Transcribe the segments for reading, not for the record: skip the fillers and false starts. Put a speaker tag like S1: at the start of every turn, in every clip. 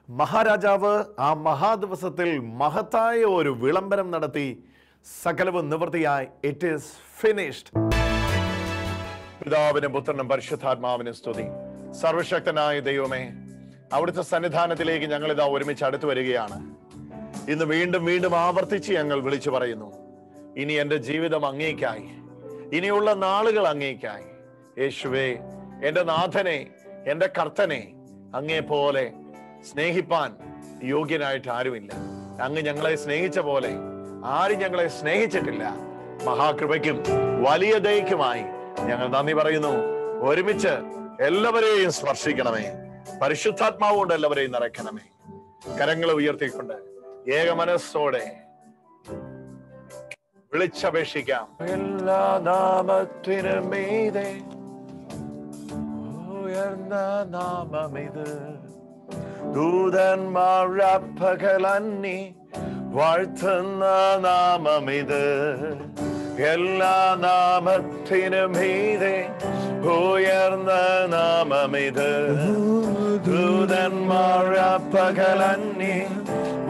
S1: മഹാരാജാവ് ആ മഹാദിവസത്തിൽ മഹത്തായ ഒരു വിളംബരം നടത്തി. സകലവും നിവൃത്തിയായി. It is finished. പിതാവിനും പുത്രനും പരിശുദ്ധാത്മാവിനും സ്തുതി. സർവശക്തനായ ദൈവമേ, അവിടുത്തെ സന്നിധാനത്തിലേക്ക് ഞങ്ങൾ ഇതാ ഒരുമിച്ച് അടുത്തു വരികയാണ്. ഇന്ന് വീണ്ടും വീണ്ടും ആവർത്തിച്ച് ഞങ്ങൾ വിളിച്ചു പറയുന്നു, ഇനി എൻ്റെ ജീവിതം അങ്ങേക്കായി, ഇനിയുള്ള നാളുകൾ അങ്ങേക്കായി. യേശുവേ, എൻ്റെ നാഥനെ, എൻ്റെ കർത്തനെ, അങ്ങേ പോലെ സ്നേഹിപ്പാൻ യോഗ്യനായിട്ട് ആരുമില്ല. അങ്ങ് ഞങ്ങളെ സ്നേഹിച്ച പോലെ ആരും ഞങ്ങളെ സ്നേഹിച്ചിട്ടില്ല. മഹാകൃപയ്ക്കും വലിയ ദയയ്ക്കുമായി ഞങ്ങൾ നന്ദി പറയുന്നു. ഒരുമിച്ച് എല്ലാവരെയും സ്പർശിക്കണമേ. പരിശുദ്ധാത്മാവ് കൊണ്ട് എല്ലാവരെയും നിറയ്ക്കണമേ. കരങ്ങൾ ഉയർത്തിക്കൊണ്ട് ഏക മനസ്സോടെ വിളിച്ചപേക്ഷിക്കാം. എല്ലാ നാമത്തിനും മീതെ ഉയർന്ന നാമമിത്, ദൂതന്മാരപ്പകലന്നി വാഴ്ത്തുന്ന നാമമിത്. എല്ലാ നാമത്തിനും മീതെ ഉയർന്ന നാമമിത്, ദൂതന്മാരപ്പകലന്നി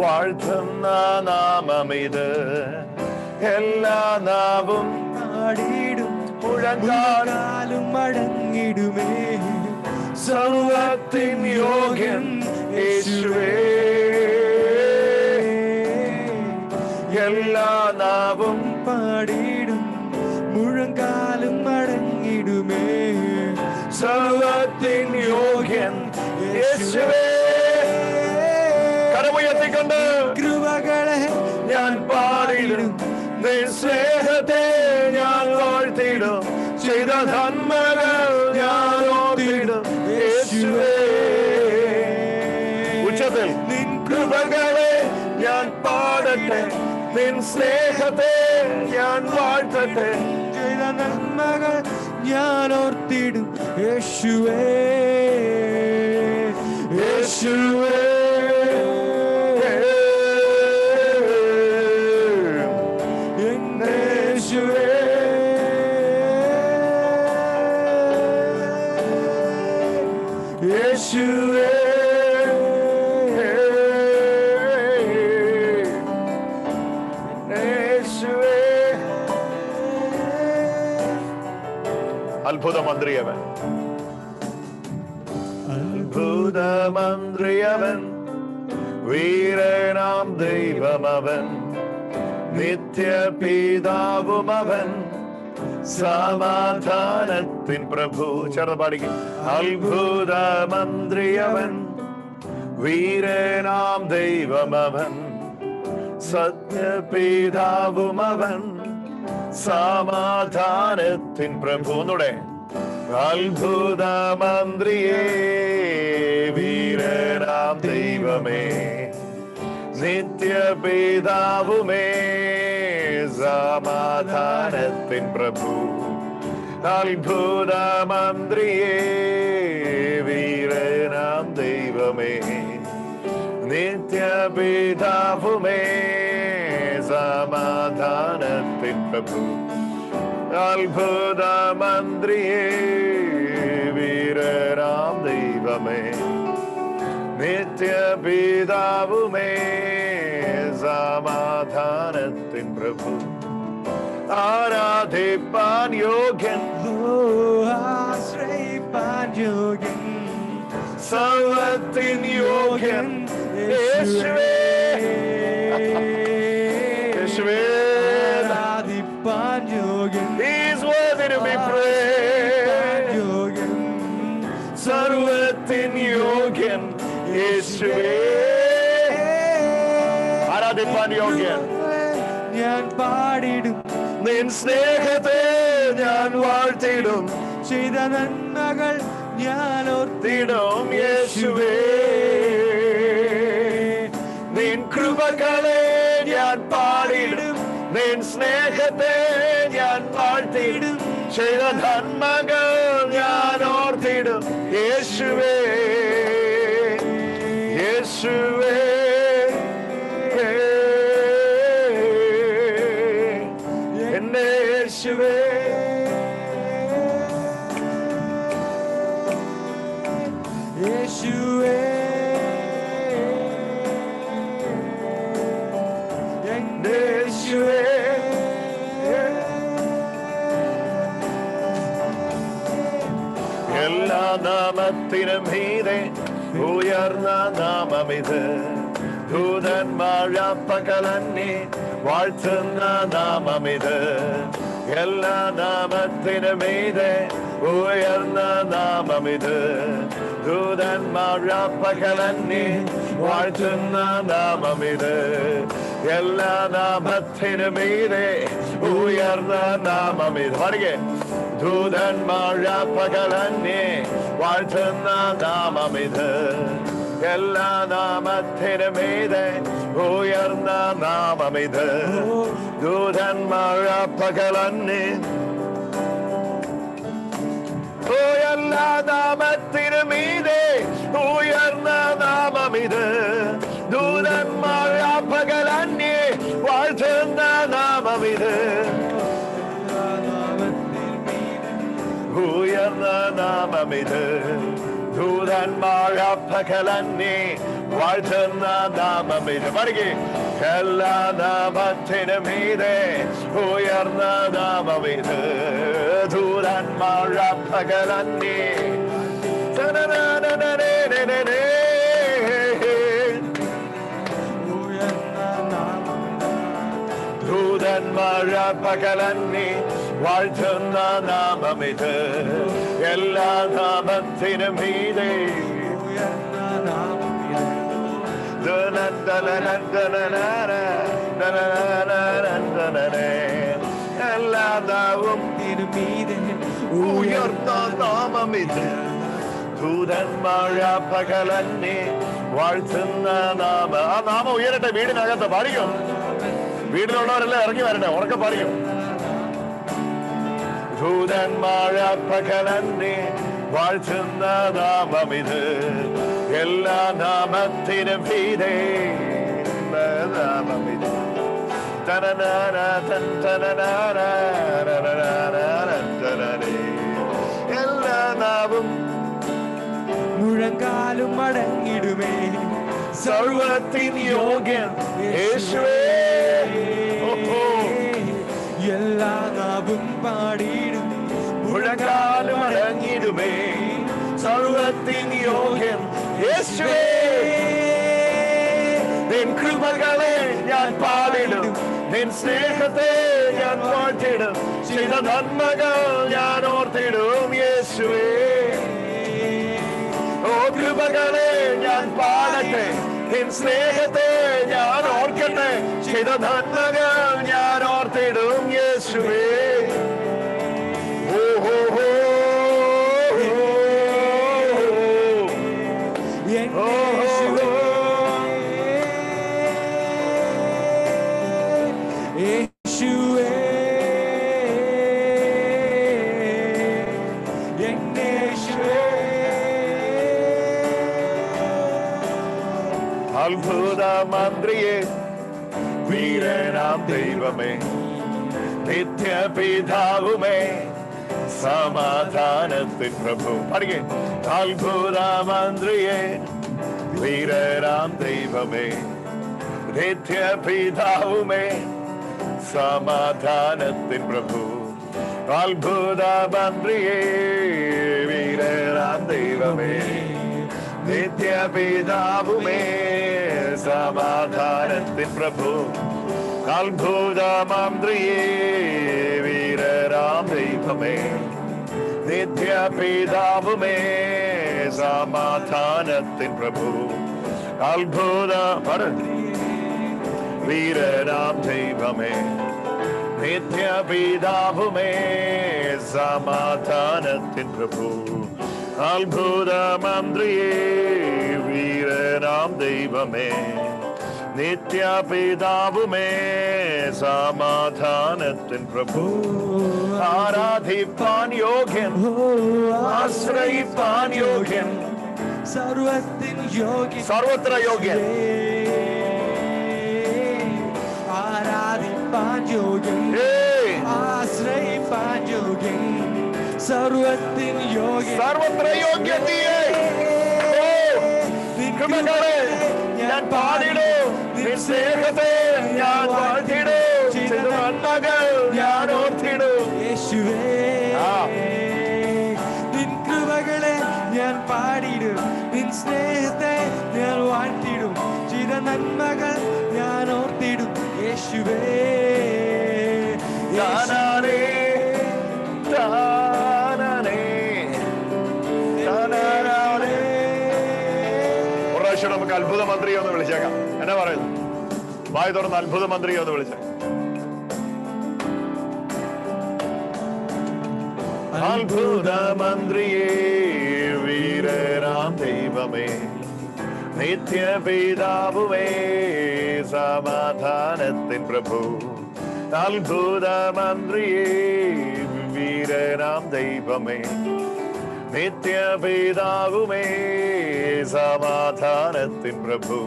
S1: വാഴ്ത്തുന്ന നാമമിത്. എല്ലാ നാവും പാടിയിടും, മുഴങ്കാലും മടങ്ങിടുമേ. സർവത്തിൻ യോഗ്യൻ യേശുവേ. എല്ലാ നാവും പാടിയിടും, മുഴങ്കാലും മടങ്ങിടുമേ. സർവത്തിൻ യോഗ്യൻ യേശുവേ. കരമുയർത്തിക്കൊണ്ട് കൃപകളെ ഞാൻ പാടിയിടും, നിൻ സ്നേഹത്തെ ഞാൻ വാഴ്ത്തിയിടും, ചെയ്ത നന്മകൾ ഞാൻ ഓർത്തിടും യേശുവേ. ഉച്ചത്തിൽ നിൻ കൃപകളെ ഞാൻ പാടട്ടെ, നിൻ സ്നേഹത്തെ ഞാൻ വാഴ്ത്തട്ടെ, ചെയ്ത നന്മകൾ ഞാൻ ഓർത്തിടും യേശുവേ. യേശുവേ, യേശുവേ. യേശുവേ, യേശുവേ. അത്ഭുതമന്ത്രിയവൻ, അത്ഭുതമന്ത്രിയവൻ, വീരനാം ദൈവമവൻ, നിത്യപിതാവുമവൻ, സമാധാനത്തിൻ പ്രഭു. ചേർന്ന് പാടിക്കും. അത്ഭുതമന്ത്രിയവൻ, വീരനാം ദൈവമവൻ, സത്യപിതാവുമവൻ, സമാധാനത്തിൻ പ്രഭു. ഒന്നൂടെ. അത്ഭുതമന്ത്രിയേ, വീരനാം ദൈവമേ, നിത്യപിതാവുമേ, സമാധാനത്തിൻ പ്രഭു. അത്ഭുതമന്ത്രിയേ, വീരനാം ദൈവമേ, നിത്യപിതാവുമേ, സമാധാനത്തിൻ പ്രഭു. അത്ഭുതമന്ത്രിയേ, വീരനാം ദൈവമേ, നിത്യപിതാവുമേ, സമാധാനത്തിൻ പ്രഭു. ആരാധിപ്പാൻ യോഗ്യൻ, ആശ്രയിപ്പാൻ യോഗ്യൻ, സർവത്തിൻ യോഗ്യൻ യേശുവേ. യേശുവേ, ആരാധിപ്പാൻ യോഗ്യൻ, He's worthy to be praised. യോഗ്യൻ, സർവത്തിൻ യോഗ്യൻ യേശുവേ. ആരാധിപ്പാൻ യോഗ്യൻ, ഞാൻ പാടിടും, നിൻ സ്നേഹത്തെ ഞാൻ വാഴ്ത്തിടും, ചെയ്ത നന്മകൾ ഞാൻ ഓർത്തിടും യേശുവേ. നിൻ കൃപകളെ ഞാൻ പാടിടും, നിൻ സ്നേഹത്തെ ഞാൻ വാഴ്ത്തിടും, ചെയ്ത നന്മകൾ ഞാൻ ഓർത്തിടും യേശുവേ. യേശുവേ, എന്റെ യേശുവേ. യേശുവേ, നാമത്തിനും മീതെ ഉയർന്ന നാമമിത്. ദൂതന്മാർ പകലന്നെ വാഴ്ത്തുന്ന നാമമിത്. എല്ലാ നാമത്തിനും മീതെ ഉയർന്ന നാമമിത്. ദൂതന്മാർ പകലന്നെ വാഴ്ത്തുന്ന നാമമിത്. എല്ലാ നാമത്തിനും മീതെ ഉയർന്ന നാമമിത്. പാടിക്കേ. ദൂതന്മാർ പകലന്നെ വാഴ്ത്തുന്ന നാമമിത്. എല്ലാ നാമത്തിനും മീതെ ഉയർന്ന നാമമിത്. ദൂതന്മാർ പകലന്നെ എല്ലാ നാമത്തിനും മീതെ ഉയർന്ന നാമമിത്. ദൂതന്മാർ പകലന്നെ വാഴ്ത്തുന്ന നാമമിത്. ഉയർന്ന നാമമിത്. ദൂതന്മാർ പകലന്നെ വാഴ്ത്തുന്ന നാമമിത്. പഠിക്കേ. എല്ലാ നാമത്തിനും മീതെ ഉയർന്ന നാമമിത്. ദൂതന്മാർ പകലന്നെ ദൂതന്മാർ പകലന്നെ വാഴ്ത്തുന്ന നാമമിത്. എല്ലാ നാമത്തിനും മീതെ എല്ലാ നാവും ഉയർന്ന നാമമിത്. ദൂതന്മാർ പകലന്നെ വാഴ്ത്തുന്ന നാമ. ആ നാമം ഉയരട്ടെ വീടിനകത്ത്. പാടിക്കും. വീട്ടിലുള്ളവരെല്ലാം ഇറങ്ങി വരട്ടെ. ഉറക്കെ പാടിക്കും. ദൂതന്മാർ പകലന്നെ വാഴ്ത്തുന്ന നാമമിത്. എല്ലാ നാമത്തിനും മീതെ നാമമിത്. എല്ലാ നാവും
S2: മുഴങ്കാലും മടങ്ങിടുമേ.
S1: സർവത്തിൻ യോഗ്യൻ യേശുവേ.
S2: എല്ലാ നാവും പാടിയിടും.
S1: മുഴങ്കാലും മടങ്ങിടുമേ. സർവത്തിൻ യോഗ്യൻ യേശുവേ. നിൻ കൃപകളെ ഞാൻ പാടിടും. നിൻ സ്നേഹത്തെ ഞാൻ വാഴ്ത്തിടും. ചെയ്ത നന്മകൾ ഞാൻ ഓർത്തിടും യേശുവേ. ഓ കൃപകളെ ഞാൻ പാടട്ടെ. നിൻ സ്നേഹത്തെ ഞാൻ ഓർക്കട്ടെ. ചെയ്ത നന്മകൾ ഞാൻ ഓർത്തിടും യേശുവേ. അത്ഭുത മന്ത്രിയെ വീരനാം ദൈവമേ നിത്യപിതാവുമേ സമാധാനത്തിൻ പ്രഭു. പഠിക്കേ. അത്ഭുത മന്ത്രിയെ വീരനാം ദൈവമേ നിത്യപിതാവുമേ സമാധാനത്തിൻ പ്രഭു. അത്ഭുത മന്ത്രിയെ വീരനാം ദൈവമേ നിത്യപിതാവുമേ സമാധാനത്തിൻ പ്രഭു. അത്ഭുത മന്ത്രിയെ വീരനാം ദൈവമേ നിത്യപിതാവുമേ സമാധാനത്തിൻ പ്രഭു. അത്ഭുത വീരനാം ദൈവമേ നിത്യപിതാവുമേ സമാധാനത്തിൻ പ്രഭു. അത്ഭുത മന്ത്രിയെ വീരനാം ദൈവമേ നിത്യപിതാവുമേ സമാധാനത്തിൻ പ്രഭു. ആരാധിപ്പാൻ യോഗ്യൻ ആശ്രയിപ്പാൻ യോഗ്യൻ
S2: സർവത്തിൻ യോഗ്യൻ
S1: സർവത്ര യോഗ്യൻ.
S2: ആരാധിപ്പാൻ യോഗ്യൻ ആശ്രയിപ്പാൻ യോഗ്യൻ സർവത്തിൻ യോഗ്യൻ
S1: സർവത്ര യോഗ്യൻ നീയേ. കൃപകളെ ഞാൻ പാടിടും. നിൻ സ്നേഹത്തെ ഞാൻ വാഴ്ത്തിടും. ചെയ്ത നന്മകൾ ഞാൻ ഓർത്തിടും
S2: യേശുവേ. നിൻ കൃപകളെ ഞാൻ പാടി നന്മകൾ ഞാൻ ഓർത്തിടും യേശുവേ.
S1: താനാനേ, താനാനേ, താനാനേ. ഒരു പ്രാവശ്യം നമുക്ക് അത്ഭുത മന്ത്രിയെ ഒന്ന് വിളിച്ചേക്കാം. എന്നാ പറയുന്നു? വായ തുറന്ന് അത്ഭുത മന്ത്രിയെ ഒന്ന് വിളിച്ചേ. അത്ഭുത മന്ത്രിയേ, വീരരാം ദൈവമേ, നിത്യപിതാവുമേ, സമാധാനത്തിൻ പ്രഭു. അത്ഭുത മന്ത്രിയേ, വീരരാം ദൈവമേ, നിത്യപിതാവുമേ, സമാധാനത്തിൻ പ്രഭു.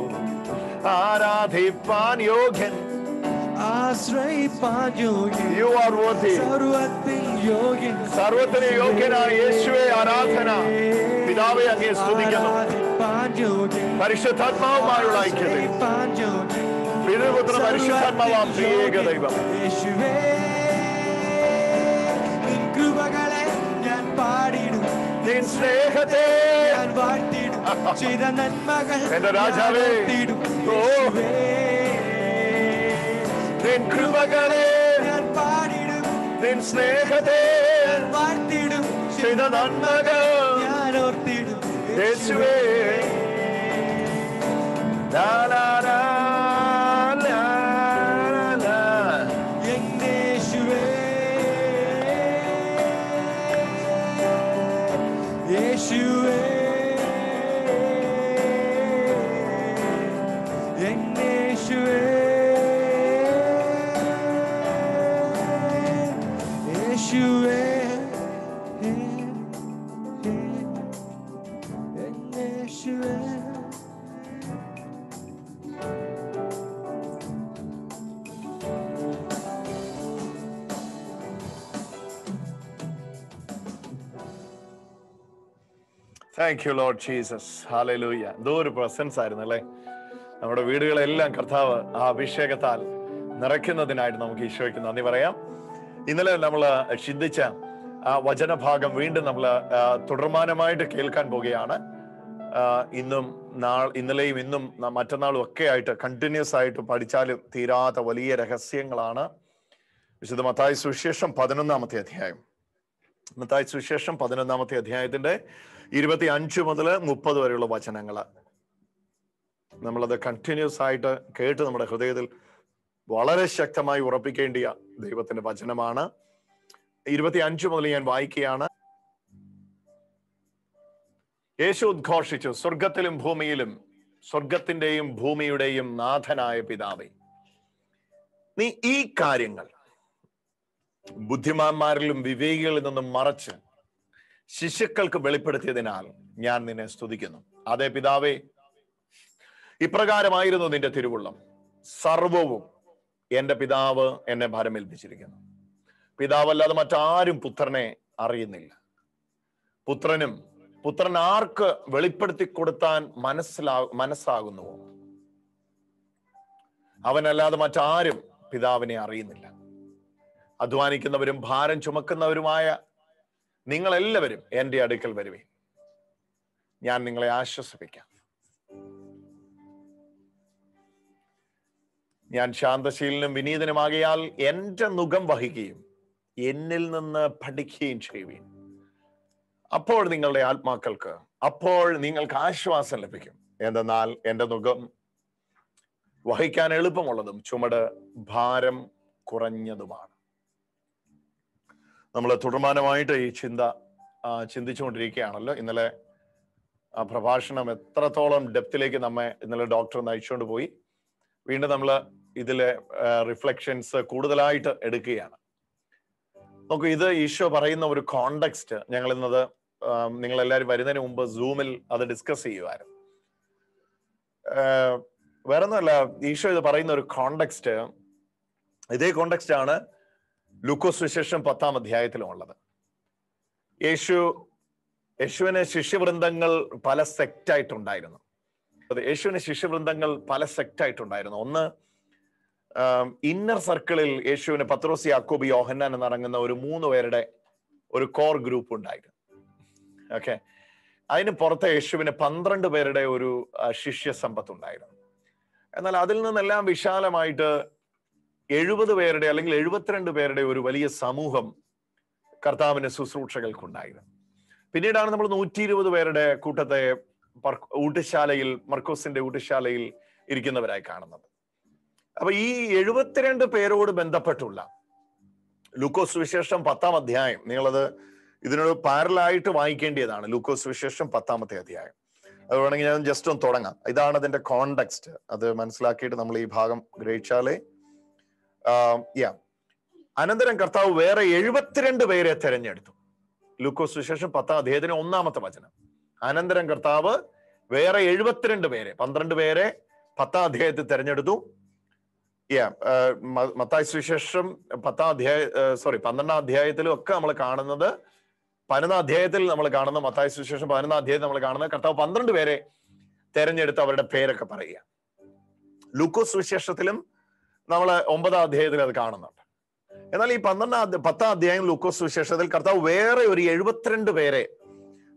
S1: ആരാധിപ്പാൻ യോഗ്യൻ,
S2: ആശ്രയിപ്പാൻ യോഗ്യൻ,
S1: You are worthy.
S2: സർവ്വത്തിൻ യോഗ്യൻ,
S1: സർവത്തിന് യോഗ്യനായ യേശുവേ ആരാധന. പിതാവേ അങ്ങയെ സ്തുതിക്കുന്നു.
S2: ആരാധിപ്പാൻ യോഗ്യൻ,
S1: പരിശുദ്ധാത്മാവുമായുള്ള ഐക്യത്തിൽ
S2: ആശ്രയിപ്പാൻ യോഗ്യൻ,
S1: പിതൃപുത്ര പരിശുദ്ധാത്മാവാം ത്രിയേക ദൈവം.
S2: യേശുവേ, നിൻ കൃപകളെ ഞാൻ പാടിടും,
S1: നിൻ സ്നേഹത്തെ
S2: ഞാൻ വാഴ്ത്തിടും, ചെയ്ത നന്മകൾ
S1: എന്റെ രാജാവേ.
S2: ഞാൻ ഓർത്തിടും,
S1: ഓ.
S2: യേശുവേ.
S1: നിൻ കൃപകളെ
S2: ഞാൻ പാടിടും,
S1: നിൻ സ്നേഹത്തെ
S2: ഞാൻ വാഴ്ത്തിടും,
S1: ചെയ്ത നന്മകൾ
S2: ഞാൻ ഓർത്തിടും,
S1: യേശുവേ. ലാ ലാ ലാ ലാ ലാ.
S2: എന്റെ യേശുവേ, യേശുവേ, എന്റെ യേശുവേ, യേശുവേ, എന്റെ യേശുവേ.
S1: Thank you Lord Jesus. Hallelujah. എന്തോ ഒരു പ്രസൻസ് ആയിരുന്നു അല്ലേ? നമ്മുടെ വീടുകളെല്ലാം കർത്താവ് ആ അഭിഷേകത്താൽ നിറയ്ക്കുന്നതിനായിട്ട് നമുക്ക് ഈശോയ്ക്ക് നന്ദി പറയാം. ഇന്നലെ നമ്മൾ ചിന്തിച്ച ആ വചനഭാഗം വീണ്ടും നമ്മൾ തുടർമാനമായിട്ട് കേൾക്കാൻ പോവുകയാണ്. ഇന്നലെയും ഇന്നും മറ്റന്നാളും ഒക്കെ ആയിട്ട് കണ്ടിന്യൂസ് ആയിട്ട് പഠിച്ചാലും തീരാത്ത വലിയ രഹസ്യങ്ങളാണ്. വിശുദ്ധ മത്തായി സുവിശേഷം 11-ാമത്തെ അധ്യായം. മത്തായി സുവിശേഷം 11-ാമത്തെ അധ്യായത്തിന്റെ 25 മുതൽ 30 വരെയുള്ള വചനങ്ങള് നമ്മളത് കണ്ടിന്യൂസ് ആയിട്ട് കേട്ട് നമ്മുടെ ഹൃദയത്തിൽ വളരെ ശക്തമായി ഉറപ്പിക്കേണ്ടിയ ദൈവത്തിന്റെ വചനമാണ്. 25 മുതൽ ഞാൻ വായിക്കുകയാണ്. യേശു ഉദ്ഘോഷിച്ചു, സ്വർഗത്തിലും ഭൂമിയിലും സ്വർഗത്തിന്റെയും ഭൂമിയുടെയും നാഥനായ പിതാവേ, നീ ഈ കാര്യങ്ങൾ ബുദ്ധിമാന്മാരിലും വിവേകികളിൽ നിന്നും മറച്ച് ശിശുക്കൾക്ക് വെളിപ്പെടുത്തിയതിനാൽ ഞാൻ നിന്നെ സ്തുതിക്കുന്നു. അതേ പിതാവേ, ഇപ്രകാരമായിരുന്നു നിന്റെ തിരുവുള്ളം. സർവവും എന്റെ പിതാവ് എന്നെ ഭരമേൽപ്പിച്ചിരിക്കുന്നു. പിതാവല്ലാതെ മറ്റാരും പുത്രനെ അറിയുന്നില്ല. പുത്രൻ ആർക്ക് വെളിപ്പെടുത്തി കൊടുത്താൻ മനസ്സാകുന്നുവോ അവനല്ലാതെ മറ്റാരും പിതാവിനെ അറിയുന്നില്ല. അധ്വാനിക്കുന്നവരും ഭാരം ചുമക്കുന്നവരുമായ നിങ്ങളെല്ലാവരും എൻ്റെ അടുക്കൽ വരുവീൻ, ഞാൻ നിങ്ങളെ ആശ്വസിപ്പിക്കാം. ഞാൻ ശാന്തശീലനും വിനീതനുമാകിയാൽ എൻ്റെ നുകം വഹിക്കുകയും എന്നിൽ നിന്ന് പഠിക്കുകയും ചെയ്യുവീൻ. അപ്പോൾ നിങ്ങൾക്ക് ആശ്വാസം ലഭിക്കും. എന്തെന്നാൽ എൻ്റെ നുകം വഹിക്കാൻ എളുപ്പമുള്ളതും ചുമട് ഭാരം കുറഞ്ഞതുമാണ്. നമ്മൾ തുടർമാനമായിട്ട് ഈ ചിന്തിച്ചുകൊണ്ടിരിക്കുകയാണല്ലോ. ഇന്നലെ ആ പ്രഭാഷണം എത്രത്തോളം ഡെപ്തിലേക്ക് ഇന്നലെ ഡോക്ടർ നയിച്ചുകൊണ്ട് പോയി. വീണ്ടും നമ്മൾ ഇതിലെ റിഫ്ലക്ഷൻസ് കൂടുതലായിട്ട് എടുക്കുകയാണ്. നോക്കൂ, ഇത് ഈശോ പറയുന്ന ഒരു കോണ്ടെക്സ്റ്റ് ഞങ്ങൾ ഇന്നത് നിങ്ങളെല്ലാവരും വരുന്നതിന് മുമ്പ് സൂമിൽ അത് ഡിസ്കസ് ചെയ്യുമായിരുന്നു. വേറെ ഒന്നുമല്ല, ഈശോ ഇത് പറയുന്ന ഒരു കോണ്ടെക്സ്റ്റ്, ഇതേ കോണ്ടെക്സ്റ്റ് ആണ് ലൂക്കോസ് വിശേഷം 10-ാം അധ്യായത്തിലും ഉള്ളത്. യേശുവിന് ശിഷ്യവൃന്ദങ്ങൾ പല സെക്റ്റായിട്ടുണ്ടായിരുന്നു. ഒന്ന്, ഇന്നർ സർക്കിളിൽ യേശുവിന് പത്രോസ്, യാക്കോബ്, യോഹന്നാൻ എന്നടങ്ങുന്ന ഒരു 3 പേരുടെ ഒരു കോർ ഗ്രൂപ്പ് ഉണ്ടായിരുന്നു. ഓക്കെ, അതിന് പുറത്തെ യേശുവിന് 12 പേരുടെ ഒരു ശിഷ്യ സമ്പത്ത് ഉണ്ടായിരുന്നു. എന്നാൽ അതിൽ നിന്നെല്ലാം വിശാലമായിട്ട് 70 പേരുടെ അല്ലെങ്കിൽ 72 പേരുടെ ഒരു വലിയ സമൂഹം കർത്താവിന്റെ ശുശ്രൂഷകൾക്കുണ്ടായിരുന്നു. പിന്നീടാണ് നമ്മൾ 120 പേരുടെ കൂട്ടത്തെ ഊട്ടുശാലയിൽ, മർക്കോസിന്റെ ഊട്ടുശാലയിൽ ഇരിക്കുന്നവരായി കാണുന്നത്. അപ്പൊ ഈ 72 പേരോട് ബന്ധപ്പെട്ടുള്ള ലൂക്കോസ് സുവിശേഷം 10-ാം അധ്യായം, നിങ്ങളത് ഇതിനോട് പാരലായിട്ട് വായിക്കേണ്ടതാണ്. ലൂക്കോസ് സുവിശേഷം 10-ാമത്തെ അധ്യായം. അത് വേണമെങ്കിൽ ഞാൻ ജസ്റ്റ് ഒന്ന് തുടങ്ങാം. ഇതാണ് അതിന്റെ കോണ്ടെക്സ്റ്റ്. അത് മനസ്സിലാക്കിയിട്ട് നമ്മൾ ഈ ഭാഗം ഗ്രഹിച്ചാലേ അനന്തരം കർത്താവ് വേറെ 72 പേരെ തെരഞ്ഞെടുത്തു. ലൂക്കോസ് സുവിശേഷം 10-ാം അധ്യായത്തിന് 1-ാമത്തെ വചനം. അനന്തരം കർത്താവ് വേറെ 72 പേരെ, 12 പേരെ 10-ാം അധ്യായത്തിൽ തെരഞ്ഞെടുത്തു. മത്തായി സുവിശേഷം 12-ാം അധ്യായത്തിലും ഒക്കെ നമ്മൾ കാണുന്നത്, 11-ാം അധ്യായത്തിൽ നമ്മൾ കാണുന്ന മത്തായി സുവിശേഷം 11-ാം അധ്യായത്തിൽ നമ്മൾ കാണുന്നത് കർത്താവ് 12 പേരെ തെരഞ്ഞെടുത്ത് അവരുടെ പേരൊക്കെ പറയുക. ലൂക്കോസ് സുവിശേഷത്തിലും നമ്മൾ 9-ാം അധ്യായത്തിൽ അത് കാണുന്നുണ്ട്. എന്നാൽ ഈ 10-ാം അധ്യായം ലൂക്കോസ് സുവിശേഷത്തിൽ കർത്താവ് വേറെ ഒരു 72 പേരെ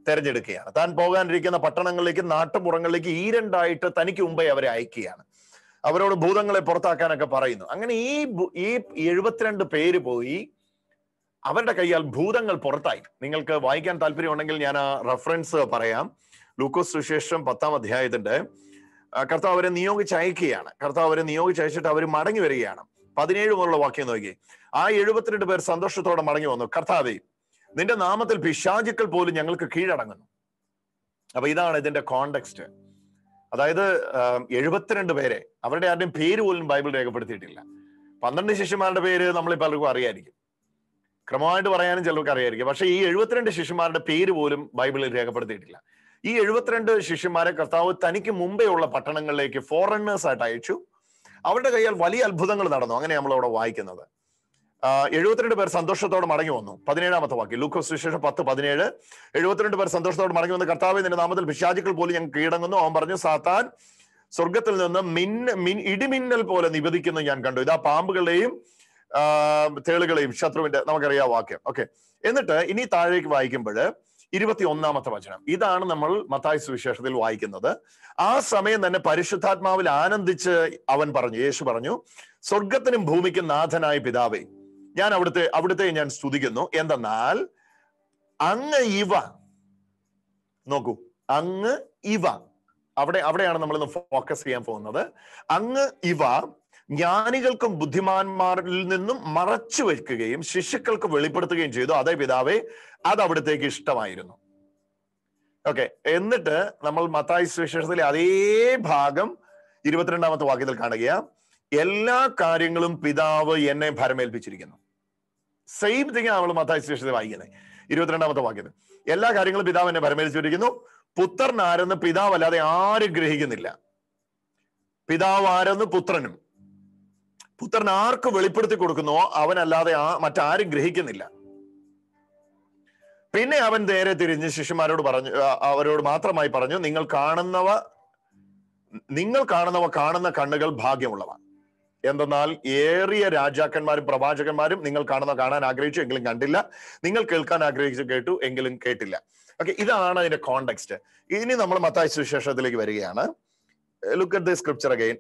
S1: തെരഞ്ഞെടുക്കുകയാണ്. താൻ പോകാനിരിക്കുന്ന പട്ടണങ്ങളിലേക്ക്, നാട്ടുപുറങ്ങളിലേക്ക് ഈരണ്ടായിട്ട് തനിക്ക് മുമ്പേ അവരെ അയക്കുകയാണ്. അവരോട് ഭൂതങ്ങളെ പുറത്താക്കാനൊക്കെ പറയുന്നു. അങ്ങനെ ഈ 72 പേര് പോയി അവരുടെ കയ്യാൽ ഭൂതങ്ങൾ പുറത്തായി. നിങ്ങൾക്ക് വായിക്കാൻ താല്പര്യമുണ്ടെങ്കിൽ ഞാൻ ആ റെഫറൻസ് പറയാം. ലൂക്കോസ് സുവിശേഷം 10-ാം അധ്യായത്തിന്റെ കർത്താവ് അവരെ നിയോഗിച്ചയക്കുകയാണ്. കർത്താവ് അവരെ നിയോഗിച്ചയച്ചിട്ട് അവർ മടങ്ങി വരികയാണ്. 17 മുതലുള്ള വാക്യം നോക്കി. ആ 72 പേർ സന്തോഷത്തോടെ മടങ്ങി വന്നു. കർത്താവേ, നിന്റെ നാമത്തിൽ പിശാചുക്കൾ പോലും ഞങ്ങൾക്ക് കീഴടങ്ങുന്നു. അപ്പൊ ഇതാണ് ഇതിന്റെ കോണ്ടെക്സ്റ്റ്. അതായത് 72 പേരെ, അവരുടെ ആരുടെയും പേര് പോലും ബൈബിൾ രേഖപ്പെടുത്തിയിട്ടില്ല. 12 ശിഷ്യന്മാരുടെ പേര് നമ്മൾ പലർക്കും അറിയായിരിക്കും, ക്രമമായിട്ട് പറയാനും ചിലർക്ക് അറിയായിരിക്കും. പക്ഷെ ഈ 72 ശിഷ്യന്മാരുടെ പേര് പോലും ബൈബിളിൽ രേഖപ്പെടുത്തിയിട്ടില്ല. ഈ 72 ശിഷ്യന്മാരെ കർത്താവ് തനിക്ക് മുമ്പേ ഉള്ള പട്ടണങ്ങളിലേക്ക് ഫോറിനേഴ്സ് ആയിട്ട് അയച്ചു. അവരുടെ കയ്യാൽ വലിയ അത്ഭുതങ്ങൾ നടന്നു. അങ്ങനെ നമ്മൾ അവിടെ വായിക്കുന്നത്. 72 പേർ സന്തോഷത്തോടെ മടങ്ങി വന്നു. 17-ാമത്തെ വാക്യം, ലൂക്കോസ് സുവിശേഷം 10:17. 72 പേർ സന്തോഷത്തോടെ മടങ്ങി വന്നു. കർത്താവേ, നിന്റെ നാമത്തിൽ പിശാചുക്കൾ പോലും ഞങ്ങൾക്ക് കീഴടങ്ങുന്നു. അവൻ പറഞ്ഞു, സാത്താൻ സ്വർഗത്തിൽ നിന്ന് ഇടിമിന്നൽ പോലെ നിപതിക്കുന്നു ഞാൻ കണ്ടു. ഇതാ പാമ്പുകളുടെയും തേളുകളെയും ശത്രുവിന്റെ, നമുക്കറിയാം വാക്യം. ഓക്കെ, എന്നിട്ട് ഇനി താഴേക്ക് വായിക്കുമ്പോൾ 21-ാമത്തെ വചനം, ഇതാണ് നമ്മൾ മത്തായി സുവിശേഷത്തിൽ വായിക്കുന്നത്. ആ സമയം തന്നെ പരിശുദ്ധാത്മാവിൽ ആനന്ദിച്ച് അവൻ പറഞ്ഞു, യേശു പറഞ്ഞു, സ്വർഗത്തിനും ഭൂമിക്കും നാഥനായ പിതാവേ, ഞാൻ അവിടുത്തെ ഞാൻ സ്തുതിക്കുന്നു. എന്തെന്നാൽ അങ്ങ് ഇവ, നോക്കൂ, അങ്ങ് ഇവ, അവിടെയാണ് നമ്മളിന്ന് ഫോക്കസ് ചെയ്യാൻ പോകുന്നത്. അങ്ങ് ഇവ ജ്ഞാനികൾക്കും ബുദ്ധിമാന്മാരിൽ നിന്നും മറച്ചു വെക്കുകയും ശിശുക്കൾക്ക് വെളിപ്പെടുത്തുകയും ചെയ്തു. അതേ പിതാവേ, അത് അവിടത്തേക്ക് ഇഷ്ടമായിരുന്നു. ഓക്കെ, എന്നിട്ട് നമ്മൾ മത്തായി സുവിശേഷത്തിലെ അതേ ഭാഗം 22-ാമത്തെ വാക്യത്തിൽ കാണുക. എല്ലാ കാര്യങ്ങളും പിതാവ് എന്നെ ഭരമേൽപ്പിച്ചിരിക്കുന്നു. സെയിം തിങ് നമ്മൾ മത്തായി സുവിശേഷത്തിൽ വായിക്കുന്നത് 22-ാമത്തെ വാക്യത്തിൽ. എല്ലാ കാര്യങ്ങളും പിതാവ് എന്നെ ഭരമേൽപ്പിച്ചിരിക്കുന്നു. പുത്രൻ ആരെന്ന് പിതാവ് അല്ലാതെ ആരും ഗ്രഹിക്കുന്നില്ല. പിതാവ് ആരെന്ന് പുത്രനും, പുത്രൻ ആർക്ക് വെളിപ്പെടുത്തി കൊടുക്കുന്നോ അവനല്ലാതെ മറ്റാരും ഗ്രഹിക്കുന്നില്ല. പിന്നെ അവൻ നേരെ തിരിഞ്ഞ് ശിഷ്യന്മാരോട് പറഞ്ഞു, അവരോട് മാത്രമായി പറഞ്ഞു, നിങ്ങൾ കാണുന്നവ കാണുന്ന കണ്ണുകൾ ഭാഗ്യമുള്ളവ. എന്തെന്നാൽ ഏറിയ രാജാക്കന്മാരും പ്രവാചകന്മാരും നിങ്ങൾ കാണാൻ ആഗ്രഹിച്ചു, എങ്കിലും കണ്ടില്ല. നിങ്ങൾ കേൾക്കാൻ ആഗ്രഹിച്ചു, കേട്ടു, എങ്കിലും കേട്ടില്ല. ഓക്കെ, ഇതാണ് അതിന്റെ കോണ്ടെക്സ്റ്റ്. ഇനി നമ്മൾ മത്തായി സുവിശേഷത്തിലേക്ക് വരികയാണ്. Look at the scripture again.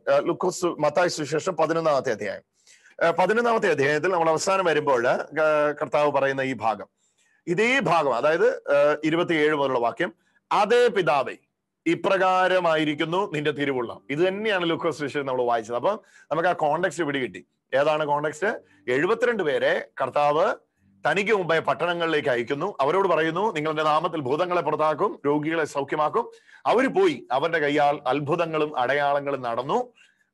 S1: Mathai സുവിശേഷം 11-ാമത്തെ അധ്യായം. 11-ാമത്തെ അധ്യായത്തിൽ നമ്മൾ അവസാനം വരുമ്പോൾ കർത്താവ് പറയുന്ന ഈ ഭാഗം, ഇതേ ഭാഗം, അതായത് 27 മുതലുള്ള വാക്യം, അതേ പിതാവേ, ഇപ്രകാരമായിരിക്കുന്നു നിന്റെ തിരുവുള്ളം. ഇത് തന്നെയാണ് ലൂക്കോസ് സുവിശേഷം നമ്മൾ വായിച്ചത്. അപ്പൊ നമുക്ക് ആ കോണ്ടെക്സ്റ്റ് പിടികിട്ടി. ഏതാണ് കോണ്ടെക്സ്റ്റ്? 72 പേരെ കർത്താവ് തനിക്ക് മുമ്പേ പട്ടണങ്ങളിലേക്ക് അയക്കുന്നു. അവരോട് പറയുന്നു, നിങ്ങളുടെ നാമത്തിൽ ഭൂതങ്ങളെ പുറത്താക്കും, രോഗികളെ സൗഖ്യമാക്കും. അവർ പോയി അവരുടെ കയ്യാൽ അത്ഭുതങ്ങളും അടയാളങ്ങളും നടന്നു.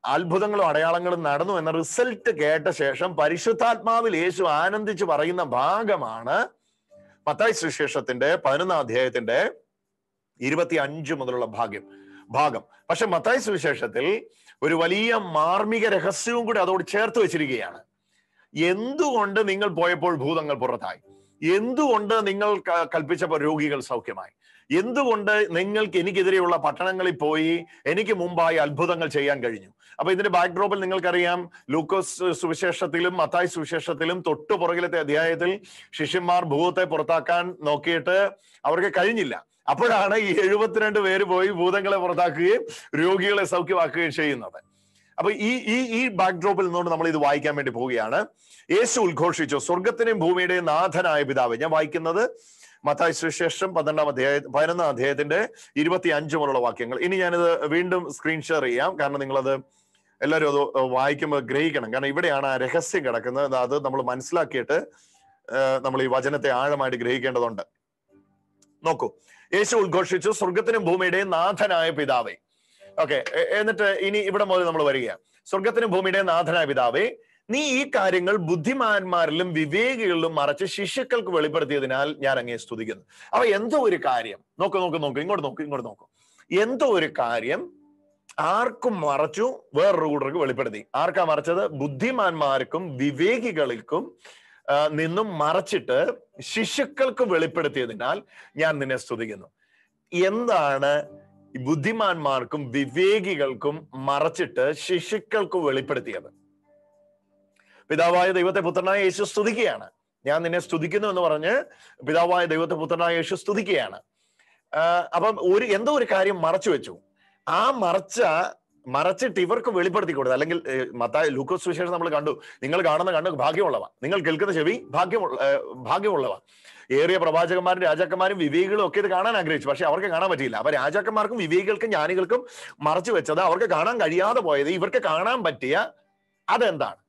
S1: അത്ഭുതങ്ങളും അടയാളങ്ങളും നടന്നു എന്ന റിസൾട്ട് കേട്ട ശേഷം പരിശുദ്ധാത്മാവിൽ യേശു ആനന്ദിച്ച് പറയുന്ന ഭാഗമാണ് മത്തായി സുവിശേഷത്തിന്റെ 11-ാം അധ്യായത്തിന്റെ 25 മുതലുള്ള ഭാഗം. പക്ഷെ മത്തായി സുവിശേഷത്തിൽ ഒരു വലിയ മാർമിക രഹസ്യവും കൂടി അതോട് ചേർത്ത് വെച്ചിരിക്കുകയാണ്. എന്തുകൊണ്ട് നിങ്ങൾ പോയപ്പോൾ ഭൂതങ്ങൾ പുറത്തായി? എന്തുകൊണ്ട് നിങ്ങൾ കൽപ്പിച്ചപ്പോൾ രോഗികൾ സൗഖ്യമായി? എന്തുകൊണ്ട് നിങ്ങൾക്ക് എനിക്കെതിരെയുള്ള പട്ടണങ്ങളിൽ പോയി എനിക്ക് മുമ്പായി അത്ഭുതങ്ങൾ ചെയ്യാൻ കഴിഞ്ഞു? അപ്പൊ ഇതിന്റെ ബാക്ക്ഡ്രോപ്പിൽ നിങ്ങൾക്കറിയാം, ലൂക്കോസ് സുവിശേഷത്തിലും മത്തായി സുവിശേഷത്തിലും തൊട്ടു പുറകിലത്തെ അധ്യായത്തിൽ ശിഷ്യന്മാർ ഭൂതത്തെ പുറത്താക്കാൻ നോക്കിയിട്ട് അവർക്ക് കഴിഞ്ഞില്ല. അപ്പോഴാണ് ഈ 72 പേര് പോയി ഭൂതങ്ങളെ പുറത്താക്കുകയും രോഗികളെ സൗഖ്യമാക്കുകയും ചെയ്യുന്നത്. അപ്പൊ ഈ ബാക്ക്ഡ്രോപ്പിൽ നിന്നുകൊണ്ട് നമ്മൾ ഇത് വായിക്കാൻ വേണ്ടി പോവുകയാണ്. യേശു ഉദ്ഘോഷിച്ചു, സ്വർഗത്തിന്റെയും ഭൂമിയുടെയും നാഥനായ പിതാവ്. ഞാൻ വായിക്കുന്നത് മത്തായി സുവിശേഷം 11 അധ്യായത്തിന്റെ 25 മുതലുള്ള വാക്യങ്ങൾ. ഇനി ഞാനിത് വീണ്ടും സ്ക്രീൻ ഷെയർ ചെയ്യാം, കാരണം നിങ്ങളത് എല്ലാവരും അത് വായിക്കുമ്പോൾ ഗ്രഹിക്കണം. കാരണം ഇവിടെയാണ് ആ രഹസ്യം കിടക്കുന്നത്. അത് നമ്മൾ മനസ്സിലാക്കിയിട്ട് നമ്മൾ ഈ വചനത്തെ ആഴമായിട്ട് ഗ്രഹിക്കേണ്ടതുണ്ട്. നോക്കൂ, യേശു ഉദ്ഘോഷിച്ചു, സ്വർഗത്തിനും ഭൂമിയുടെയും നാഥനായ പിതാവേ. ഓക്കെ, എന്നിട്ട് ഇനി ഇവിടെ മുതൽ നമ്മൾ വരികയാണ്. സ്വർഗത്തിനും ഭൂമിയുടെയും നാഥനായ പിതാവേ, നീ ഈ കാര്യങ്ങൾ ബുദ്ധിമാന്മാരിലും വിവേകികളിലും മറച്ച് ശിശുക്കൾക്ക് വെളിപ്പെടുത്തിയതിനാൽ ഞാൻ അങ്ങേ സ്തുതിക്കുന്നു. അപ്പൊ എന്തോ ഒരു കാര്യം, ഇങ്ങോട്ട് നോക്കൂ. എന്തോ ഒരു കാര്യം ആർക്കും മറച്ചു, വേറൊരു കൂട്ടർക്ക് വെളിപ്പെടുത്തി. ആർക്കാ മറച്ചത്? ബുദ്ധിമാന്മാർക്കും വിവേകികൾക്കും നിന്നും മറച്ചിട്ട് ശിശുക്കൾക്ക് വെളിപ്പെടുത്തിയതിനാൽ ഞാൻ നിന്നെ സ്തുതിക്കുന്നു. എന്താണ് ബുദ്ധിമാന്മാർക്കും വിവേകികൾക്കും മറച്ചിട്ട് ശിശുക്കൾക്ക് വെളിപ്പെടുത്തിയത്? പിതാവായ ദൈവത്തെ പുത്രനായ യേശു സ്തുതിക്കുകയാണ്. ഞാൻ നിന്നെ സ്തുതിക്കുന്നു എന്ന് പറഞ്ഞ് പിതാവായ ദൈവത്തെ പുത്രനായ യേശു സ്തുതിക്കുകയാണ്. അപ്പം എന്തോ ഒരു കാര്യം മറച്ചു വെച്ചു. ആ മറച്ചിട്ട് ഇവർക്ക് വെളിപ്പെടുത്തി കൊടുത്തു. അല്ലെങ്കിൽ ലൂക്കോസ് സുവിശേഷം നമ്മൾ കണ്ടു, നിങ്ങൾ കാണുന്ന കണ്ണ് ഭാഗ്യമുള്ളവ, നിങ്ങൾ കേൾക്കുന്ന ചെവി ഭാഗ്യമുള്ളവ. ഏറിയ പ്രവാചകന്മാരും രാജാക്കന്മാരും വിവേകികളും ഒക്കെ ഇത് കാണാൻ ആഗ്രഹിച്ചു, പക്ഷെ അവർക്ക് കാണാൻ പറ്റിയില്ല. അപ്പൊ രാജാക്കന്മാർക്കും വിവേകികൾക്കും ജ്ഞാനികൾക്കും മറച്ചു വെച്ചത്, അവർക്ക് കാണാൻ കഴിയാതെ പോയത് ഇവർക്ക് കാണാൻ പറ്റിയ അതെന്താണ്?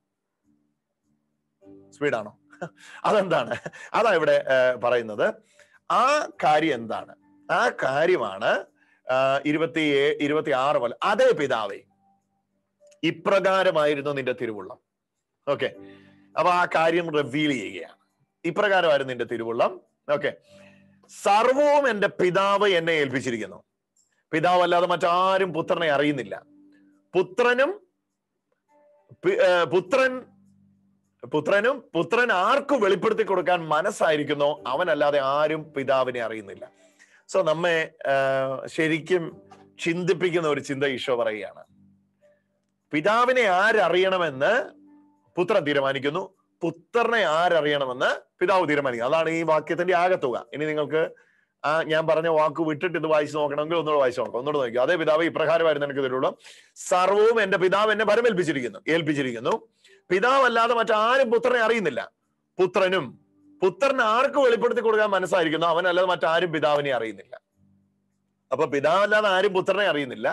S1: സ്പീഡാണോ? അതെന്താണ്? അതാ ഇവിടെ പറയുന്നത്. ആ കാര്യം എന്താണ്? ആ കാര്യമാണ് 26 പോലെ. അതേ പിതാവേ, ഇപ്രകാരമായിരുന്നു നിന്റെ തിരുവുള്ളം. ഓക്കെ, അപ്പൊ ആ കാര്യം റിവീൽ ചെയ്യുകയാണ്. ഇപ്രകാരമായിരുന്നു നിന്റെ തിരുവുള്ളം. ഓക്കെ, സർവവും എന്റെ പിതാവ് എന്നെ ഏൽപ്പിച്ചിരിക്കുന്നു. പിതാവ് അല്ലാതെ മറ്റാരും പുത്രനെ അറിയുന്നില്ല. പുത്രൻ ആർക്കും വെളിപ്പെടുത്തി കൊടുക്കാൻ മനസ്സായിരിക്കുന്നോ അവനല്ലാതെ ആരും പിതാവിനെ അറിയുന്നില്ല. സോ നമ്മെ ശരിക്കും ചിന്തിപ്പിക്കുന്ന ഒരു ചിന്ത ഈശോ പറയുകയാണ്. പിതാവിനെ ആരറിയണമെന്ന് പുത്രൻ തീരുമാനിക്കുന്നു, പുത്രനെ ആരറിയണമെന്ന് പിതാവ് തീരുമാനിക്കുന്നു. അതാണ് ഈ വാക്യത്തിന്റെ ആകത്തുക. ഇനി നിങ്ങൾക്ക് ഞാൻ പറഞ്ഞ വാക്ക് വിട്ടിട്ട് ഇത് വായിച്ചു നോക്കണമെങ്കിൽ ഒന്നുകൂടെ വായിച്ചു നോക്കാം. ഒന്നുകൂടെ നോക്കിയോ. അതേ പിതാവ് ഇപ്രകാരമായിരുന്നു എനിക്ക് തരുള്ളൂ, സർവവും എന്റെ പിതാവ് എന്നെ ഏൽപ്പിച്ചിരിക്കുന്നു. പിതാവല്ലാതെ മറ്റാരും പുത്രനെ അറിയുന്നില്ല. പുത്രൻ ആർക്ക് വെളിപ്പെടുത്തി കൊടുക്കാൻ മനസ്സായിരിക്കുന്നു അവനല്ലാതെ മറ്റാരും പിതാവിനെ അറിയുന്നില്ല. അപ്പൊ പിതാവല്ലാതെ ആരും പുത്രനെ അറിയുന്നില്ല.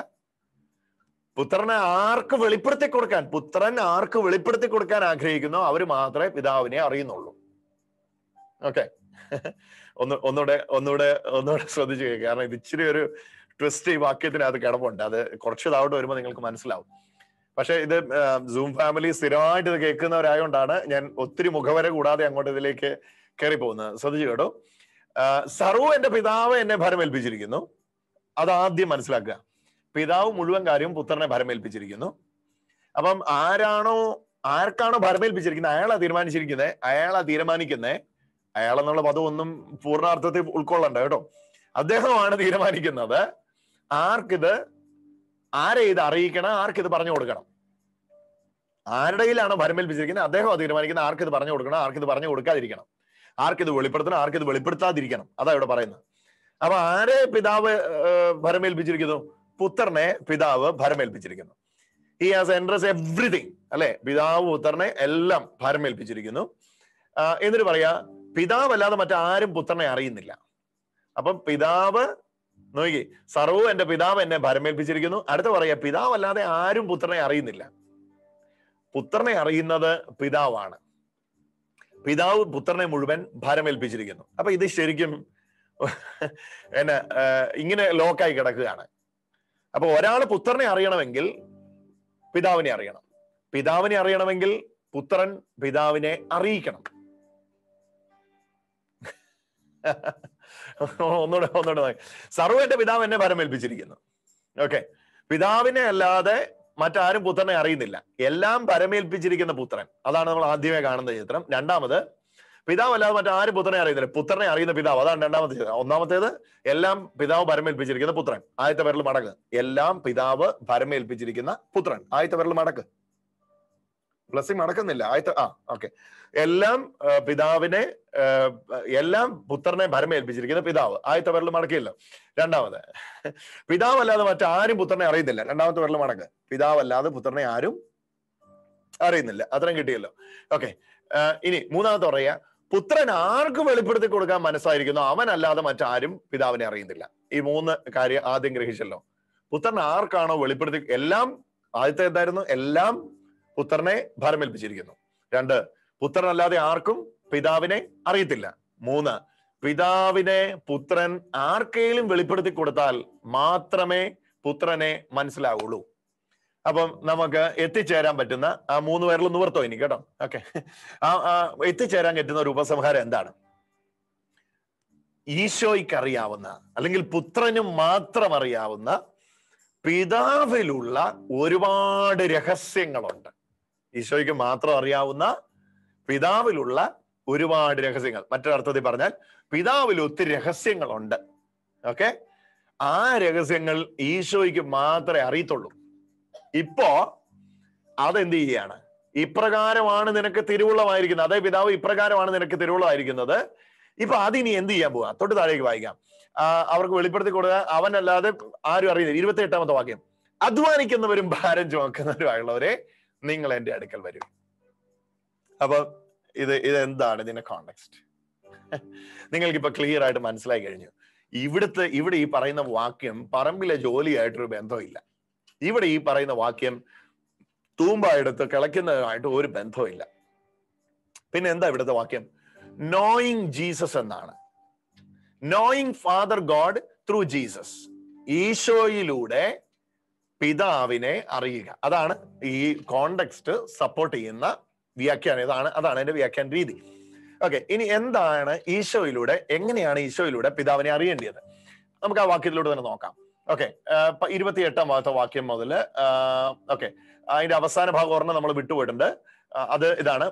S1: പുത്രൻ ആർക്ക് വെളിപ്പെടുത്തി കൊടുക്കാൻ ആഗ്രഹിക്കുന്നോ അവര് മാത്രമേ പിതാവിനെ അറിയുന്നുള്ളൂ. ഓക്കെ, ഒന്നുകൂടെ ശ്രദ്ധിച്ചു കേൾക്കുക. കാരണം ഇത് ഇച്ചിരി ഒരു ട്വിസ്റ്റ് ഈ വാക്യത്തിനകത്ത് കിടപ്പുണ്ട്. അത് കുറച്ച് താഴോട്ട് വരുമ്പോൾ നിങ്ങൾക്ക് മനസ്സിലാവും. പക്ഷെ ഇത് സൂം ഫാമിലി സ്ഥിരമായിട്ട് ഇത് കേൾക്കുന്നവരായോണ്ടാണ് ഞാൻ ഒത്തിരി മുഖവര കൂടാതെ അങ്ങോട്ട് ഇതിലേക്ക് കയറി പോകുന്നത്. ശ്രദ്ധിച്ചു കേട്ടോ. സർവ്വം എന്റെ പിതാവ് എന്നെ ഭരമേൽപ്പിച്ചിരിക്കുന്നു. അതാദ്യം മനസ്സിലാക്കുക. പിതാവ് മുഴുവൻ കാര്യവും പുത്രനെ ഭരമേൽപ്പിച്ചിരിക്കുന്നു. അപ്പം ആർക്കാണോ ഭരമേൽപ്പിച്ചിരിക്കുന്നത് അയാളാ തീരുമാനിക്കുന്നത്. അയാളെന്നുള്ള പദം ഒന്നും പൂർണ്ണാർത്ഥത്തിൽ ഉൾക്കൊള്ളണ്ട കേട്ടോ. അദ്ദേഹമാണ് തീരുമാനിക്കുന്നത് ആരെ ഇത് അറിയിക്കണം, ആർക്കിത് പറഞ്ഞു കൊടുക്കണം. ആരുടെ കയ്യിലാണോ ഭരമേൽപ്പിച്ചിരിക്കുന്നത് അദ്ദേഹം തീരുമാനിക്കുന്നത് ആർക്കിത് പറഞ്ഞു കൊടുക്കണം, ആർക്കിത് പറഞ്ഞു കൊടുക്കാതിരിക്കണം, ആർക്കിത് വെളിപ്പെടുത്തണം, ആർക്കിത് വെളിപ്പെടുത്താതിരിക്കണം. അതാ ഇവിടെ പറയുന്നത്. അപ്പൊ ആരെ പിതാവ് ഭരമേൽപ്പിച്ചിരിക്കുന്നു? പുത്രനെ പിതാവ് ഭരമേൽപ്പിച്ചിരിക്കുന്നു. ഹി ഹാസ് എൻട്രസ് എവ്രിതിങ്, അല്ലെ? പിതാവ് പുത്രനെ എല്ലാം ഭരമേൽപ്പിച്ചിരിക്കുന്നു. എന്നിട്ട് പറയാ, പിതാവ് അല്ലാതെ മറ്റാരും പുത്രനെ അറിയുന്നില്ല. അപ്പം പിതാവ് നോക്കി, സർവ്വവും എന്റെ പിതാവ് എന്നെ ഭരമേൽപ്പിച്ചിരിക്കുന്നു. അടുത്ത പറയാ, പിതാവ് അല്ലാതെ ആരും പുത്രനെ അറിയുന്നില്ല. പുത്രനെ അറിയുന്നത് പിതാവാണ്. പിതാവ് പുത്രനെ മുഴുവൻ ഭരമേൽപ്പിച്ചിരിക്കുന്നു. അപ്പൊ ഇത് ശരിക്കും ഇങ്ങനെ ലോക്കായി കിടക്കുകയാണ്. അപ്പൊ ഒരാൾ പുത്രനെ അറിയണമെങ്കിൽ പിതാവിനെ അറിയണം, പിതാവിനെ അറിയണമെങ്കിൽ പുത്രൻ പിതാവിനെ അറിയിക്കണം. ഒന്നുകൂടെ സർവ്വം എന്റെ പിതാവ് എന്നെ ഭരമേൽപ്പിച്ചിരിക്കുന്നു. ഓക്കെ, പിതാവിനെ അല്ലാതെ മറ്റാരും പുത്രനെ അറിയുന്നില്ല. എല്ലാം ഭരമേൽപ്പിച്ചിരിക്കുന്ന പുത്രൻ. അതാണ് നമ്മൾ ആദ്യമേ കാണുന്ന ചിത്രം. രണ്ടാമത്, പിതാവ് അല്ലാതെ മറ്റാരും പുത്രനെ അറിയുന്നില്ല, പുത്രനെ അറിയുന്ന പിതാവ്. അതാണ് രണ്ടാമത്തെ ചിത്രം. ഒന്നാമത്തേത്, എല്ലാം പിതാവ് ഭരമേൽപ്പിച്ചിരിക്കുന്ന പുത്രൻ. ആദ്യത്തെ പേരിൽ മടക്ക്. എല്ലാം പിതാവ് ഭരമേൽപ്പിച്ചിരിക്കുന്ന പുത്രൻ. ആദ്യത്തെ പേരിൽ മടക്ക്. ബ്ലെസ്സിങ് മടക്കുന്നില്ല. ഓക്കെ. എല്ലാം പിതാവിനെ, എല്ലാം പുത്രനെ ഭരമേൽപ്പിച്ചിരിക്കുന്ന പിതാവ്. ആദ്യത്തെ വിരൽ മടക്കിയല്ലോ. രണ്ടാമത്, പിതാവല്ലാതെ മറ്റാരും പുത്രനെ അറിയുന്നില്ല. രണ്ടാമത്തെ വിരൽ മടക്ക്. പിതാവല്ലാതെ പുത്രനെ ആരും അറിയുന്നില്ല. അത്രയും കിട്ടിയല്ലോ. ഓക്കെ. ഇനി മൂന്നാമത്തെ പറയാ, പുത്രൻ ആർക്ക് വെളിപ്പെടുത്തി കൊടുക്കാൻ മനസ്സായിരിക്കുന്നു അവനല്ലാതെ മറ്റാരും പിതാവിനെ അറിയുന്നില്ല. ഈ മൂന്ന് കാര്യം ആദ്യം ഗ്രഹിച്ചല്ലോ. പുത്രൻ ആർക്കാണോ വെളിപ്പെടുത്തി, എല്ലാം ആദ്യത്തെ എന്തായിരുന്നു? എല്ലാം പുത്രനെ ഭരമേൽപ്പിച്ചിരിക്കുന്നു. 2, പുത്രനല്ലാതെ ആർക്കും പിതാവിനെ അറിയത്തില്ല. 3, പിതാവിനെ പുത്രൻ ആർക്കെങ്കിലും വെളിപ്പെടുത്തി കൊടുത്താൽ മാത്രമേ പുത്രനെ മനസ്സിലാവുള്ളൂ. അപ്പം നമുക്ക് എത്തിച്ചേരാൻ പറ്റുന്ന ആ 3 പേരിൽ നിവർത്തോ ഇനി, കേട്ടോ. ഓക്കെ. എത്തിച്ചേരാൻ പറ്റുന്ന ഒരു ഉപസംഹാരം എന്താണ്? ഈശോയ്ക്ക് അറിയാവുന്ന, അല്ലെങ്കിൽ പുത്രനും മാത്രം അറിയാവുന്ന പിതാവിലുള്ള ഒരുപാട് രഹസ്യങ്ങളുണ്ട്. ഈശോയ്ക്ക് മാത്രം അറിയാവുന്ന പിതാവിലുള്ള ഒരുപാട് രഹസ്യങ്ങൾ. മറ്റൊരർത്ഥത്തിൽ പറഞ്ഞാൽ പിതാവിൽ ഒത്തിരി രഹസ്യങ്ങളുണ്ട്. ഓക്കെ. ആ രഹസ്യങ്ങൾ ഈശോയ്ക്ക് മാത്രമേ അറിയത്തുള്ളൂ. ഇപ്പോ അതെന്ത് ചെയ്യാണ്? ഇപ്രകാരമാണ് നിനക്ക് തിരുവുള്ളമായിരിക്കുന്നത്. അതേ പിതാവ് ഇപ്രകാരമാണ് നിനക്ക് തിരുവുള്ളമായിരിക്കുന്നത്. ഇപ്പൊ അതിനി എന്ത് ചെയ്യാൻ പോവാ? തൊട്ട് താഴേക്ക് വായിക്കാം. അവർക്ക് വെളിപ്പെടുത്തി കൊടുക്കുക, അവനല്ലാതെ ആരും അറിയുന്നില്ല. 28ാമത്തെ വാക്യം, അധ്വാനിക്കുന്നവരും ഭാരം ചുമക്കുന്നവരുമായുള്ളവരെ നിങ്ങൾ എന്റെ അടുക്കൽ വരും. അപ്പൊ ഇതെന്താണ് ഇതിന്റെ കോണ്ടെക്സ്റ്റ്? നിങ്ങൾക്കിപ്പോ ക്ലിയർ ആയിട്ട് മനസ്സിലായി കഴിഞ്ഞു. ഇവിടെ ഈ പറയുന്ന വാക്യം പറമ്പിലെ ജോലിയായിട്ടൊരു ബന്ധമില്ല. ഇവിടെ ഈ പറയുന്ന വാക്യം തൂമ്പ എടുത്ത് കിളയ്ക്കുന്നതുമായിട്ട് ഒരു ബന്ധമില്ല. പിന്നെ എന്താ ഇവിടുത്തെ വാക്യം? നോയിങ് ജീസസ് എന്നാണ്. Knowing father God through Jesus. ഈശോയിലൂടെ പിതാവിനെ അറിയുക. അതാണ് ഈ കോണ്ടെക്സ്റ്റ് സപ്പോർട്ട് ചെയ്യുന്ന വ്യാഖ്യാനം. അതാണ് എന്റെ വ്യാഖ്യാന രീതി. ഓക്കെ. ഇനി എന്താണ് ഈശോയിലൂടെ, എങ്ങനെയാണ് ഈശോയിലൂടെ പിതാവിനെ അറിയേണ്ടത്? നമുക്ക് ആ വാക്യത്തിലൂടെ തന്നെ നോക്കാം. ഓക്കെ. 28ാമത്തെ വാക്യം മുതൽ, ഓക്കെ, അതിന്റെ അവസാന ഭാഗം ഒരെണ്ണം നമ്മൾ വിട്ടുപോയിട്ടുണ്ട്. അത് ഇതാണ്,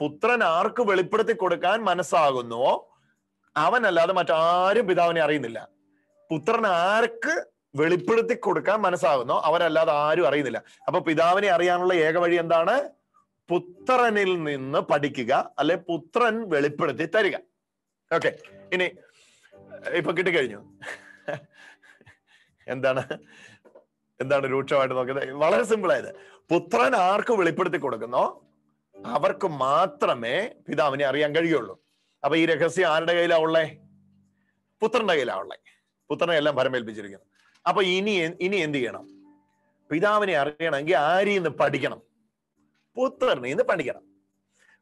S1: പുത്രൻ ആർക്ക് വെളിപ്പെടുത്തി കൊടുക്കാൻ മനസ്സാകുന്നുവോ അവനല്ലാതെ മറ്റാരും പിതാവിനെ അറിയുന്നില്ല. പുത്രൻ ആർക്ക് വെളിപ്പെടുത്തി കൊടുക്കാൻ മനസ്സാകുന്നോ അവരല്ലാതെ ആരും അറിയുന്നില്ല. അപ്പൊ പിതാവിനെ അറിയാനുള്ള ഏക വഴി എന്താണ്? പുത്രനിൽ നിന്ന് പഠിക്കുക, അല്ലെ പുത്രൻ വെളിപ്പെടുത്തി തരിക. ഓക്കെ. ഇനി ഇപ്പൊ കിട്ടിക്കഴിഞ്ഞു. എന്താണ് രൂക്ഷമായിട്ട് നോക്കുന്നത്? വളരെ സിമ്പിൾ ആയത്, പുത്രൻ ആർക്ക് വെളിപ്പെടുത്തി കൊടുക്കുന്നോ അവർക്ക് മാത്രമേ പിതാവിനെ അറിയാൻ കഴിയുള്ളൂ. അപ്പൊ ഈ രഹസ്യം ആരുടെ കയ്യിലാ ഉള്ളേ? പുത്രന്റെ കയ്യിലാ ഉള്ളേ. പുത്രനെ എല്ലാം ഭരമേൽപ്പിച്ചിരിക്കുന്നു. അപ്പൊ ഇനി എന്ത് ചെയ്യണം? പിതാവിനെ അറിയണമെങ്കിൽ ആരിൽ നിന്ന് പഠിക്കണം? പുത്രനിൽ നിന്ന് പഠിക്കണം.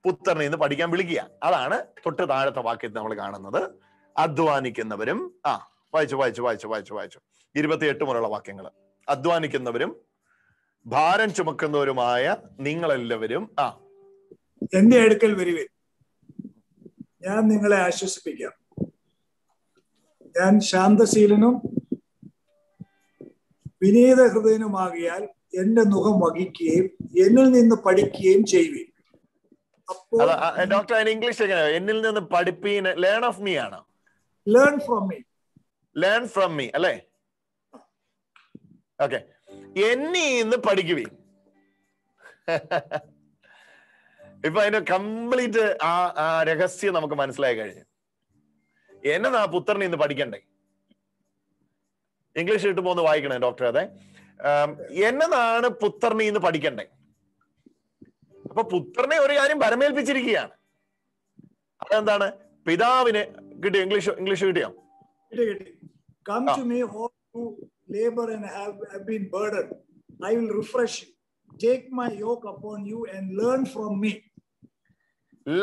S1: പുത്രനിൽ നിന്ന് പഠിക്കാൻ വിളിക്കുക. അതാണ് തൊട്ട് താഴത്തെ വാക്യത്തിൽ നമ്മൾ കാണുന്നത്. അധ്വാനിക്കുന്നവരും, വായിച്ചു 28 മുതലുള്ള വാക്യങ്ങൾ. അധ്വാനിക്കുന്നവരും ഭാരം ചുമക്കുന്നവരുമായ നിങ്ങളെല്ലാവരും
S3: എന്റെ അടുക്കൽ വരുവിൻ, ഞാൻ നിങ്ങളെ ആശ്വസിപ്പിക്കാം. ഞാൻ ശാന്തശീലനും വിനീത ഹൃദയനുമാകിയാൽ എന്റെ മുഖം വഹിക്കുകയും എന്നിൽ നിന്ന് പഠിക്കുകയും ചെയ്യുവിൻ.
S1: ഡോക്ടർ, ഇംഗ്ലീഷ് എങ്ങനെയാ? എന്നിൽ നിന്ന് പഠിപ്പീൻ, ലേൺ ഓഫ് മീ ആണ്.
S3: Learn from me.
S1: Learn from me അല്ലേ? ഓക്കെ. എന്നീന്ന് പഠിക്കുവീൻ. ഇപ്പൊ അതിന്റെ കംപ്ലീറ്റ് ആ രഹസ്യം നമുക്ക് മനസ്സിലായി കഴിഞ്ഞു. എന്നതാ പുത്രനിൽ നിന്ന് പഠിക്കണ്ടേ? ഇംഗ്ലീഷ് കിട്ടുമ്പോ ഒന്ന് വായിക്കണേ ഡോക്ടർ. അതെ, എന്നതാണ് പുത്രനിൽ നിന്ന് പഠിക്കണ്ടേ? അപ്പൊ പുത്രനെ ഒരു കാര്യം ഭരമേൽപ്പിച്ചിരിക്കുകയാണ്. അതെന്താണ്? പിതാവിനെ കിട്ടിയോ? ഇംഗ്ലീഷ് കിട്ടിയോ?
S3: Come to me, all who labor and have been burdened. I will refresh you. Take my yoke upon you and learn from me.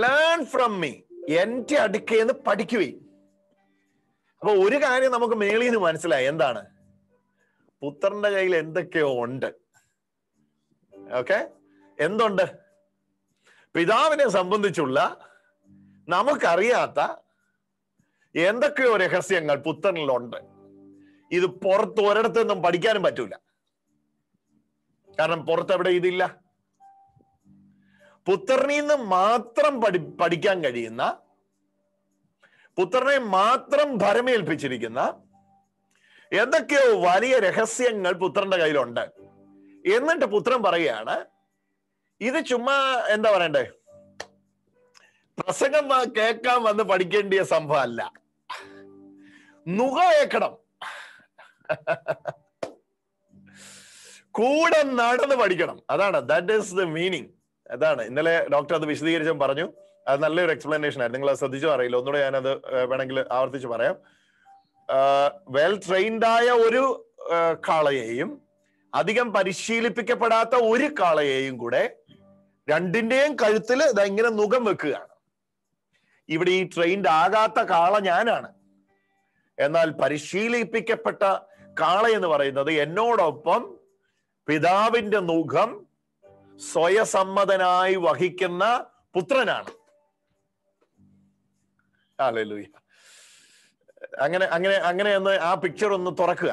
S1: Learn from me. എന്റെ അടുക്കേന്ന് പഠിക്കുകയും. അപ്പൊ ഒരു കാര്യം നമുക്ക് മേളിൽ നിന്ന് മനസ്സിലായി. എന്താണ്? പുത്രന്റെ കയ്യിൽ എന്തൊക്കെയോ ഉണ്ട്. ഓക്കെ. എന്തുണ്ട്? പിതാവിനെ സംബന്ധിച്ചുള്ള നമുക്കറിയാത്ത എന്തൊക്കെയോ രഹസ്യങ്ങൾ പുത്രനിലുണ്ട്. ഇത് പുറത്ത് ഒരിടത്തു നിന്നും പഠിക്കാനും പറ്റൂല. കാരണം പുറത്തെവിടെ ഇതില്ല. പുത്രനിൽ നിന്ന് മാത്രം പഠിക്കാൻ കഴിയുന്ന, പുത്രനെ മാത്രം ഭരമേൽപ്പിച്ചിരിക്കുന്ന എന്തൊക്കെയോ വലിയ രഹസ്യങ്ങൾ പുത്രന്റെ കയ്യിലുണ്ട്. എന്നിട്ട് പുത്രൻ പറയുകയാണ്, ഇത് ചുമ്മാ എന്താ പറയണ്ടേ, പ്രസംഗം കേൾക്കാൻ വന്ന് പഠിക്കേണ്ടിയ സംഭവം അല്ല. നുക കേൾക്കണം, കൂടെ നടന്ന് പഠിക്കണം. അതാണ്, ദാറ്റ് ഈസ് ദ മീനിങ്. അതാണ് ഇന്നലെ ഡോക്ടർ അത് വിശദീകരിച്ചും പറഞ്ഞു. അത് നല്ലൊരു എക്സ്പ്ലനേഷൻ ആയിരുന്നു. നിങ്ങൾ അത് ശ്രദ്ധിച്ചോ അറിയില്ല, ഒന്നുകൂടെ ഞാനത് വേണമെങ്കിൽ ആവർത്തിച്ച് പറയാം. വെൽ ട്രെയിൻഡ് ആയ ഒരു കാളയെയും അധികം പരിശീലിപ്പിക്കപ്പെടാത്ത ഒരു കാളയെയും കൂടെ രണ്ടിന്റെയും കഴുത്തിൽ ഇങ്ങനെ നുകം വെക്കുകയാണ്. ഇവിടെ ഈ ട്രെയിൻഡ് ആകാത്ത കാള ഞാനാണ്, എന്നാൽ പരിശീലിപ്പിക്കപ്പെട്ട കാള എന്ന് പറയുന്നത് എന്നോടൊപ്പം പിതാവിന്റെ നുകം സ്വയസമ്മതനായി വഹിക്കുന്ന പുത്രനാണ്. ഹല്ലേലൂയ. അങ്ങനെ അങ്ങനെ അങ്ങനെ ഒന്ന് ആ പിക്ചർ ഒന്ന് തുറക്കുക.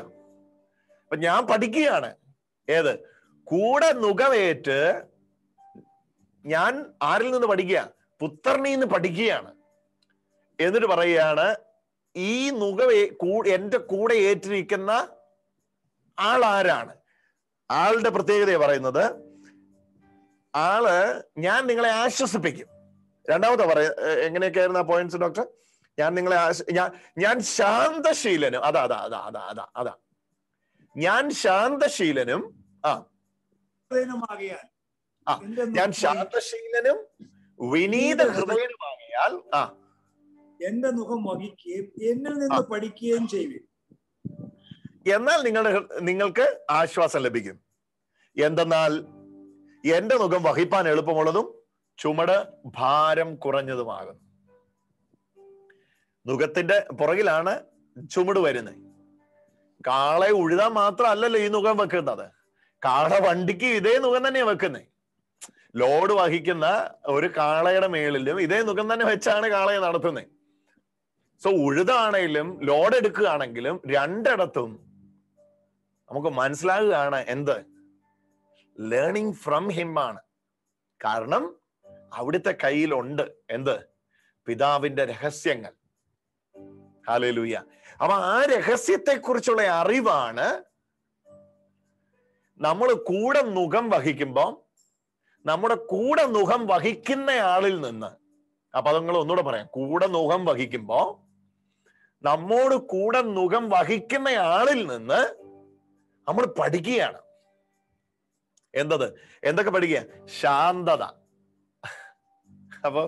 S1: അപ്പൊ ഞാൻ പഠിക്കുകയാണ്. ഏത്? കൂടെ നുകവേറ്റ് ഞാൻ ആരിൽ നിന്ന് പഠിക്കുക? പുത്രനിൽ നിന്ന് പഠിക്കുകയാണ്. എന്നിട്ട് പറയുകയാണ്, ഈ എന്റെ കൂടെ ഏറ്റിരിക്കുന്ന ആളാരാണ്? ആളുടെ പ്രത്യേകതയെ പറയുന്നത്, ആള് ഞാൻ നിങ്ങളെ ആശ്വസിപ്പിക്കും. രണ്ടാമത്തെ എങ്ങനെയൊക്കെയായിരുന്നു ആ പോയിന്റ്സ് ഡോക്ടർ? ഞാൻ നിങ്ങളെ ഞാൻ ശാന്തശീലനും, അതാ ഞാൻ ശാന്തശീലനും ഞാൻ ശാന്തശീലനും വിനീത ഹൃദയനുമാകിയാൽ
S3: എന്റെ മുഖം വഹിക്കുകയും എന്നിൽ നിന്ന് പഠിക്കുകയും ചെയ്യും,
S1: എന്നാൽ നിങ്ങൾക്ക് ആശ്വാസം ലഭിക്കും. എന്തെന്നാൽ എന്റെ മുഖം വഹിപ്പാൻ എളുപ്പമുള്ളതും ചുമട് ഭാരം കുറഞ്ഞതുമാകുന്നു. നുകത്തിന്റെ പുറകിലാണ് ചുമട് വരുന്നത്. കാളയെ ഉഴുതാൻ മാത്രമല്ലല്ലോ ഈ നുകം വെക്കുന്നത്. കാള വണ്ടിക്ക് ഇതേ നുകം തന്നെയാണ് വെക്കുന്നത്. ലോഡ് വഹിക്കുന്ന ഒരു കാളയുടെ മേളിലും ഇതേ നുകം തന്നെ വെച്ചാണ് കാളയെ നടത്തുന്നത്. സോ ഉഴുതാണെങ്കിലും ലോഡ് എടുക്കുകയാണെങ്കിലും രണ്ടിടത്തും നമുക്ക് മനസ്സിലാകുകയാണ് എന്ത്? ലേണിംഗ് ഫ്രം ഹിം ആണ്. കാരണം അവിടുത്തെ കയ്യിലുണ്ട് എന്ത്? പിതാവിന്റെ രഹസ്യങ്ങൾ. ഹല്ലേലൂയ. അപ്പൊ ആ രഹസ്യത്തെ കുറിച്ചുള്ള അറിവാണ് നമ്മൾ കൂടെ നുകം വഹിക്കുമ്പോൾ നമ്മുടെ കൂടെ നുകം വഹിക്കുന്ന ആളിൽ നിന്ന്, അപ്പൊ അതങ്ങൾ ഒന്നുകൂടെ പറയാം, കൂടെ നുകം വഹിക്കുമ്പോ നമ്മോട് കൂടെ നുകം വഹിക്കുന്ന ആളിൽ നിന്ന് നമ്മൾ പഠിക്കുകയാണ്. എന്തൊക്കെ പഠിക്കുക? ശാന്തത. അപ്പൊ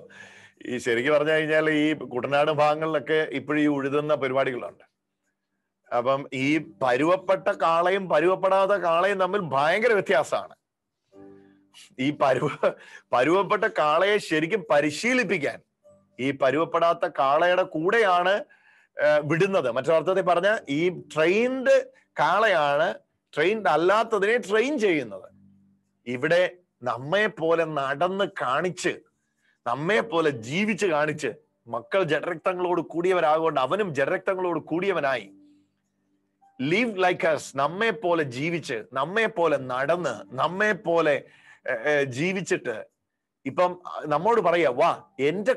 S1: ഈ ശരിക്കും പറഞ്ഞു കഴിഞ്ഞാൽ ഈ കുട്ടനാട് ഭാഗങ്ങളിലൊക്കെ ഇപ്പോഴും ഈ ഉഴുതുന്ന പരിപാടികളുണ്ട്. അപ്പം ഈ പരുവപ്പെട്ട കാളയും പരുവപ്പെടാത്ത കാളയും തമ്മിൽ ഭയങ്കര വ്യത്യാസമാണ്. ഈ പരുവപ്പെട്ട കാളയെ ശരിക്കും പരിശീലിപ്പിക്കാൻ ഈ പരുവപ്പെടാത്ത കാളയുടെ കൂടെയാണ് വിടുന്നത്. മറ്റൊരർത്ഥത്തിൽ പറഞ്ഞ ഈ ട്രെയിൻഡ് കാളയാണ് ട്രെയിൻഡ് അല്ലാത്തതിനെ ട്രെയിൻ ചെയ്യുന്നത്. ഇവിടെ നമ്മെ പോലെ നടന്ന് കാണിച്ച്, നമ്മെ പോലെ ജീവിച്ച് കാണിച്ച്, മക്കൾ ജഡരക്തങ്ങളോട് കൂടിയവരാകൊണ്ട് അവനും ജഡരക്തങ്ങളോട് കൂടിയവനായി ലീവ് ലൈക്ക് അസ്, നമ്മെ പോലെ ജീവിച്ച്, നമ്മെ പോലെ നടന്ന്, നമ്മെ പോലെ ജീവിച്ചിട്ട് ഇപ്പം നമ്മോട് പറയാ, വാ എന്റെ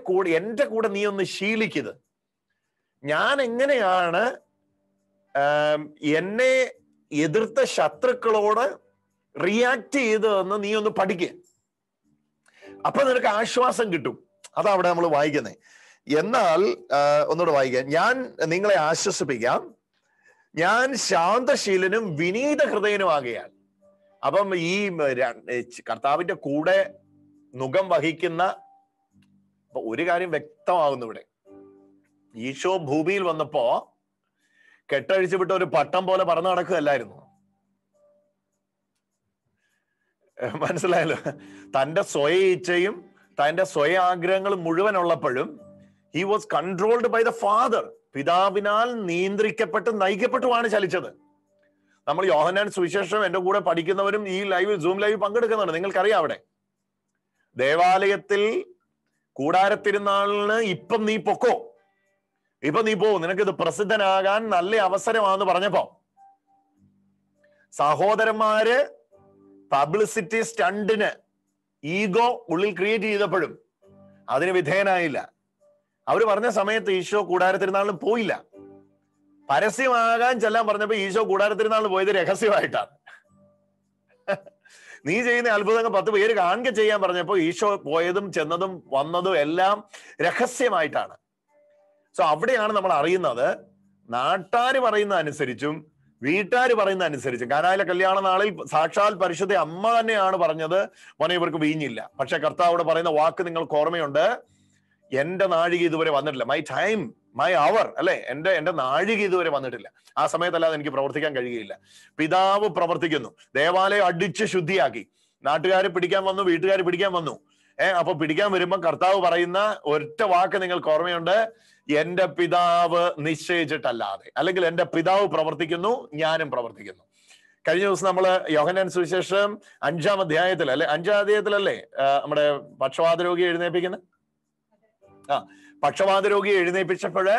S1: കൂടെ നീ ഒന്ന് ശീലിക്കത്. ഞാൻ എങ്ങനെയാണ് എന്നെ എതിർത്ത ശത്രുക്കളോട് റിയാക്ട് ചെയ്തതെന്ന് നീ ഒന്ന് പഠിക്കുക. അപ്പൊ നിനക്ക് ആശ്വാസം കിട്ടും. അതാ അവിടെ നമ്മൾ വായിക്കുന്നത്. എന്നാൽ ഒന്നുകൂടെ വായിക്കാം. ഞാൻ നിങ്ങളെ ആശ്വസിപ്പിക്കാം, ഞാൻ ശാന്തശീലനും വിനീത ഹൃദയനുമാകയാൽ. അപ്പം ഈ കർത്താവിന്റെ കൂടെ നുകം വഹിക്കുന്ന ഒരു കാര്യം വ്യക്തമാകുന്നു ഇവിടെ. ഈശോ ഭൂമിയിൽ വന്നപ്പോ കെട്ടഴിച്ചു വിട്ട ഒരു പട്ടം പോലെ പറന്നു നടക്കുകയല്ലായിരുന്നു. മനസ്സിലായല്ലോ? തന്റെ സ്വയ ഇച്ഛയും തന്റെ സ്വയ ആഗ്രഹങ്ങളും മുഴുവൻ ഉള്ളപ്പോഴും he was controlled by the father. പിതാവിനാൽ നിയന്ത്രിക്കപ്പെട്ട് നയിക്കപ്പെട്ടുമാണ് ചലിച്ചത്. നമ്മൾ യോഹന്നാൻ സുവിശേഷം എന്റെ കൂടെ പഠിക്കുന്നവരും ഈ സൂം ലൈവ് പങ്കെടുക്കുന്നുണ്ട്. നിങ്ങൾക്കറിയാം, അവിടെ ദേവാലയത്തിൽ കൂടാരത്തിരുന്നാളിന് ഇപ്പം നീ പൊക്കോ, ഇപ്പൊ നീ പോ, നിനക്കിത് പ്രസിദ്ധനാകാൻ നല്ല അവസരമാണെന്ന് പറഞ്ഞപ്പോ സഹോദരന്മാര് പബ്ലിസിറ്റി സ്റ്റണ്ടിന് ഈഗോ ഉള്ളിൽ ക്രിയേറ്റ് ചെയ്തപ്പോഴും അതിന് വിധേയനായില്ല. അവര് പറഞ്ഞ സമയത്ത് ഈശോ കൂടാരത്തിരുന്നാളിന് പോയില്ല. പരസ്യമാകാൻ ചെല്ലാൻ പറഞ്ഞപ്പോ ഈശോ കൂടാരത്തിരുന്നാളിന് പോയത് രഹസ്യമായിട്ടാണ്. നീ ചെയ്യുന്ന അത്ഭുതങ്ങൾ 10 പേര് കാണുക ചെയ്യാൻ പറഞ്ഞപ്പോ ഈശോ പോയതും ചെന്നതും വന്നതും എല്ലാം രഹസ്യമായിട്ടാണ്. സോ അവിടെയാണ് നമ്മൾ അറിയുന്നത് നാട്ടാര് പറയുന്ന അനുസരിച്ചും വീട്ടുകാർ പറയുന്ന അനുസരിച്ചും. കാനായിലെ കല്യാണ നാളിൽ സാക്ഷാൽ പരിശുദ്ധ അമ്മ തന്നെയാണ് പറഞ്ഞത്, മോനെ ഇവർക്ക് വീഞ്ഞില്ല. പക്ഷെ കർത്താവോട് പറയുന്ന വാക്ക് നിങ്ങൾക്ക് ഓർമ്മയുണ്ട്, എന്റെ നാഴിക ഇതുവരെ വന്നിട്ടില്ല. മൈ ടൈം, മൈ അവർ, അല്ലെ, എന്റെ നാഴിക ഇതുവരെ വന്നിട്ടില്ല. ആ സമയത്തല്ലാതെ എനിക്ക് പ്രവർത്തിക്കാൻ കഴിയുകയില്ല. പിതാവ് പ്രവർത്തിക്കുന്നു. ദേവാലയം അടിച്ച് ശുദ്ധിയാക്കി. നാട്ടുകാർ പിടിക്കാൻ വന്നു, വീട്ടുകാർ പിടിക്കാൻ വന്നു. അപ്പൊ പിടിക്കാൻ വരുമ്പോ കർത്താവ് പറയുന്ന ഒറ്റ വാക്ക് നിങ്ങൾക്ക് ഓർമ്മയുണ്ട്, എന്റെ പിതാവ് നിശ്ചയിച്ചിട്ടല്ലാതെ, അല്ലെങ്കിൽ എന്റെ പിതാവ് പ്രവർത്തിക്കുന്നു, ഞാനും പ്രവർത്തിക്കുന്നു. കഴിഞ്ഞ ദിവസം നമ്മള് യോഹന്നാൻ സുവിശേഷം 5-ാം അധ്യായത്തിൽ, അല്ലെ 5-ാം അധ്യായത്തിലല്ലേ നമ്മുടെ പക്ഷവാത രോഗി എഴുന്നേൽപ്പിക്കുന്നത്? പക്ഷവാത രോഗി എഴുന്നേൽപ്പിച്ചപ്പോഴ്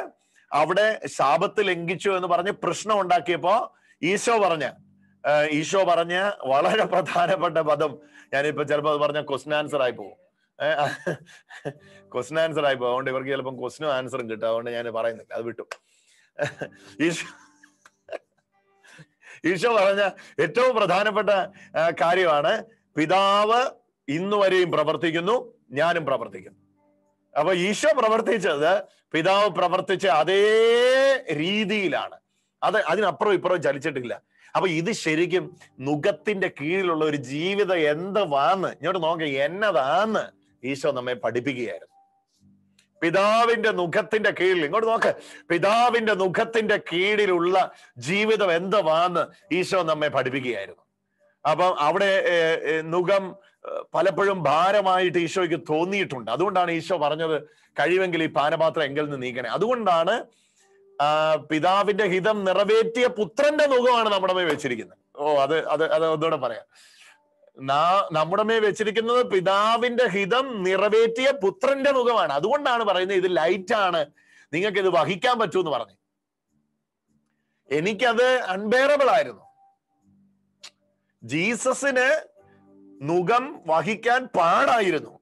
S1: അവിടെ ശാബത്ത് ലംഘിച്ചു എന്ന് പറഞ്ഞ് പ്രശ്നം ഉണ്ടാക്കിയപ്പോ ഈശോ പറഞ്ഞ വളരെ പ്രധാനപ്പെട്ട പദം, ഞാനിപ്പോ ചിലപ്പോ അത് പറഞ്ഞ ക്വസ്റ്റ്യൻ ആൻസർ ആയി പോകും. അതുകൊണ്ട് ഇവർക്ക് ചിലപ്പം ക്വസ്റ്റ്യനും ആൻസറും കിട്ടും. അതുകൊണ്ട് ഞാൻ പറയുന്നില്ല, അത് വിട്ടു. ഈശോ പറഞ്ഞ ഏറ്റവും പ്രധാനപ്പെട്ട കാര്യമാണ്, പിതാവ് ഇന്നുവരെയും പ്രവർത്തിക്കുന്നു, ഞാനും പ്രവർത്തിക്കുന്നു. അപ്പൊ ഈശോ പ്രവർത്തിച്ചത് പിതാവ് പ്രവർത്തിച്ച അതേ രീതിയിലാണ്. അതിനപ്പുറം ഇപ്പുറം ചലിച്ചിട്ടില്ല. അപ്പൊ ഇത് ശരിക്കും നുകത്തിന്റെ കീഴിലുള്ള ഒരു ജീവിതം എന്തുവാന്ന് ഇങ്ങോട്ട് നോക്ക, എന്നതാന്ന് ഈശോ നമ്മെ പഠിപ്പിക്കുകയായിരുന്നു. പിതാവിന്റെ നുഖത്തിന്റെ കീഴിൽ, ഇങ്ങോട്ട് നോക്ക്, പിതാവിന്റെ നുഖത്തിന്റെ കീഴിലുള്ള ജീവിതം എന്തുവാന്ന് ഈശോ നമ്മെ പഠിപ്പിക്കുകയായിരുന്നു. അപ്പം അവിടെ നുഖം പലപ്പോഴും ഭാരമായിട്ട് ഈശോയ്ക്ക് തോന്നിയിട്ടുണ്ട്. അതുകൊണ്ടാണ് ഈശോ പറഞ്ഞത്, കഴിവെങ്കിൽ ഈ പാനപാത്രം എങ്കിൽ നിന്ന് നീക്കണേ. അതുകൊണ്ടാണ് പിതാവിന്റെ ഹിതം നിറവേറ്റിയ പുത്രന്റെ നുഖമാണ് നമ്മുടെ മേൽ വെച്ചിരിക്കുന്നത്. അത് ഒന്നുകൂടെ പറയാം. നമ്മുടെ മേൽ വെച്ചിരിക്കുന്നത് പിതാവിന്റെ ഹിതം നിറവേറ്റിയ പുത്രന്റെ നുഖമാണ്. അതുകൊണ്ടാണ് പറയുന്നത് ഇത് ലൈറ്റാണ്, നിങ്ങൾക്ക് ഇത് വഹിക്കാൻ പറ്റൂന്ന് പറഞ്ഞു. എനിക്കത് അൺബെയറബിൾ ആയിരുന്നു. ജീസസിന് നുകം വഹിക്കാൻ പാടായിരുന്നു.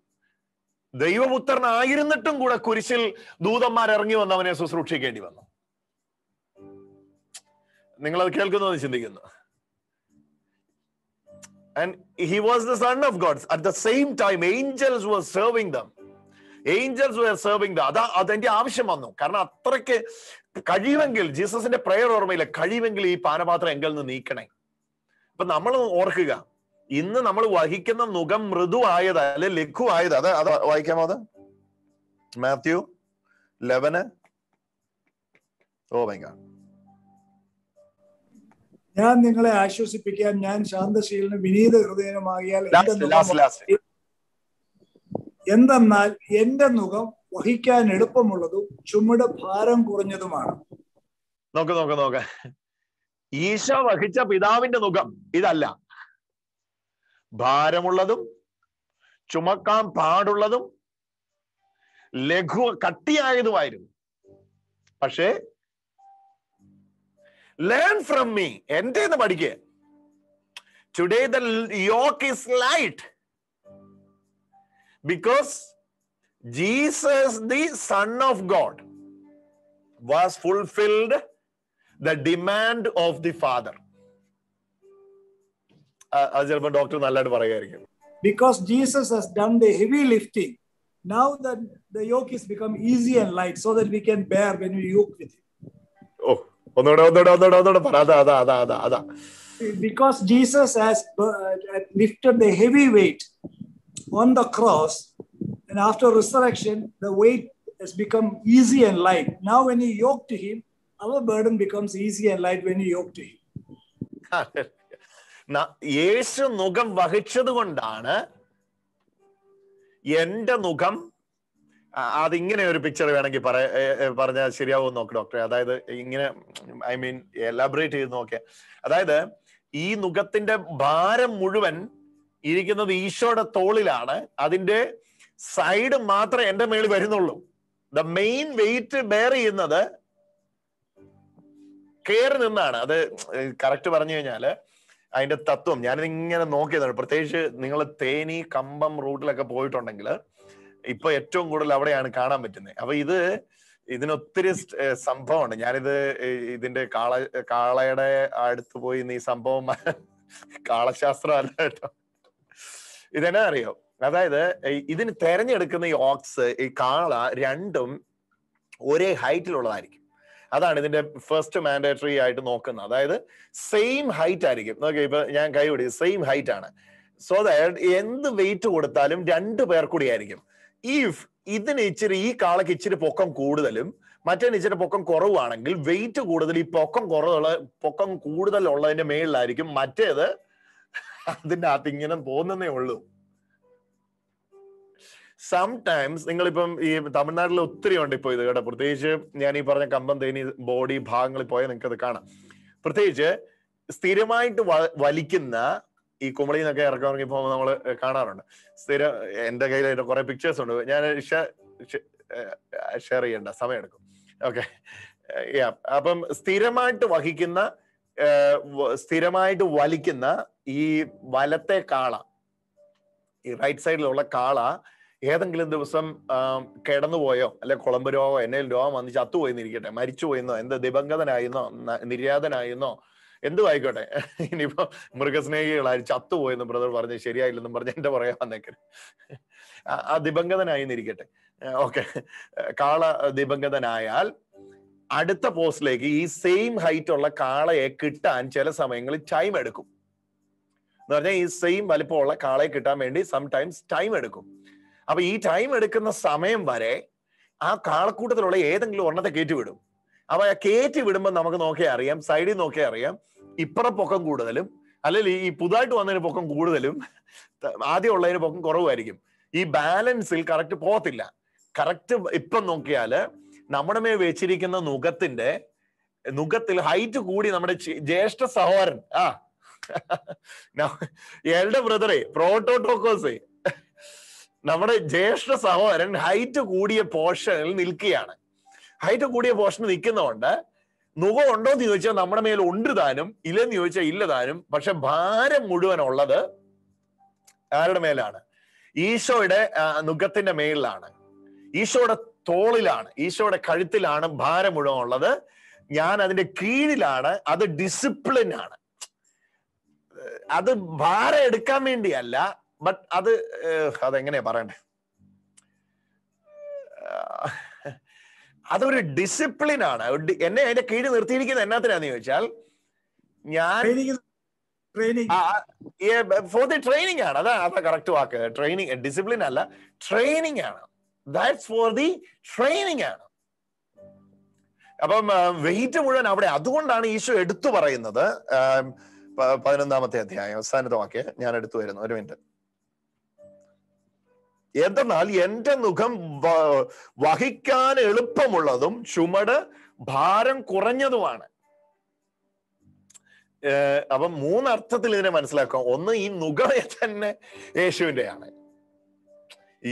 S1: ദൈവപുത്രനായിരുന്നിട്ടും കൂടെ കുരിശിൽ ദൂതന്മാർ ഇറങ്ങി വന്ന് അവനെ ശുശ്രൂഷിക്കേണ്ടി വന്നു. നിങ്ങളത് കേൾക്കുന്നത് ചിന്തിക്കുന്നു. And he was the son of God. At the same time, angels were serving them. അതെന്റെ ആവശ്യം വന്നു. കാരണം അത്രയ്ക്ക് കഴിയുമെങ്കിൽ, ജീസസിന്റെ പ്രയർ ഓർമ്മയില്ല, കഴിയുമെങ്കിൽ ഈ പാനപാത്രം എങ്കിൽ നിന്ന് നീക്കണേ. അപ്പൊ നമ്മൾ ഓർക്കുക, ഇന്ന് നമ്മൾ വഹിക്കുന്ന നുകം മൃദുവായത് അല്ലെ ലഘുവായത്. അത് വായിക്കാമോ? അത് മാത്യു 11. Oh my God.
S3: ഞാൻ നിങ്ങളെ ആശ്വസിപ്പിക്കാൻ ഞാൻ ശാന്തശീലനും വിനീത ഹൃദയനുമാകിയാൽ എന്തെന്നാൽ എന്റെ നുകം വഹിക്കാൻ എളുപ്പമുള്ളതും ചുമട് ഭാരം കുറഞ്ഞതുമാണ്.
S1: നോക്ക്, ഈശോ വഹിച്ച പിതാവിന്റെ നുകം ഇതല്ല, ഭാരമുള്ളതും ചുമക്കാൻ പാടുള്ളതും കട്ടിയായതുമായിരുന്നു. പക്ഷേ ലേൺ ഫ്രം മീ, എന്റെ പഠിക്കുക. Today the yoke is light because Jesus, the Son of God, was fulfilled the demand of the Father. ചിലപ്പോൾ ഡോക്ടർ നല്ലതായിട്ട് പറയുകയായിരിക്കും.
S3: Because Jesus has done the heavy lifting, now that the yoke is become easy and light, so that we can bear when we yoke with him.
S1: ഒന്നുകൂടെ പറ. അതാ.
S3: Because Jesus has lifted the heavy weight on the cross, and after resurrection the weight has become easy and light. Now when you yoke to him, our burden becomes easy and light when you yoke to him.
S1: യേശു നുകം വഹിച്ചത് കൊണ്ടാണ് എന്റെ നുകം. അതിങ്ങനെ ഒരു picture വേണമെങ്കിൽ പറഞ്ഞാൽ ശരിയാവും നോക്ക് ഡോക്ടറെ. അതായത് ഇങ്ങനെ, ഐ മീൻ എലാബറേറ്റ് ചെയ്ത് നോക്കിയ, അതായത് ഈ നുകത്തിന്റെ ഭാരം മുഴുവൻ ഇരിക്കുന്നത് ഈശോയുടെ തോളിലാണ്. അതിന്റെ സൈഡ് മാത്രമേ എന്റെ മേളിൽ വരുന്നുള്ളൂ. ദ മെയിൻ വെയിറ്റ് ബെയർ ചെയ്യുന്നത് കയറി നിന്നാണ്. അത് കറക്റ്റ് പറഞ്ഞു കഴിഞ്ഞാല് അതിന്റെ തത്വം ഞാനിത് ഇങ്ങനെ നോക്കിയതാണ്. പ്രത്യേകിച്ച് നിങ്ങൾ തേനി കമ്പം റൂട്ടിലൊക്കെ പോയിട്ടുണ്ടെങ്കിൽ ഇപ്പൊ ഏറ്റവും കൂടുതൽ അവിടെയാണ് കാണാൻ പറ്റുന്നത്. അപ്പൊ ഇതിനൊത്തിരി സംഭവമുണ്ട്. ഇതിന്റെ കാളയുടെ അടുത്ത് പോയി ഈ സംഭവം കാളശാസ്ത്രം അല്ല കേട്ടോ. ഇതെന്നാ അറിയോ? അതായത് ഇതിന് തെരഞ്ഞെടുക്കുന്ന ഈ ഓക്സ്, ഈ കാള രണ്ടും ഒരേ ഹൈറ്റിലുള്ളതായിരിക്കും. അതാണ് ഇതിന്റെ ഫസ്റ്റ് മാൻഡേറ്ററി ആയിട്ട് നോക്കുന്നത്. അതായത് സെയിം ഹൈറ്റ് ആയിരിക്കും. നോക്കി, ഇപ്പൊ ഞാൻ കൈ പിടി, സെയിം ഹൈറ്റ് ആണ്. സോ ദാറ്റ് എന്ത് വെയിറ്റ് കൊടുത്താലും 2 പേർ കൂടി ആയിരിക്കും. ഇഫ് ഇതിന് ഇച്ചിരി, ഈ കാളയ്ക്ക് ഇച്ചിരി പൊക്കം കൂടുതലും മറ്റേ ഇച്ചിരി പൊക്കം കുറവാണെങ്കിൽ വെയിറ്റ് കൂടുതൽ ഈ പൊക്കം കൂടുതലുള്ളതിന്റെ മേളിലായിരിക്കും, മറ്റേത് അതിന്റെ അകത്ത് ഇങ്ങനെ പോകുന്നേ ഉള്ളൂ. സംടൈംസ് നിങ്ങളിപ്പം ഈ തമിഴ്നാട്ടിൽ ഒത്തിരി ഉണ്ട് ഇപ്പൊ ഇത് കേട്ടോ. പ്രത്യേകിച്ച് ഞാൻ ഈ പറഞ്ഞ കമ്പം, തേനി, ബോഡി ഭാഗങ്ങളിൽ പോയാൽ നിങ്ങൾക്ക് അത് കാണാം. പ്രത്യേകിച്ച് സ്ഥിരമായിട്ട് വലിക്കുന്ന ഈ കുമളിയിൽ നിന്നൊക്കെ ഇറങ്ങി പോകുമ്പോൾ നമ്മൾ കാണാറുണ്ട്. എന്റെ കയ്യിൽ കുറെ പിക്ചേഴ്സ് ഉണ്ട്. ഞാൻ ഷെയർ ചെയ്യണ്ട, സമയമെടുക്കും. ഓക്കെ, അപ്പം സ്ഥിരമായിട്ട് വലിക്കുന്ന ഈ വലത്തെ കാള, ഈ റൈറ്റ് സൈഡിലുള്ള കാള ഏതെങ്കിലും ദിവസം കിടന്നുപോയോ, അല്ലെ കുളമ്പ് രോഗമോ എന്തെങ്കിലും രോഗം വന്ന് ചത്തുപോയിന്നിരിക്കട്ടെ, മരിച്ചുപോയിന്നോ, നിബന്ധനായിരുന്നോ, നിര്യാതനായിരുന്നോ, എന്തും ആയിക്കോട്ടെ. ഇനിയിപ്പോ മൃഗസ്നേഹികളായി ചത്തുപോയെന്ന് ബ്രദർ പറഞ്ഞ് ശരിയായില്ലെന്നും പറഞ്ഞ് എന്റെ പറയാൻ വന്നേക്കരുത്. ആ ദിബംഗതനായിന്നിരിക്കട്ടെ. ഓക്കെ, കാള ദിബംഗതനായാൽ അടുത്ത പോസ്റ്റിലേക്ക് ഈ സെയിം ഹൈറ്റ് ഉള്ള കാളയെ കിട്ടാൻ ചില സമയങ്ങളിൽ ടൈം എടുക്കും. എന്ന് പറഞ്ഞാൽ ഈ സെയിം വലിപ്പമുള്ള കാളയെ കിട്ടാൻ വേണ്ടി സംടൈംസ് ടൈം എടുക്കും. അപ്പൊ ഈ ടൈം എടുക്കുന്ന സമയം വരെ ആ കാളക്കൂട്ടത്തിലുള്ള ഏതെങ്കിലും ഒരെണ്ണത്തെ കയറ്റിവിടും. അപ്പൊ ആ കയറ്റി വിടുമ്പോൾ നമുക്ക് നോക്കിയാൽ അറിയാം, സൈഡിൽ നോക്കിയാൽ അറിയാം, ഇപ്പുറം പൊക്കം കൂടുതലും അല്ലെങ്കിൽ ഈ പുതുതായിട്ട് വന്നതിന് പൊക്കം കൂടുതലും ആദ്യം ഉള്ളതിന് പൊക്കം കുറവായിരിക്കും. ഈ ബാലൻസിൽ കറക്റ്റ് പോകത്തില്ല. കറക്റ്റ് ഇപ്പം നോക്കിയാല് നമ്മുടെ മേൽ വെച്ചിരിക്കുന്ന നുഖത്തിൽ ഹൈറ്റ് കൂടി നമ്മുടെ ജ്യേഷ്ഠ സഹോദരൻ, എൽഡർ ബ്രദറെ, പ്രോട്ടോട്ടോക്കോസേ, നമ്മുടെ ജ്യേഷ്ഠ സഹോദരൻ ഹൈറ്റ് കൂടിയ പോർഷനിൽ നിൽക്കുകയാണ്. ഹൈറ്റ് കൂടിയ പോർഷനിൽ നിൽക്കുന്നതുകൊണ്ട് നുഖം ഉണ്ടോ എന്ന് ചോദിച്ചാൽ നമ്മുടെ മേൽ ഉണ്ട് താനും, ഇല്ലെന്ന് ചോദിച്ചാൽ ഇല്ല താനും. പക്ഷെ ഭാരം മുഴുവൻ ഉള്ളത് ആരുടെ മേലാണ്? ഈശോയുടെ നുഖത്തിന്റെ മേളിലാണ്, ഈശോയുടെ തോളിലാണ്, ഈശോയുടെ കഴുത്തിലാണ് ഭാരം മുഴുവൻ ഉള്ളത്. ഞാൻ അതിന്റെ കീഴിലാണ്. അത് ഡിസിപ്ലിൻ ആണ്. അത് ഭാരം എടുക്കാൻ വേണ്ടിയല്ല, ബട്ട് അതെങ്ങനെയാ പറയണ്ടേ, അതൊരു ഡിസിപ്ലിൻ ആണ്. എന്നെ അതിന്റെ കീഴിൽ നിർത്തിയിരിക്കുന്നത് എന്നാത്തിനാന്ന് ചോദിച്ചാൽ ഞാൻ ഫോർ ദി ട്രെയിനിങ് ആണ്. അതാ കറക്റ്റ് വാക്ക്. ട്രെയിനിങ്, ഡിസിപ്ലിൻ അല്ല, ട്രെയിനിങ് ആണ്. ദാറ്റ്സ് ഫോർ ദി ട്രെയിനിങ് ആണ്. അപ്പം വെയിറ്റ് മുഴുവൻ അവിടെ. അതുകൊണ്ടാണ് ഈശോ എടുത്തു പറയുന്നത് 11-ാമത്തെ അധ്യായം അവസാനത്തെ വാക്യം ഞാൻ എടുത്തു വരുന്നു. ഒരു മിനിറ്റ്. എന്തെന്നാൽ എന്റെ മുഖം വഹിക്കാൻ എളുപ്പമുള്ളതും ചുമട് ഭാരം കുറഞ്ഞതുമാണ്. അപ്പം 3 അർത്ഥത്തിൽ ഇതിനെ മനസ്സിലാക്കാം. ഒന്ന്, ഈ നുഖമേ തന്നെ യേശുവിന്റെയാണ്.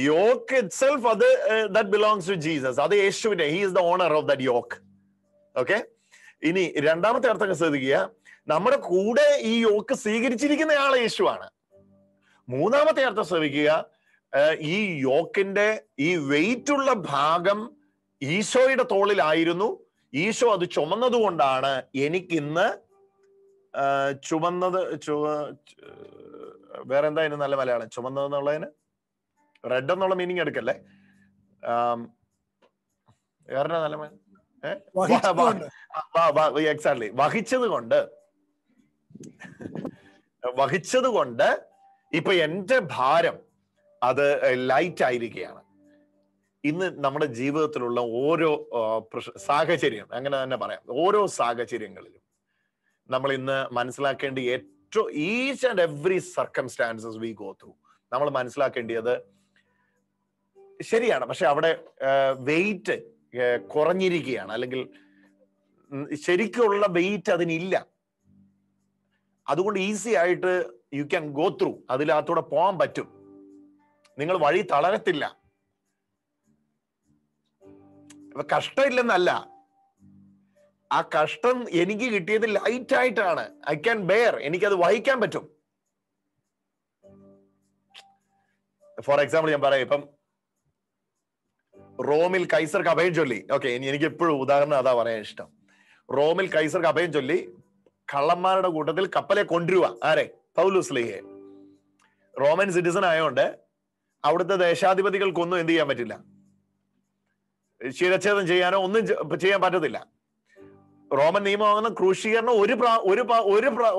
S1: യോക്ക് ഇറ്റ്സെൽഫ്, അത് ദാറ്റ് ബിലോങ്സ് ടു ജീസസ്. അത് യേശുവിന്റെ, he is the owner of that yoke. Okay, ഇനി രണ്ടാമത്തെ അർത്ഥം ശ്രദ്ധിക്കുക. നമ്മുടെ കൂടെ ഈ യോക്ക് സ്വീകരിച്ചിരിക്കുന്ന ആളെ യേശുവാണ്. മൂന്നാമത്തെ അർത്ഥം ശ്രദ്ധിക്കുക. ഈ യോക്കിന്റെ ഈ വെയിറ്റ് ഉള്ള ഭാഗം ഈശോയുടെ തോളിലായിരുന്നു. ഈശോ അത് ചുമന്നതുകൊണ്ടാണ് എനിക്കിന്ന് വേറെ എന്താ അതിന് നല്ല മലയാളം? ചുമന്നതെന്നുള്ളതിന് റെഡ് എന്നുള്ള മീനിങ് എടുക്കല്ലേ, വേറെ നല്ല എക്സാക്ട്ലി വഹിച്ചത് കൊണ്ട് ഇപ്പൊ എന്റെ ഭാരം അത് ലൈറ്റ് ആയിരിക്കുകയാണ്. ഇന്ന് നമ്മുടെ ജീവിതത്തിലുള്ള ഓരോ സാഹചര്യം, അങ്ങനെ തന്നെ പറയാം, ഓരോ സാഹചര്യങ്ങളിലും നമ്മൾ ഇന്ന് മനസ്സിലാക്കേണ്ട ഏറ്റവും each and every circumstances we go through നമ്മൾ മനസ്സിലാക്കേണ്ടത് ശരിയാണ്. പക്ഷെ അവിടെ വെയിറ്റ് കുറഞ്ഞിരിക്കുകയാണ്, അല്ലെങ്കിൽ ശരിക്കുള്ള വെയിറ്റ് അതിനില്ല. അതുകൊണ്ട് ഈസി ആയിട്ട് യു ക്യാൻ ഗോ ത്രൂ, അതിലകത്തൂടെ പോകാൻ പറ്റും. നിങ്ങൾ വഴി തളരത്തില്ല. കഷ്ടമില്ലെന്നല്ല, ആ കഷ്ടം എനിക്ക് കിട്ടിയത് ലൈറ്റ് ആയിട്ടാണ്. ഐ ക്യാൻ ബെയർ, എനിക്കത് വഹിക്കാൻ പറ്റും. ഫോർ എക്സാമ്പിൾ ഞാൻ പറയാം, ഇപ്പം റോമിൽ കൈസർക്ക് അഭയം ചൊല്ലി. ഓക്കെ, എനിക്ക് എപ്പോഴും ഉദാഹരണം അതാ പറയാൻ ഇഷ്ടം. റോമിൽ കൈസർക്ക് അഭയം ചൊല്ലി കള്ളന്മാരുടെ കൂട്ടത്തിൽ കപ്പലെ കൊണ്ടുവരുക. ആരെ? പൗലോസ് സ്ലീഹയെ. റോമൻ സിറ്റിസൺ ആയതുകൊണ്ട് അവിടുത്തെ ദേശാധിപതികൾക്കൊന്നും എന്ത് ചെയ്യാൻ പറ്റില്ല, ശിരച്ഛേദം ചെയ്യാനോ ഒന്നും ചെയ്യാൻ പറ്റത്തില്ല. റോമൻ നിയമമാകുന്ന ക്രൂശീകരണം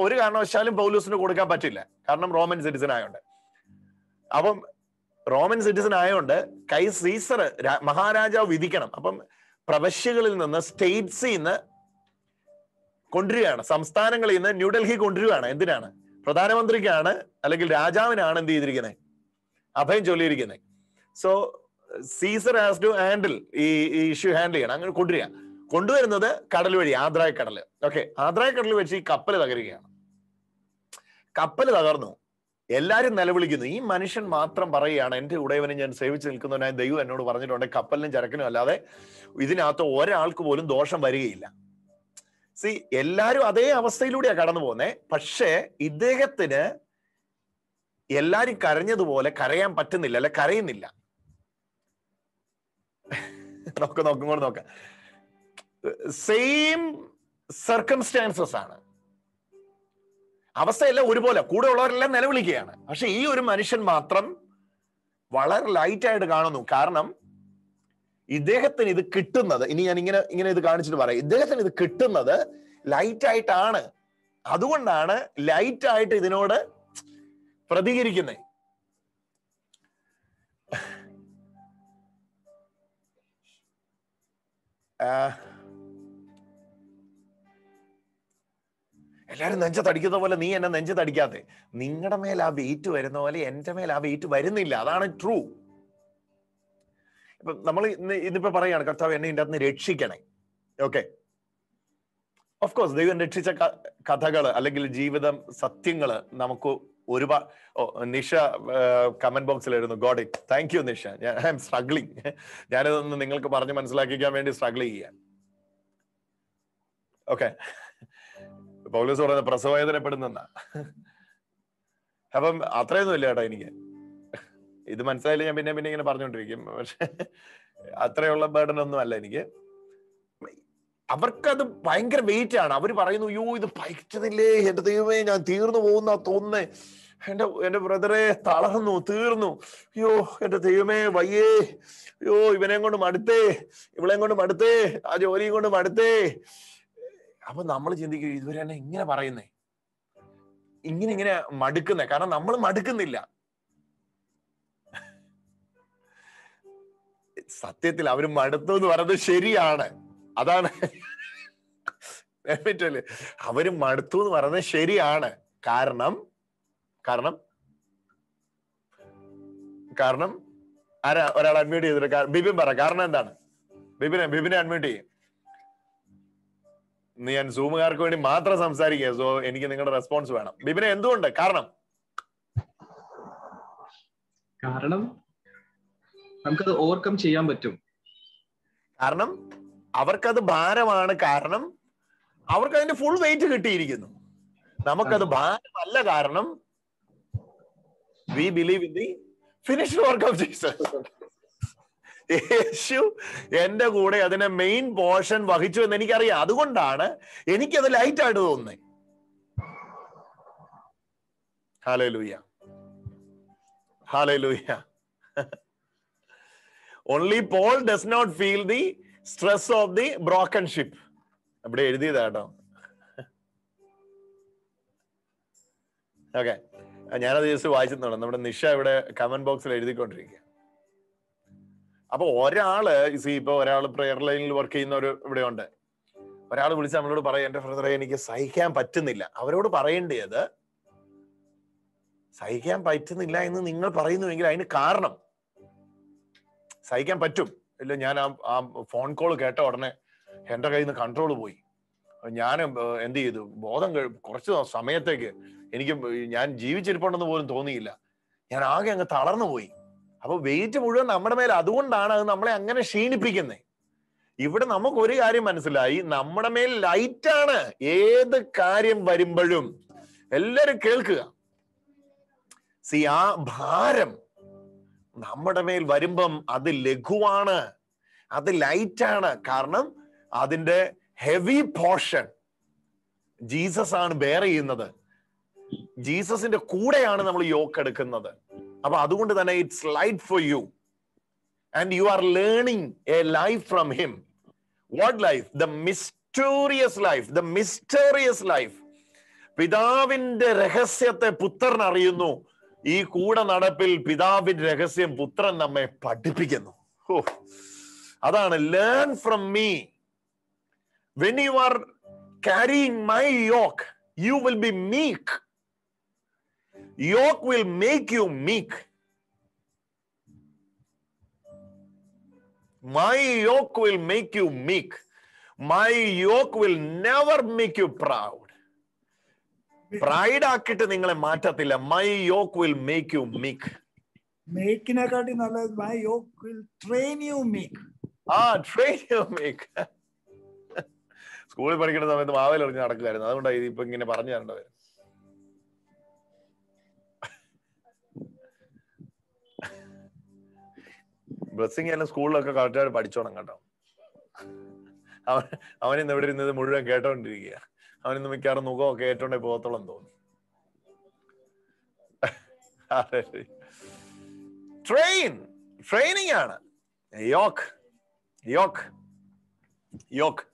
S1: ഒരു കാരണവശാലും പൗലോസിന് കൊടുക്കാൻ പറ്റില്ല, കാരണം റോമൻ സിറ്റിസൺ ആയതുകൊണ്ട്. അപ്പം റോമൻ സിറ്റിസൺ ആയതുകൊണ്ട് സീസർ മഹാരാജാവ് വിധിക്കണം. അപ്പം പ്രവശ്യകളിൽ നിന്ന്, സ്റ്റേറ്റ്സിൽ നിന്ന് കൊണ്ടുവരികയാണ്, സംസ്ഥാനങ്ങളിൽ നിന്ന് ന്യൂഡൽഹി കൊണ്ടുവരികയാണ്. എന്തിനാണ്? പ്രധാനമന്ത്രിക്കാണ് അല്ലെങ്കിൽ രാജാവിനാണ് എന്ത് ചെയ്തിരിക്കുന്നത്, അഭയം ചൊല്ലിയിരിക്കുന്നത്. So Caesar has to handle ഈ ഇഷ്യൂ ഹാൻഡിൽ ചെയ്യണം. അങ്ങനെ കൊണ്ടുവരുന്നത് കടൽ വഴി, ആദ്രായ കടൽ. ഓക്കെ, ആദ്രായ കടൽ വെച്ച് ഈ കപ്പൽ തകരുകയാണ്. കപ്പൽ തകർന്നു, എല്ലാരും നിലവിളിക്കുന്നു. ഈ മനുഷ്യൻ മാത്രം പറയുകയാണ്, എന്റെ ഉടയവനെ ഞാൻ സേവിച്ച് നിൽക്കുന്നവനായ ദൈവം എന്നോട് പറഞ്ഞിട്ടുണ്ട്, കപ്പലിനും ചരക്കിനും അല്ലാതെ ഇതിനകത്ത് ഒരാൾക്ക് പോലും ദോഷം വരികയില്ല. എല്ലാരും അതേ അവസ്ഥയിലൂടെയാണ് കടന്നു പോകുന്നത്. പക്ഷേ ഇദ്ദേഹത്തിന് എല്ലാരും കരഞ്ഞതുപോലെ കരയാൻ പറ്റുന്നില്ല, അല്ലെ കരയുന്നില്ല. നോക്കാം, സെയിം സർക്കംസ്റ്റാൻസസ് ആണ്, അവസ്ഥയെല്ലാം ഒരുപോലെ, കൂടെ ഉള്ളവരെല്ലാം നിലവിളിക്കുകയാണ്. പക്ഷെ ഈ ഒരു മനുഷ്യൻ മാത്രം വളരെ ലൈറ്റ് ആയിട്ട് കാണുന്നു. കാരണം ഇദ്ദേഹത്തിന് ഇത് കിട്ടുന്നത്, ഇനി ഞാൻ ഇങ്ങനെ ഇത് കാണിച്ചിട്ട് പറയാം, ഇദ്ദേഹത്തിന് ഇത് കിട്ടുന്നത് ലൈറ്റ് ആയിട്ടാണ്. അതുകൊണ്ടാണ് ലൈറ്റ് ആയിട്ട് ഇതിനോട് പ്രതികരിക്കുന്നത്. എല്ലാരും നെഞ്ചത്തടിക്കുന്ന പോലെ നീ എന്നെ നെഞ്ചത്തടിക്കാതെ, നിങ്ങളുടെ മേൽ ആ വെയിറ്റ് വരുന്ന പോലെ എന്റെ മേൽ ആ വെയിറ്റ് വരുന്നില്ല. അതാണ് ട്രൂ. ഇപ്പൊ നമ്മൾ ഇന്നിപ്പോ പറയാണ്, കർത്താവ് എന്നെ ഇതിൻ്റെ അകത്ത് രക്ഷിക്കണേ. ഓക്കെ, ഓഫ് കോഴ്സ് ദൈവം രക്ഷിച്ച കഥകള് അല്ലെങ്കിൽ ജീവിതം സത്യങ്ങള് നമുക്ക് ഒരുപാട്. നിഷ കമന്റ് ബോക്സിൽ എഴുതുന്നു, God it. Thank you Nisha. I M struggling. ഞാനിതൊന്ന് നിങ്ങൾക്ക് പറഞ്ഞ് മനസ്സിലാക്കിക്കാൻ വേണ്ടി സ്ട്രഗിൾ ചെയ്യാൻ. ഓക്കെ, പൗലോസ് പറയുന്നത് പ്രസവവേദനപ്പെടുന്ന. അപ്പം അത്രയൊന്നും ഇല്ല കേട്ടോ എനിക്ക്. ഇത് മനസ്സിലായില്ല, ഞാൻ പിന്നെ ഇങ്ങനെ പറഞ്ഞുകൊണ്ടിരിക്കും. പക്ഷെ അത്രയുള്ള ബേർഡൻ ഒന്നും അല്ല എനിക്ക്. അവർക്കത് ഭയങ്കര വെയിറ്റ് ആണ്. അവർ പറയുന്നു, അയ്യോ ഇത് പറ്റുന്നില്ലേ, എന്റെ ദൈവമേ ഞാൻ തീർന്നു പോകുന്ന തോന്നുന്നേ, എന്റെ ബ്രദറെ തളർന്നു, തീർന്നു, അയ്യോ എന്റെ ദൈവമേ വയ്യേ, അയ്യോ ഇവനെയും കൊണ്ട് മടുത്തേ, ഇവളെയും കൊണ്ട് മടുത്തേ, ആ ജോലിയും കൊണ്ട് മടുത്തേ. അപ്പൊ നമ്മൾ ചിന്തിക്കും, ഇതുവരെ തന്നെ ഇങ്ങനെ പറയുന്നേ, ഇങ്ങനെ മടുക്കുന്നേ. കാരണം നമ്മൾ മടുക്കുന്നില്ല. സത്യത്തിൽ അവര് മടുത്തു എന്ന് പറയുന്നത് ശരിയാണ്. അതാണ് അവര് മടുത്തു എന്ന് പറയുന്നത് ശരിയാണ്. കാരണം ആരാ ഒരാൾ അഡ്മിറ്റ് ചെയ്തിട്ട്? ബിബിൻ പറ, കാരണം എന്താണ്? ബിബിനെ അഡ്മിറ്റ് ചെയ്യും. ഞാൻ സൂമുകാർക്ക് വേണ്ടി മാത്രം സംസാരിക്കുക. സോ എനിക്ക് നിങ്ങളുടെ റെസ്പോൺസ് വേണം. ബിബിനെ എന്തുകൊണ്ട്? കാരണം
S4: നമുക്കത് ഓവർകം ചെയ്യാൻ പറ്റും.
S1: കാരണം അവർക്കത് ഭാരമാണ്. കാരണം അവർക്ക് അതിന്റെ ഫുൾ വെയിറ്റ് കിട്ടിയിരിക്കുന്നു. നമുക്കത് ഭാരമല്ല. കാരണം we believe in the finished work of Jesus. യേശു എന്റെ കൂടെ അതിനെ മെയിൻ പോർഷൻ വഹിച്ചു എന്ന് എനിക്കറിയാം. അതുകൊണ്ടാണ് എനിക്കത് ലൈറ്റ് ആയിട്ട് തോന്നുന്നത്. Hallelujah, hallelujah. Only Paul does not feel the stress of the broken ship. അവിടെ എഴുതിയതാട്ടോ. ഓക്കെ, ഞാനത് ജസ്റ്റ് വായിച്ചെന്നുള്ളൂ. നമ്മുടെ നിഷ ഇവിടെ കമന്റ് ബോക്സിൽ എഴുതിക്കൊണ്ടിരിക്കുക. അപ്പൊ ഇപ്പൊ ഒരാള് പ്രെയർ ലൈനിൽ വർക്ക് ചെയ്യുന്നവർ ഇവിടെ ഉണ്ട്. ഒരാൾ വിളിച്ച് നമ്മളോട് പറയാം, എന്റെ ബ്രദറെ എനിക്ക് സഹിക്കാൻ പറ്റുന്നില്ല. അവരോട് പറയേണ്ടത്, സഹിക്കാൻ പറ്റുന്നില്ല എന്ന് നിങ്ങൾ പറയുന്നുവെങ്കിൽ അതിന് കാരണം സഹിക്കാൻ പറ്റും. ഇല്ല, ഞാൻ ആ ഫോൺ കോൾ കേട്ട ഉടനെ എന്റെ കയ്യിൽ നിന്ന് കൺട്രോൾ പോയി. ഞാൻ എന്ത് ചെയ്തു, ബോധം കുറച്ച് സമയത്തേക്ക് ഞാൻ ജീവിച്ചിരിപ്പുണ്ടെന്ന് പോലും തോന്നിയില്ല. ഞാൻ ആകെ അങ്ങ് തളർന്നു പോയി. അപ്പൊ വെയിറ്റ് മുഴുവൻ നമ്മുടെ മേൽ. അതുകൊണ്ടാണ് അത് നമ്മളെ അങ്ങനെ ക്ഷീണിപ്പിക്കുന്നത്. ഇവിടെ നമുക്ക് ഒരു കാര്യം മനസ്സിലായി, നമ്മുടെ മേൽ ലൈറ്റാണ്. ഏത് കാര്യം വരുമ്പോഴും എല്ലാരും കേൾക്കുക. ആ ഭാരം നമ്മുടെ മേൽ വരുമ്പം അത് ലഘുവാണ്, അത് ലൈറ്റാണ്. കാരണം അതിന്റെ ഹെവി പോർഷൻ ജീസസ് ആണ് ബെയർ ചെയ്യുന്നത്. ജീസസിന്റെ കൂടെയാണ് നമ്മൾ യോക്ക് എടുക്കുന്നത്. അപ്പൊ അതുകൊണ്ട് തന്നെ it's light for you and you are learning A life from him. What life? The mysterious life. The mysterious life. പിതാവിന്റെ രഹസ്യത്തെ പുത്രൻ അറിയുന്നു. ഈ കൂടെ നടപ്പിൽ പിതാവിന്റെ രഹസ്യം പുത്രൻ നമ്മെ പഠിപ്പിക്കുന്നു. അതാണ് learn from me. When you are carrying my yoke, you will be meek. Yoke will make you meek. My yoke will make you meek. My yoke will never make you proud. Pride ആക്കിട്ട് നിങ്ങളെ മാറ്റത്തില്ല. My yoke will make you meek.
S3: മേക്കിനെക്കാട്ടി നല്ലത് my yoke will train you meek.
S1: Train you meek. സ്കൂളിൽ പഠിക്കുന്ന സമയത്ത് മാവേൽ എറിഞ്ഞ് നടക്കുമായിരുന്നു. അതുകൊണ്ടാണ് ഇതിപ്പോ ഇങ്ങനെ പറഞ്ഞു തരേണ്ടത്. ബ്ലെസ്സിങ് എല്ലാം സ്കൂളിലൊക്കെ കറക്റ്റായിട്ട് പഠിച്ചോണം കേട്ടോ. അവനിന്ന് ഇവിടെ ഇരുന്നത് മുഴുവൻ കേട്ടോണ്ടിരിക്കുക. അവനിന്ന് മിക്കവാറും മുഖമൊക്കെ ഏറ്റോണ്ടേ പോകത്തോളം തോന്നുന്നു. ട്രെയിനിങ് ആണ് yoke. Yoke yoke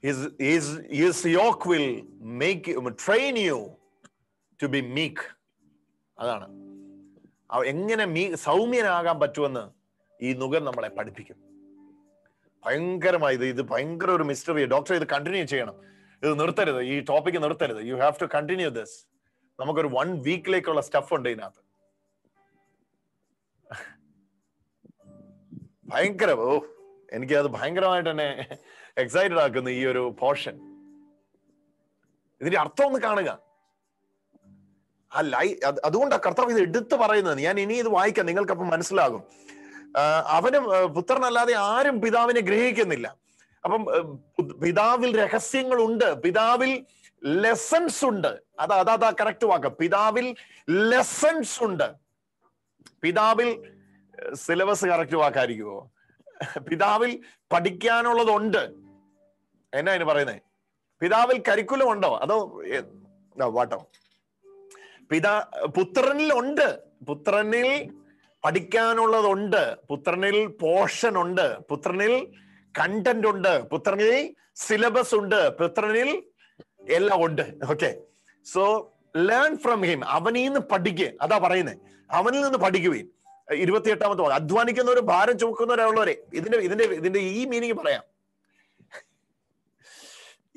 S1: His yoke will make you, train you to be meek. അതാണ് എങ്ങനെ സൗമ്യനാകാൻ പറ്റുമെന്ന് ഈ നുകം നമ്മളെ പഠിപ്പിക്കും. ഭയങ്കരമായി ഇത് ഭയങ്കര ഒരു മിസ്റ്ററി. ഡോക്ടർ ഇത് കണ്ടിന്യൂ ചെയ്യണം. ഇത് നിർത്തരുത്. ഈ ടോപ്പിക്ക് നിർത്തരുത്. You have to continue this. നമുക്കൊരു 1 വീക്കിലേക്കുള്ള സ്റ്റഫ് ഉണ്ട് ഇതിനകത്ത്. ഭയങ്കര എനിക്ക് അത് ഭയങ്കരമായിട്ട് തന്നെ എക്സൈറ്റഡ് ആക്കുന്നു ഈ ഒരു പോർഷൻ. ഇതിന്റെ അർത്ഥം ഒന്ന് കാണുക. അതുകൊണ്ടാണ് കർത്താവ് ഇത് എടുത്തു പറയുന്നത്. ഞാൻ ഇനി ഇത് വായിക്കാം, നിങ്ങൾക്കപ്പം മനസ്സിലാകും. അവനും പുത്രനല്ലാതെ ആരും പിതാവിനെ ഗ്രഹിക്കുന്നില്ല. അപ്പം പിതാവിൽ രഹസ്യങ്ങളുണ്ട്, പിതാവിൽ ലെസൺസ് ഉണ്ട്. അതാ കറക്റ്റ് വാക്ക്. പിതാവിൽ ലെസൺസ് ഉണ്ട്. പിതാവിൽ സിലബസ് കറക്റ്റ് വാക്കായിരിക്കുമോ? പിതാവിൽ പഠിക്കാനുള്ളതുണ്ട്. എന്നാ അതിന് പറയുന്നത്? പിതാവിൽ കരിക്കുലം ഉണ്ടോ അതോ വാട്ടോ? പുത്രനിൽ ഉണ്ട്. പുത്രനിൽ പഠിക്കാനുള്ളതുണ്ട്. പുത്രനിൽ പോർഷൻ ഉണ്ട്. പുത്രനിൽ കണ്ടന്റ് ഉണ്ട്. പുത്രനിൽ സിലബസ് ഉണ്ട്. പുത്രനിൽ എല്ലാം ഉണ്ട്. Okay, so learn from him. അവനിൽ നിന്ന് പഠിക്കുക. അതാ പറയുന്നത്. അവനിൽ നിന്ന് പഠിക്കുകയും. 28-ാമത്തെ വാക്ക്, അധ്വാനിക്കുന്നവരും ഭാരം ചുമക്കുന്നവരുള്ളവരെ. ഇതിന്റെ ഈ മീനിങ് പറയാം.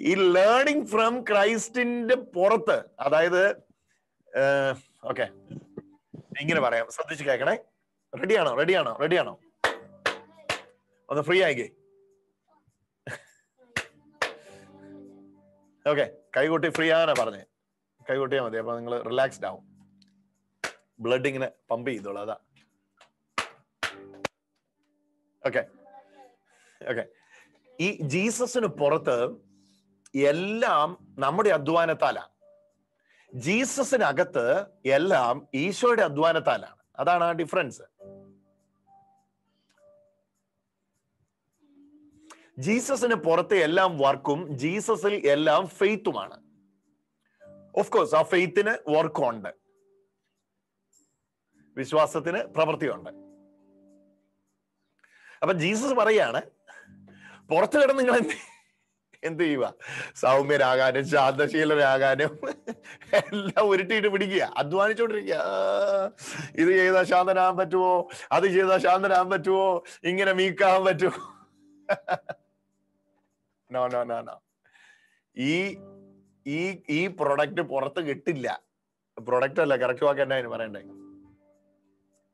S1: ഈ ലേണിംഗ് ഫ്രം ക്രൈസ്റ്റിന്റെ പുറത്ത്, അതായത് ഓക്കെ, ഇങ്ങനെ പറയാം. ശ്രദ്ധിച്ച് കേൾക്കണേ. റെഡിയാണോ? ഒന്ന് ഫ്രീ ആയിക്കേ. ഓക്കെ, കൈകൊട്ടി ഫ്രീ ആകാനാ പറഞ്ഞേ. കൈകൊട്ടിയാൽ മതി. അപ്പൊ നിങ്ങൾ റിലാക്സ്ഡ് ആവും. ബ്ലഡ് ഇങ്ങനെ പമ്പ് ചെയ്തോളൂ. അതാ. ഓക്കെ. ഈ ജീസസിന് പുറത്ത് എല്ലാം നമ്മുടെ അധ്വാനത്താലാണ്. ജീസസിനകത്ത് എല്ലാം ഈശോയുടെ അധ്വാനത്താലാണ്. അതാണ് ആ ഡിഫറൻസ്. ജീസസിന് പുറത്തെ എല്ലാം വർക്കും ജീസസിൽ എല്ലാം ഫെയ്ത്തുമാണ്. ഓഫ് കോഴ്സ് ആ ഫെയ്ത്തിന് വർക്കുണ്ട്, വിശ്വാസത്തിന് പ്രവൃത്തിയുണ്ട്. അപ്പൊ ജീസസ് പറയാണ്, പുറത്തു കിടന്ന് നിങ്ങൾ എന്ത് ചെയ്യുക? സൗമ്യരാകാനും ശാന്തശീലരാകാനും എല്ലാം ഉരുട്ടിയിട്ട് പിടിക്കുക, അധ്വാനിച്ചോണ്ടിരിക്കുക. ഇത് ചെയ്താൽ ശാന്തനാകാൻ പറ്റുമോ? അത് ചെയ്താൽ ശാന്തനാകാൻ പറ്റുമോ? ഇങ്ങനെ മീക്കാകാൻ പറ്റുമോ? നോ. ഈ പ്രൊഡക്റ്റ് പുറത്ത് കിട്ടില്ല. പ്രൊഡക്റ്റ് അല്ല, കറക്റ്റ് വാക്ക് എന്നാ പറയണ്ടേ?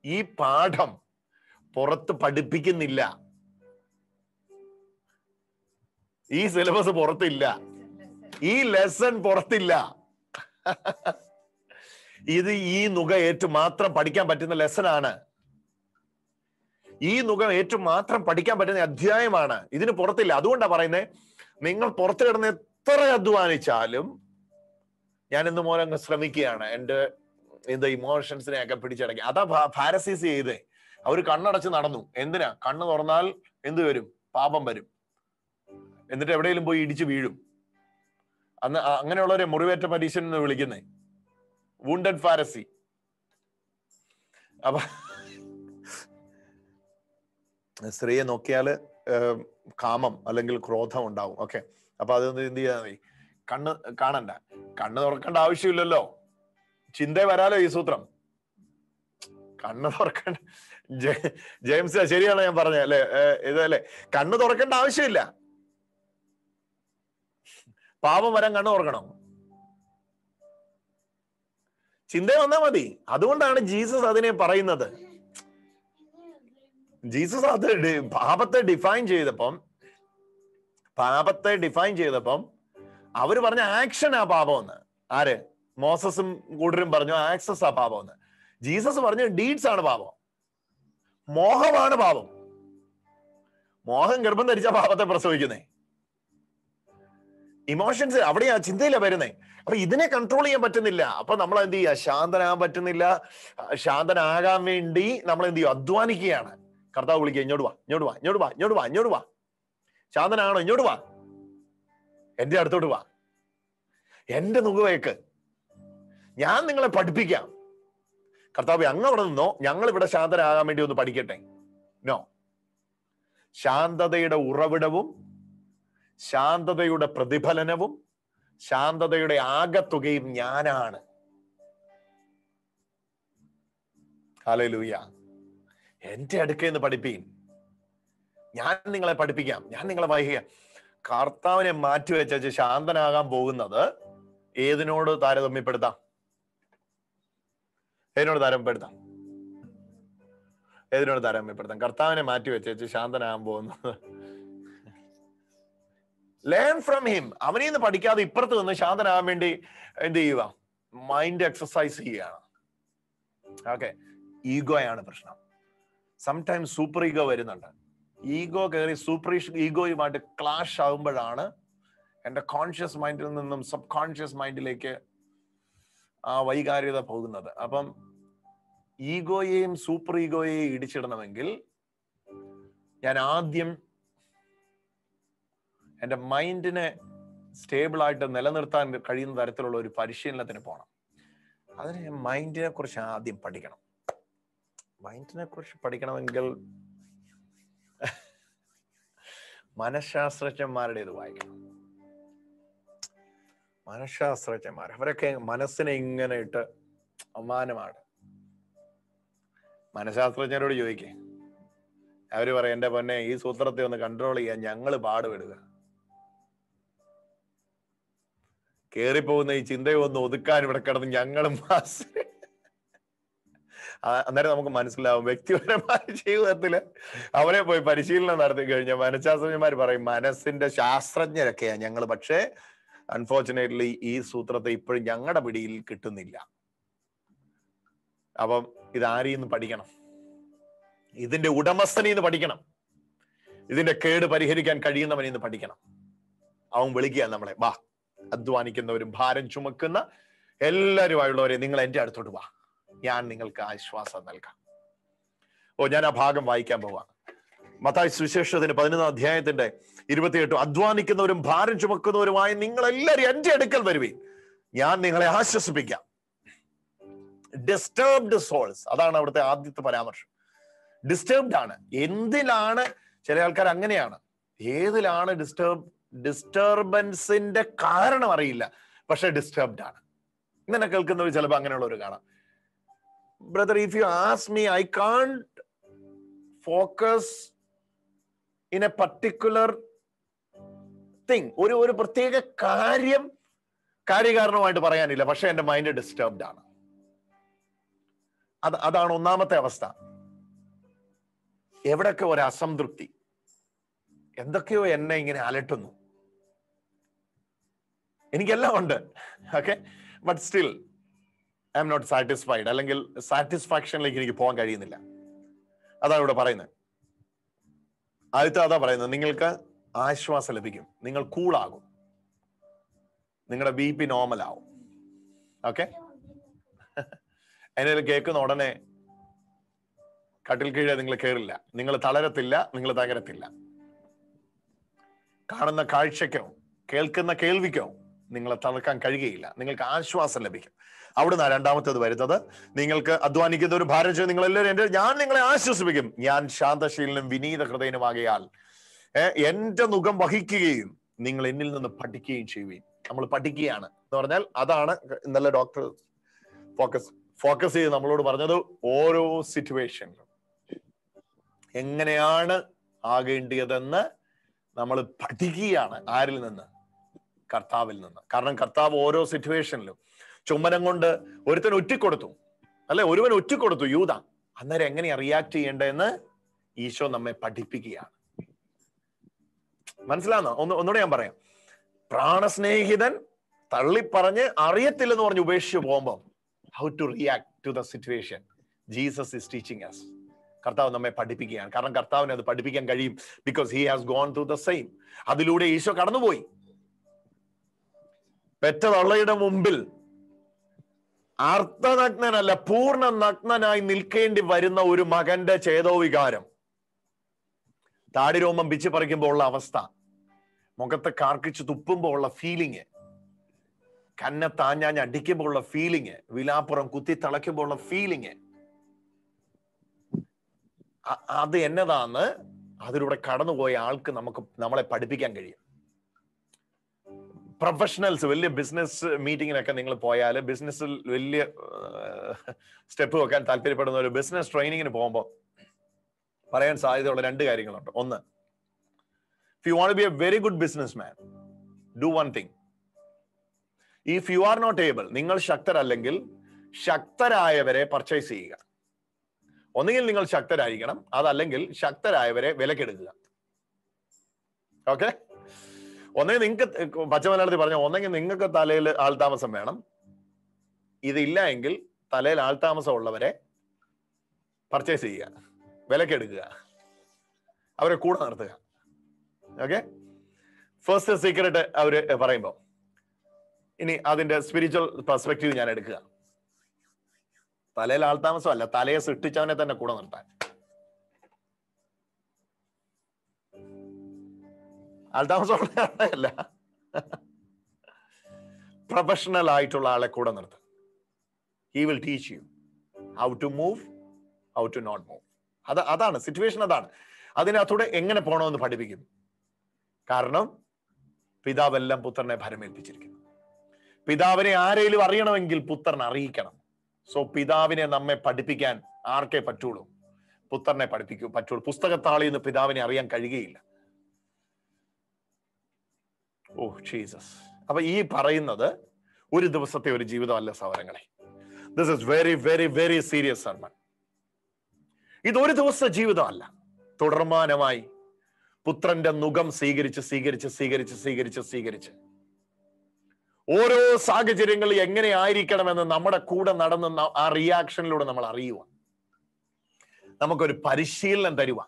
S1: ഈ പാഠം പുറത്ത് പഠിപ്പിക്കുന്നില്ല. ഈ സിലബസ് പുറത്തില്ല. ഈ ലെസൺ പുറത്തില്ല. ഇത് ഈ നുക ഏറ്റു മാത്രം പഠിക്കാൻ പറ്റുന്ന ലെസനാണ്. ഈ നുകം ഏറ്റവും മാത്രം പഠിക്കാൻ പറ്റുന്ന അധ്യായമാണ്. ഇതിന് പുറത്തില്ല. അതുകൊണ്ടാണ് പറയുന്നത്, നിങ്ങൾ പുറത്തു കിടന്ന് എത്ര അധ്വാനിച്ചാലും ഞാൻ ഇന്ന് മൂലം ശ്രമിക്കുകയാണ് എന്റെ ഇമോഷൻസിനെ ഒക്കെ പിടിച്ചടക്കി. അതാ ഫാരസീസ് ചെയ്തേ. അവർ കണ്ണടച്ച് നടന്നു. എന്തിനാ? കണ്ണ് തുറന്നാൽ എന്ത് വരും? പാപം വരും. എന്നിട്ട് എവിടെയെങ്കിലും പോയി ഇടിച്ചു വീഴും. അന്ന് അങ്ങനെയുള്ളവരെ മുറിവേറ്റ പരീശൻ എന്ന് വിളിക്കുന്നേ, വൂണ്ടഡ് ഫാരസി. അപ്പൊ സ്ത്രീയെ നോക്കിയാല് കാമം അല്ലെങ്കിൽ ക്രോധം ഉണ്ടാവും. ഓക്കെ, അപ്പൊ അതൊന്ന് എന്ത് ചെയ്യാ മതി? കണ്ണ് കാണണ്ട, കണ്ണ് തുറക്കേണ്ട ആവശ്യമില്ലല്ലോ. ചിന്ത വരാലോ ഈ സൂത്രം. കണ്ണ് തുറക്കേണ്ട, ജെയിംസ് ശരിയാണ് ഞാൻ പറഞ്ഞ അല്ലെ? ഇതല്ലേ, കണ്ണ് തുറക്കേണ്ട ആവശ്യമില്ല. പാപം വരാൻ കണ്ണ് തുറക്കണം, ചിന്ത വന്നാ മതി. അതുകൊണ്ടാണ് ജീസസ് അതിനെ പറയുന്നത്. ജീസസ് അത് പാപത്തെ ഡിഫൈൻ ചെയ്തപ്പം അവര് പറഞ്ഞ ആക്ഷൻ ആ പാപമെന്ന്. ആര്? മോസസും കൂട്ടരും പറഞ്ഞു ആക്സസ് ആ പാപമെന്ന്. ജീസസ് പറഞ്ഞു ഡീഡ്സ് ആണ് പാപം, മോഹമാണ് പാപം. മോഹം ഗർഭം ധരിച്ച പാപത്തെ പ്രസവിക്കുന്നേ. ഇമോഷൻസ് അവിടെയാ, ചിന്തയിലാ വരുന്നേ. അപ്പൊ ഇതിനെ കൺട്രോൾ ചെയ്യാൻ പറ്റുന്നില്ല. അപ്പൊ നമ്മൾ എന്ത് ചെയ്യുക? ശാന്തനാകാൻ പറ്റുന്നില്ല. ശാന്തനാകാൻ വേണ്ടി നമ്മൾ എന്ത് ചെയ്യും? അധ്വാനിക്കുകയാണ്. കർത്താവ് വിളിക്കുക, ഇങ്ങോട്ട് വാ, ഇങ്ങോട്ട് വാ, ഇങ്ങോട്ട് വാ, ഇങ്ങോട്ട് വാ, ഇങ്ങോട്ട് വാ. ശാന്തനാണോ? ഇങ്ങോട്ട് വാ, എന്റെ അടുത്തോട്ട് വാ, എന്റെ നുകവേക്ക്, ഞാൻ നിങ്ങളെ പഠിപ്പിക്കാം. കർത്താവ് അങ്ങ് അവിടെ നിന്നോ, ഞങ്ങൾ ഇവിടെ ശാന്തനാകാൻ വേണ്ടി ഒന്ന് പഠിക്കട്ടെ. നോ, ശാന്തതയുടെ ഉറവിടവും ശാന്തതയുടെ പ്രതിഫലനവും ശാന്തതയുടെ ആകത്തുകയും ഞാനാണ്. ഹല്ലേലൂയ. എന്റെ അടുക്കൽ നിന്ന് പഠിപ്പീൻ, ഞാൻ നിങ്ങളെ പഠിപ്പിക്കാം, ഞാൻ നിങ്ങളെ വഹിക്കാം. കർത്താവിനെ മാറ്റിവെച്ച് ശാന്തനാകാൻ പോകുന്നത് ഏതിനോട് താരതമ്യപ്പെടുത്താം? ഏതിനോട് താരതമ്യപ്പെടുത്താം? ഏതിനോട് താരതമ്യപ്പെടുത്താം? കർത്താവിനെ മാറ്റിവെച്ച് ശാന്തനാകാൻ പോകുന്നത്. Learn from him. അവനിൽ നിന്ന് പഠിക്കാതെ ഇപ്പുറത്ത് നിന്ന് ശാന്തനാകാൻ വേണ്ടി എന്ത് ചെയ്യുക? മൈൻഡ് എക്സസൈസ് ചെയ്യുകയാണ്. ഓക്കെ, ഈഗോയാണ് പ്രശ്നം. സംടൈംസ് സൂപ്പർ ഈഗോ വരുന്നുണ്ട്. ഈഗോ കയറി സൂപ്പർ ഈഗോയുമായിട്ട് ക്ലാഷ് ആകുമ്പോഴാണ് എൻ്റെ കോൺഷ്യസ് മൈൻഡിൽ നിന്നും സബ് കോൺഷ്യസ് മൈൻഡിലേക്ക് ആ വൈകാര്യത പോകുന്നത്. അപ്പം ഈഗോയെയും സൂപ്പർ ഈഗോയെയും ഇടിച്ചിടണമെങ്കിൽ ഞാൻ ആദ്യം എൻ്റെ മൈൻഡിനെ സ്റ്റേബിൾ ആയിട്ട് നിലനിർത്താൻ കഴിയുന്ന തരത്തിലുള്ള ഒരു പരിശീലനത്തിന് പോകണം. അതിന് ഞാൻ മൈൻഡിനെ കുറിച്ച് ആദ്യം പഠിക്കണം. മൈൻഡിനെ കുറിച്ച് പഠിക്കണമെങ്കിൽ മനഃശാസ്ത്രജ്ഞന്മാരുടെ ഇത് വായിക്കണം. മനഃശാസ്ത്രജ്ഞന്മാർ അവരൊക്കെ മനസ്സിനെ ഇങ്ങനെ ഇട്ട് അവമാനമാണ്. മനഃശാസ്ത്രജ്ഞരോട് ചോദിക്കേ, അവര് പറയും എന്റെ പൊന്നെ ഈ സൂത്രത്തെ ഒന്ന് കൺട്രോൾ ചെയ്യാൻ ഞങ്ങള് പാടുപെടുക, കേറിപ്പോകുന്ന ഈ ചിന്തയെ ഒന്ന് ഒതുക്കാൻ ഇവിടെ കിടന്ന് ഞങ്ങളും. അന്നേരം നമുക്ക് മനസ്സിലാവും വ്യക്തിപരമായ ജീവിതത്തില് അവരെ പോയി പരിശീലനം നടത്തി കഴിഞ്ഞാൽ മനഃശാസ്ത്രജ്ഞന്മാർ പറയും മനസ്സിന്റെ ശാസ്ത്രജ്ഞരൊക്കെയാ ഞങ്ങൾ, പക്ഷേ അൺഫോർച്ചുനേറ്റ്ലി ഈ സൂത്രത്തെ ഇപ്പോഴും ഞങ്ങളുടെ പിടിയിൽ കിട്ടുന്നില്ല. അപ്പം ഇതാരീന്ന് പഠിക്കണം, ഇതിന്റെ ഉടമസ്ഥനെന്ന് പഠിക്കണം, ഇതിന്റെ കേട് പരിഹരിക്കാൻ കഴിയുന്നവനെന്ന് പഠിക്കണം. അവൻ വിളിക്കുക നമ്മളെ, വാ അധ്വാനിക്കുന്നവരും ഭാരം ചുമക്കുന്ന എല്ലാവരുമായുള്ളവരെ നിങ്ങൾ എന്റെ അടുത്തോട്ട് വാ, ഞാൻ നിങ്ങൾക്ക് ആശ്വാസം നൽകാം. ഞാൻ ആ ഭാഗം വായിക്കാൻ പോവാം. മത്തായി സുവിശേഷത്തിന്റെ 11 അധ്യായത്തിന്റെ 28. അധ്വാനിക്കുന്നവരും ഭാരം ചുമക്കുന്നവരുമായി നിങ്ങൾ എല്ലാവരും എന്റെ അടുക്കൽ വരുവീൻ, ഞാൻ നിങ്ങളെ ആശ്വസിപ്പിക്കാം. ഡിസ്റ്റർബ്ഡ് സോൾസ്, അതാണ് അവിടുത്തെ ആദ്യത്തെ പരാമർശം. ഡിസ്റ്റർബ്ഡ് ആണ്. എന്തിലാണ്? ചില ആൾക്കാർ അങ്ങനെയാണ്, ഏതിലാണ് ഡിസ്റ്റർബൻസിന്റെ കാരണം അറിയില്ല, പക്ഷെ ഡിസ്റ്റർബ്ഡ് ആണ്. ഇങ്ങനെ കേൾക്കുന്നവർ ചിലപ്പോൾ അങ്ങനെയുള്ളവർ കാണാം. Brother, if you ask me, I can't focus in A particular thing. ഒരു പ്രത്യേക കാര്യകാരണമായിട്ട് പറയാനില്ല, പക്ഷെ എന്റെ മൈൻഡ് ഡിസ്റ്റർബ്ഡ് ആണ്. അതാണ് ഒന്നാമത്തെ അവസ്ഥ. എവിടൊക്കെ ഒരു അസംതൃപ്തി, എന്തൊക്കെയോ എന്നെ ഇങ്ങനെ അലട്ടുന്നു. എനിക്കെല്ലാം ഉണ്ട്, okay, but still I am not satisfied, അല്ലെങ്കിൽ സാറ്റിസ്ഫാക്ഷനിലേക്ക് എനിക്ക് പോകാൻ കഴിയുന്നില്ല. അതാണ് ഇവിടെ പറയുന്നത്. ആദ്യത്തെ അതാ പറയുന്നത്, നിങ്ങൾക്ക് ആശ്വാസം ലഭിക്കും, നിങ്ങൾ കൂളാകും, നിങ്ങളുടെ BP നോർമൽ ആവും. ഓക്കെ, അതിനെ കേൾക്കുന്ന ഉടനെ കട്ടിൽ കീഴെ നിങ്ങൾ കയറില്ല, നിങ്ങൾ തളരത്തില്ല, നിങ്ങൾ തകരത്തില്ല. കാണുന്ന കാഴ്ചയ്ക്കോ കേൾക്കുന്ന കേൾവിക്കോ നിങ്ങളെ തളർക്കാൻ കഴിയുകയില്ല. നിങ്ങൾക്ക് ആശ്വാസം ലഭിക്കും. അവിടുന്ന് രണ്ടാമത്തേത് വരുന്നത്, നിങ്ങൾക്ക് അധ്വാനിക്കുന്ന ഒരു ഭാരം ചെയ്ത് നിങ്ങൾ എല്ലാവരും ഞാൻ നിങ്ങളെ ആശ്വസിപ്പിക്കും, ഞാൻ ശാന്തശീലനും വിനീത ഹൃദയനുമാകയാൽ എന്റെ മുഖം വഹിക്കുകയും നിങ്ങൾ എന്നിൽ നിന്ന് പഠിക്കുകയും ചെയ്യുകയും. നമ്മൾ പഠിക്കുകയാണ് എന്ന് പറഞ്ഞാൽ അതാണ് ഇന്നലെ ഡോക്ടർ ഫോക്കസ് ചെയ്ത് നമ്മളോട് പറഞ്ഞത്. ഓരോ സിറ്റുവേഷനിലും എങ്ങനെയാണ് ആകേണ്ടിയതെന്ന് നമ്മൾ പഠിക്കുകയാണ്. ആരിൽ നിന്ന്? കർത്താവിൽ നിന്ന്. കാരണം കർത്താവ് ഓരോ സിറ്റുവേഷനിലും ചുമരം കൊണ്ട് ഒരുത്തൻ ഒറ്റിക്കൊടുത്തു, അല്ലെ? ഒരുവൻ ഒറ്റിക്കൊടുത്തു, യൂദ. അന്നേരം എങ്ങനെയാ റിയാക്ട് ചെയ്യേണ്ടതെന്ന് ഈശോ നമ്മെ പഠിപ്പിക്കുകയാണ്. മനസ്സിലാന്നോ? ഒന്നുകൂടെ ഞാൻ പറയാം. പ്രാണസ്നേഹിതൻ തള്ളിപ്പറഞ്ഞ് അറിയത്തില്ലെന്ന് പറഞ്ഞ് ഉപേക്ഷിച്ച് പോകുമ്പോൾ how to react to the situation Jesus is teaching us. കർത്താവ് നമ്മെ പഠിപ്പിക്കുകയാണ്. കാരണം കർത്താവിനെ അത് പഠിപ്പിക്കാൻ കഴിയും. Because he has gone through the same. അതിലൂടെ ഈശോ കടന്നുപോയി. പെറ്റ തള്ളയുടെ മുമ്പിൽ അർത്ഥനഗ്നനല്ല, പൂർണ്ണ നഗ്നനായി നിൽക്കേണ്ടി വരുന്ന ഒരു മകന്റെ ചേതോവികാരം, താടിരോമം പിച്ചു പറിക്കുമ്പോൾ ഉള്ള അവസ്ഥ, മുഖത്തെ കാർക്കിച്ച് തുപ്പുമ്പോൾ ഉള്ള ഫീലിങ്, കന്നെ താഞ്ഞാഞ്ഞ് അടിക്കുമ്പോൾ ഉള്ള ഫീലിങ്, വിലാപ്പുറം കുത്തി തളയ്ക്കുമ്പോൾ ഉള്ള ഫീലിങ്, അത് എന്നതാന്ന് അതിലൂടെ കടന്നുപോയ ആൾക്ക് നമ്മളെ പഠിപ്പിക്കാൻ കഴിയും. പ്രൊഫഷണൽസ് വലിയ ബിസിനസ് മീറ്റിങ്ങിനൊക്കെ നിങ്ങൾ പോയാൽ, ബിസിനസ്സിൽ വലിയ സ്റ്റെപ്പ് വെക്കാൻ താല്പര്യപ്പെടുന്ന ഒരു ബിസിനസ് ട്രെയിനിങ്ങിന് പോകുമ്പോൾ പറയാൻ സാധ്യതയുള്ള രണ്ട് കാര്യങ്ങളുണ്ട്. ഒന്ന്, if you want to be a very good businessman, do one thing. If you are not able, നിങ്ങൾ ശക്തരല്ലെങ്കിൽ ശക്തരായവരെ പർച്ചേസ് ചെയ്യുക. ഒന്നുകിൽ നിങ്ങൾ ശക്തരായിരിക്കണം, അതല്ലെങ്കിൽ ശക്തരായവരെ വിലക്കെടുക്കുക. ഓക്കെ? ഒന്നെങ്കിൽ നിങ്ങൾക്ക്, പച്ചമലയാളത്തിൽ പറഞ്ഞ, ഒന്നെങ്കിൽ നിങ്ങൾക്ക് തലയിൽ ആൾതാമസം വേണം. ഇതില്ല എങ്കിൽ തലയിൽ ആൾതാമസം ഉള്ളവരെ പർച്ചേസ് ചെയ്യുക, വിലക്കെടുക്കുക, അവരെ കൂടെ നിർത്തുക. ഓക്കെ? ഫസ്റ്റ് സീക്രട്ട് അവര് പറയുമ്പോൾ, ഇനി അതിന്റെ സ്പിരിച്വൽ പെർസ്പെക്റ്റീവ് ഞാൻ എടുക്കുക. തലയിൽ ആൾതാമസം അല്ല, തലയെ സൃഷ്ടിച്ചവനെ തന്നെ കൂടെ നിർത്താൻ. ആൾതാമസമുള്ള ആളെയല്ല, പ്രൊഫഷണൽ ആയിട്ടുള്ള ആളെ കൂടെ നിർത്തും. He will teach you how to move, how to not move. അതാണ് സിറ്റുവേഷൻ. അതാണ് അതിനകത്തൂടെ എങ്ങനെ പോകണമെന്ന് പഠിപ്പിക്കും. കാരണം പിതാവെല്ലാം പുത്രനെ ഭരമേൽപ്പിച്ചിരിക്കുന്നു. പിതാവിനെ ആരെങ്കിലും അറിയണമെങ്കിൽ പുത്രനെ അറിയിക്കണം. സോ പിതാവിനെ നമ്മെ പഠിപ്പിക്കാൻ ആർക്കേ പറ്റുള്ളൂ? പുത്രനെ പറ്റുള്ളൂ. പുസ്തകത്താളിൽ നിന്ന് പിതാവിനെ അറിയാൻ കഴിയുകയില്ല. Oh Jesus. അപ്പൊ ഈ പറയുന്നത് ഒരു ദിവസത്തെ ഒരു ജീവിതമല്ല സഹോദരങ്ങളെ. This is very very very serious sermon. ഇതൊരു ദിവസത്തെ ജീവിതമല്ല. തുടർമാനമായി പുത്രന്റെ മുഖം സ്വീകരിച്ച് സ്വീകരിച്ച് സ്വീകരിച്ച് സ്വീകരിച്ച് സ്വീകരിച്ച് ഓരോ സാഹചര്യങ്ങളിൽ എങ്ങനെ ആയിരിക്കണമെന്ന് നമ്മുടെ കൂടെ നടന്ന ആ റിയാക്ഷനിലൂടെ നമ്മൾ അറിയുക. നമുക്കൊരു പരിശീലനം തരുക.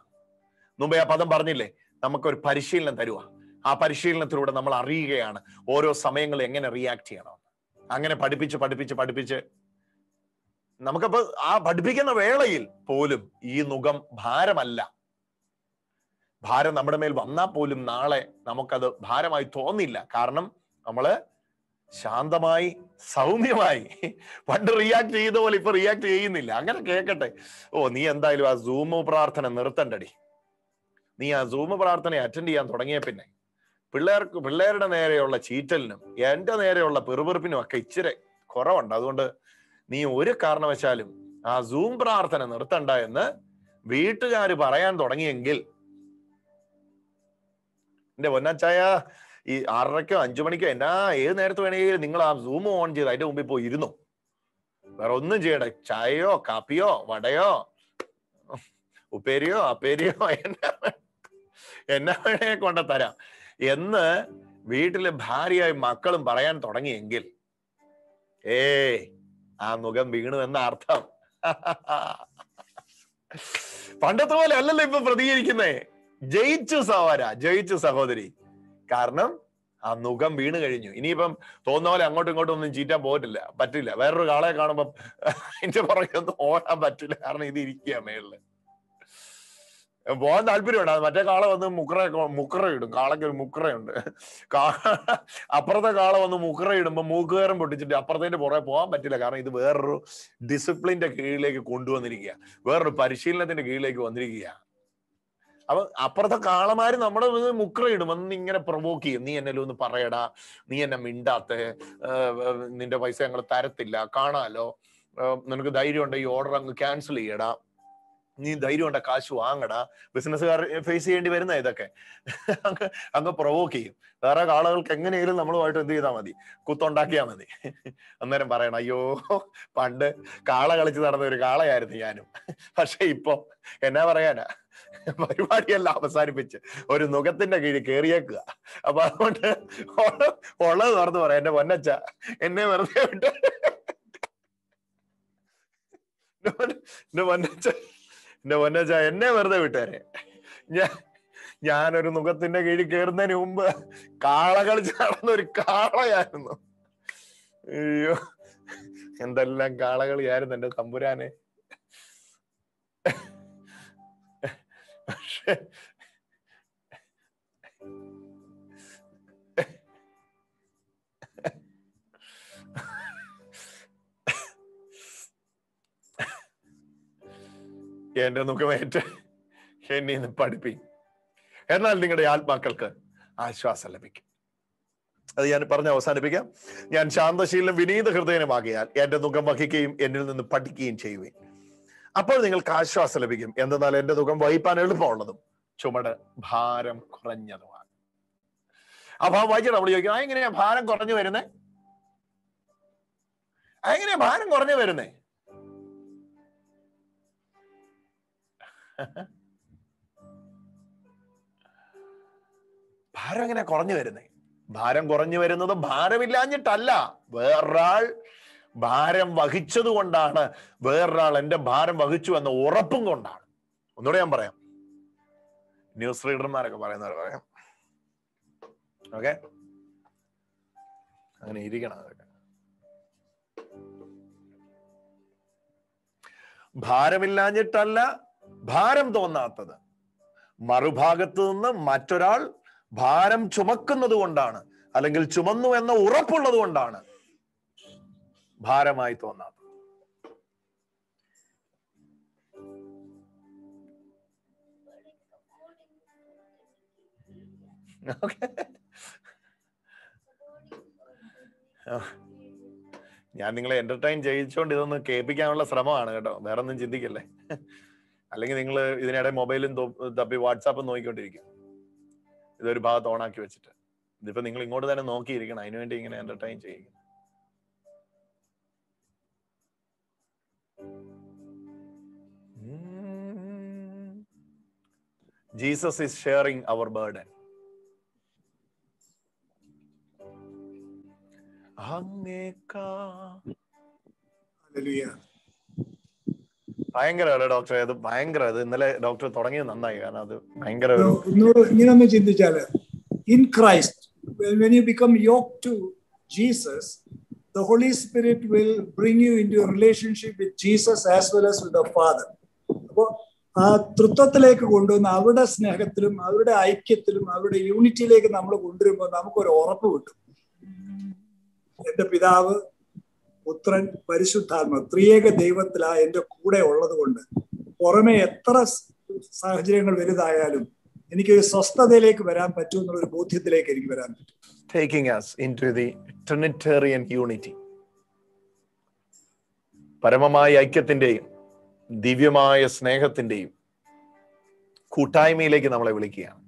S1: മുമ്പേ ആ പദം പറഞ്ഞില്ലേ, നമുക്കൊരു പരിശീലനം തരുക. ആ പരിശീലനത്തിലൂടെ നമ്മൾ അറിയുകയാണ് ഓരോ സമയങ്ങളിൽ എങ്ങനെ റിയാക്ട് ചെയ്യണം. അങ്ങനെ പഠിപ്പിച്ച് പഠിപ്പിച്ച് പഠിപ്പിച്ച് നമുക്കപ്പോ ആ പഠിപ്പിക്കുന്ന വേളയിൽ പോലും ഈ മുഖം ഭാരമല്ല. ഭാരം നമ്മുടെ മേൽ വന്നാൽ പോലും നാളെ നമുക്കത് ഭാരമായി തോന്നില്ല. കാരണം നമ്മള് ശാന്തമായി സൗമ്യമായി പണ്ട് റിയാക്ട് ചെയ്ത പോലെ ഇപ്പൊ റിയാക്ട് ചെയ്യുന്നില്ല. അങ്ങനെ കേൾക്കട്ടെ. ഓ, നീ എന്തായാലും ആ സൂം പ്രാർത്ഥന നിർത്തണ്ടടി. നീ ആ സൂം പ്രാർത്ഥന അറ്റൻഡ് ചെയ്യാൻ തുടങ്ങിയ പിന്നെ പിള്ളേരുടെ നേരെയുള്ള ചീറ്റലിനും എന്റെ നേരെയുള്ള പെറുപെറുപ്പിനും ഒക്കെ ഇച്ചിരി കുറവുണ്ട്. അതുകൊണ്ട് നീ ഒരു കാരണവശാലും ആ സൂം പ്രാർത്ഥന നിർത്തണ്ട എന്ന് വീട്ടുകാര് പറയാൻ തുടങ്ങിയെങ്കിൽ, എന്റെ പൊന്നച്ചായ, ഈ 6:30-ക്കോ 5 മണിക്കോ ഏത് നേരത്ത് വേണമെങ്കിലും നിങ്ങൾ ആ സൂം ഓൺ ചെയ്ത് അതിന്റെ മുമ്പിൽ പോയി ഇരുന്നു. വേറെ ഒന്നും ചെയ്യണ്ട. ചായയോ കാപ്പിയോ വടയോ ഉപ്പേരിയോ അപ്പേരിയോ എന്നാ വേണേ കൊണ്ട് തരാം എന്ന് വീട്ടിലെ ഭാര്യയായി മക്കളും പറയാൻ തുടങ്ങിയെങ്കിൽ, ആ മുഖം വീണു എന്ന അർത്ഥം. പണ്ടത്തെ പോലെ അല്ലല്ലോ ഇപ്പൊ പ്രതികരിക്കുന്നേ. ജയിച്ചു സഹോദര, ജയിച്ചു സഹോദരി. കാരണം ആ മുഖം വീണ് കഴിഞ്ഞു. ഇനിയിപ്പം തോന്നുന്ന പോലെ അങ്ങോട്ടും ഇങ്ങോട്ടും ഒന്നും ചീറ്റാൻ പറ്റില്ല. വേറൊരു കാളെ കാണുമ്പം അതിന്റെ പുറകെ ഒന്നും ഓടാൻ പറ്റില്ല. കാരണം ഇത് ഇരിക്കുക മേളില്. പോകാൻ താല്പര്യമുണ്ട്. അത് മറ്റേ കാള വന്ന് മുക്കറ ഇടും. കാളയ്ക്ക് ഒരു മുക്കറയുണ്ട്. അപ്പുറത്തെ കാള വന്ന് മുക്കറ ഇടുമ്പോ മൂക്കുകയറും പൊട്ടിച്ചിട്ട് അപ്പുറത്തേന്റെ പുറകെ പോകാൻ പറ്റില്ല. കാരണം ഇത് വേറൊരു ഡിസിപ്ലിന്റെ കീഴിലേക്ക് കൊണ്ടുവന്നിരിക്കുക, വേറൊരു പരിശീലനത്തിന്റെ കീഴിലേക്ക് വന്നിരിക്കുക. അപ്പൊ അപ്പുറത്തെ കാളമാര് നമ്മുടെ മുക്കറ ഇടും, വന്ന് ഇങ്ങനെ പ്രൊവോക്ക് ചെയ്യും. നീ എന്നെല്ലാം ഒന്ന് പറയടാ, നീ എന്നെ മിണ്ടാത്ത, നിന്റെ പൈസ ഞങ്ങൾ തരത്തില്ല, കാണാലോ, നിനക്ക് ധൈര്യം ഉണ്ട് ഈ ഓർഡർ അങ്ങ് ക്യാൻസൽ ചെയ്യടാ, നീ ധൈര്യം ഉണ്ട കാശ് വാങ്ങടാ. ബിസിനസ്സുകാർ ഫേസ് ചെയ്യേണ്ടി വരുന്ന ഇതൊക്കെ അങ്ങ് പ്രൊവോക്ക് ചെയ്യും. വേറെ കാളകൾക്ക് എങ്ങനെയെങ്കിലും നമ്മളുമായിട്ട് എന്ത് ചെയ്താൽ മതി, കുത്തുണ്ടാക്കിയാൽ മതി. അന്നേരം പറയണം, അയ്യോ പണ്ട് കാള കളിച്ച് നടന്ന ഒരു കാളയായിരുന്നു ഞാനും, പക്ഷെ ഇപ്പൊ എന്നാ പറയാനാ, പരിപാടിയെല്ലാം അവസാനിപ്പിച്ച് ഒരു നുഖത്തിന്റെ കീഴിൽ കയറിയേക്കുക. അപ്പൊ അതുകൊണ്ട് ഉള്ളത് തുറന്ന് പറയാം, എന്റെ പൊന്നച്ച എന്നെ വെറുതെ വിട്ട്, എന്റെ പൊന്നച്ച എന്നെ വെറുതെ വിട്ടേരെ. ഞാനൊരു നുഖത്തിന്റെ കീഴിൽ കയറുന്നതിന് മുമ്പ് കാള കളിച്ച് നടന്ന ഒരു കാളയായിരുന്നു. അയ്യോ, എന്തെല്ലാം കാളകളിയായിരുന്നു എന്റെ തമ്പുരാനെ. പക്ഷെ എന്റെ മുഖമേറ്റ് എന്നെ ഇന്ന് പഠിപ്പിക്കും, എന്നാൽ നിങ്ങളുടെ ആത്മാക്കൾക്ക് ആശ്വാസം ലഭിക്കും. അത് ഞാൻ പറഞ്ഞ് അവസാനിപ്പിക്കാം. ഞാൻ ശാന്തശീലം വിനീത ഹൃദയനുമാകിയാൽ എന്റെ മുഖം വഹിക്കുകയും എന്നിൽ നിന്ന് പഠിക്കുകയും ചെയ്യുകയും അപ്പോൾ നിങ്ങൾക്ക് ആശ്വാസം ലഭിക്കും. എന്തെന്നാൽ എന്റെ മുഖം വഹിപ്പാൻ എളുപ്പമുള്ളതും ചുമട് ഭാരം കുറഞ്ഞതുമാണ്. അപ്പൊ വായിച്ചിട്ട് നമ്മൾ ചോദിക്കും, എങ്ങനെയാ ഭാരം കുറഞ്ഞു വരുന്നേ? എങ്ങനെയാ ഭാരം കുറഞ്ഞു വരുന്നേ? ഭാരം എങ്ങനെ കുറഞ്ഞു വരുന്നേ? ഭാരം കുറഞ്ഞു വരുന്നത് ഭാരമില്ലാഞ്ഞിട്ടല്ല, വേറൊരാൾ ഭാരം വഹിച്ചത് കൊണ്ടാണ്, വേറൊരാൾ എന്റെ ഭാരം വഹിച്ചു എന്ന ഉറപ്പും കൊണ്ടാണ്. ഒന്നുകൂടെ ഞാൻ പറയാം, ന്യൂസ് റീഡർമാരൊക്കെ പറയുന്നവർ പറയാം. ഓക്കെ, അങ്ങനെ ഇരിക്കണം. അതൊക്കെ ഭാരമില്ലാഞ്ഞിട്ടല്ല ഭാരം തോന്നാത്തത്, മറുഭാഗത്ത് നിന്ന് മറ്റൊരാൾ ഭാരം ചുമക്കുന്നത് കൊണ്ടാണ്, അല്ലെങ്കിൽ ചുമന്നു എന്ന ഉറപ്പുള്ളത് കൊണ്ടാണ് ഭാരമായി തോന്നാത്തത്. ഞാൻ നിങ്ങളെ എന്റർടൈൻ ചെയ്യിച്ചുകൊണ്ട് ഇതൊന്ന് കേൾപ്പിക്കാനുള്ള ശ്രമമാണ് കേട്ടോ, വേറെ ഒന്നും ചിന്തിക്കല്ലേ. അല്ലെങ്കിൽ നിങ്ങൾ ഇതിനിടെ മൊബൈലും തപ്പി വാട്സാപ്പും നോക്കിക്കൊണ്ടിരിക്കും, ഇതൊരു ഭാഗത്ത് ഓണാക്കി വെച്ചിട്ട്. ഇതിപ്പോ നിങ്ങൾ ഇങ്ങോട്ട് തന്നെ നോക്കിയിരിക്കണം, അതിനുവേണ്ടി ഇങ്ങനെ എന്റർടൈൻ ചെയ്യും. Jesus is sharing our burden. ഭയങ്കര ഡോക്ടറെ, അത് ഭയങ്കര, അത് ഇന്നലെ ഡോക്ടർ തുടങ്ങിയത് നന്നായി. കാരണം അത് ഭയങ്കര
S3: ഇങ്ങനെ ഒന്ന് ചിന്തിച്ചാല്, in Christ when you become yoked to Jesus, the Holy Spirit will bring you into a relationship with Jesus as well as with the Father. അപ്പോൾ ആ തൃത്വത്തിലേക്ക് കൊണ്ടുവന്ന് അവരുടെ സ്നേഹത്തിലും അവരുടെ ഐക്യത്തിലും അവരുടെ യൂണിറ്റിയിലേക്ക് നമ്മൾ കൊണ്ടുവരുമ്പോൾ നമുക്കൊരു ഉറപ്പ് കിട്ടും. എന്റെ പിതാവ്, പുത്രൻ, പരിശുദ്ധാത്മ ത്രിയേക ദൈവത്തിലാ എന്റെ കൂടെ ഉള്ളത് കൊണ്ട് പുറമെ എത്ര സാഹചര്യങ്ങൾ വലുതായാലും എനിക്കൊരു സ്വസ്ഥതയിലേക്ക് വരാൻ പറ്റും എന്നുള്ളൊരു ബോധ്യത്തിലേക്ക് എനിക്ക് വരാൻ പറ്റും.
S1: Taking us into the Trinitarian unity, പരമമായ ഐക്യത്തിന്റെയും ദിവ്യമായ സ്നേഹത്തിന്റെയും കൂട്ടായ്മയിലേക്ക് നമ്മളെ വിളിക്കുകയാണ്.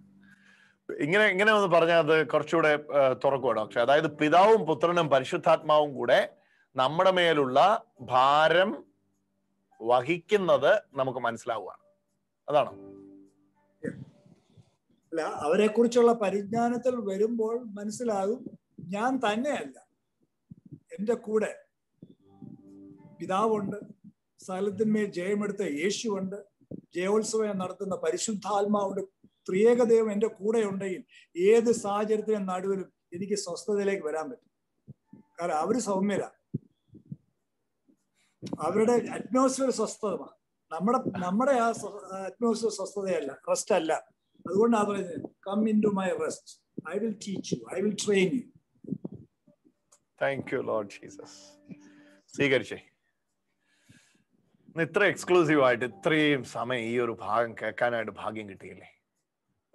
S1: ഇങ്ങനെ ഒന്ന് പറഞ്ഞാൽ അത് കുറച്ചുകൂടെ തുറക്കുക ഡോക്ടർ. അതായത് പിതാവും പുത്രനും പരിശുദ്ധാത്മാവും കൂടെ നമ്മുടെ മേലുള്ള ഭാരം വഹിക്കുന്നത് നമുക്ക് മനസ്സിലാവുകയാണ്. അതാണോ?
S3: അല്ല, അവരെ കുറിച്ചുള്ള പരിജ്ഞാനത്തിൽ വരുമ്പോൾ മനസ്സിലാകും, ഞാൻ തന്നെയല്ല, എന്റെ കൂടെ പിതാവുണ്ട്, സകലത്തിന്മേൽ ജയമെടുത്ത യേശുവുണ്ട്, ജയോത്സവം നടത്തുന്ന പരിശുദ്ധാത്മാവുണ്ട്, ത്രിയേകദൈവം എന്റെ കൂടെ ഉണ്ടെങ്കിൽ ഏത് സാഹചര്യത്തിനും നടുവിലും എനിക്ക് സ്വസ്ഥതയിലേക്ക് വരാൻ പറ്റും. കാരണം അവര് സൗമ്യരാ, അവരുടെ അറ്റ്മോസ്ഫിയർ സ്വസ്ഥമാണ്, നമ്മുടെ ആ അറ്റ്മോസ്ഫിയർ സ്വസ്ഥതയല്ല, റെസ്റ്റ് അല്ല. അതുകൊണ്ടാണ് പറയുന്നത് come in to my rest, I will teach you, I will train you.
S1: Thank you Lord Jesus. സ്വീകരിച്ചേ. ഇത്ര എക്സ്ക്ലൂസീവ് ആയിട്ട് ഇത്രയും സമയം ഈ ഒരു ഭാഗം കേൾക്കാനായിട്ട് ഭാഗ്യം കിട്ടിയില്ലേ?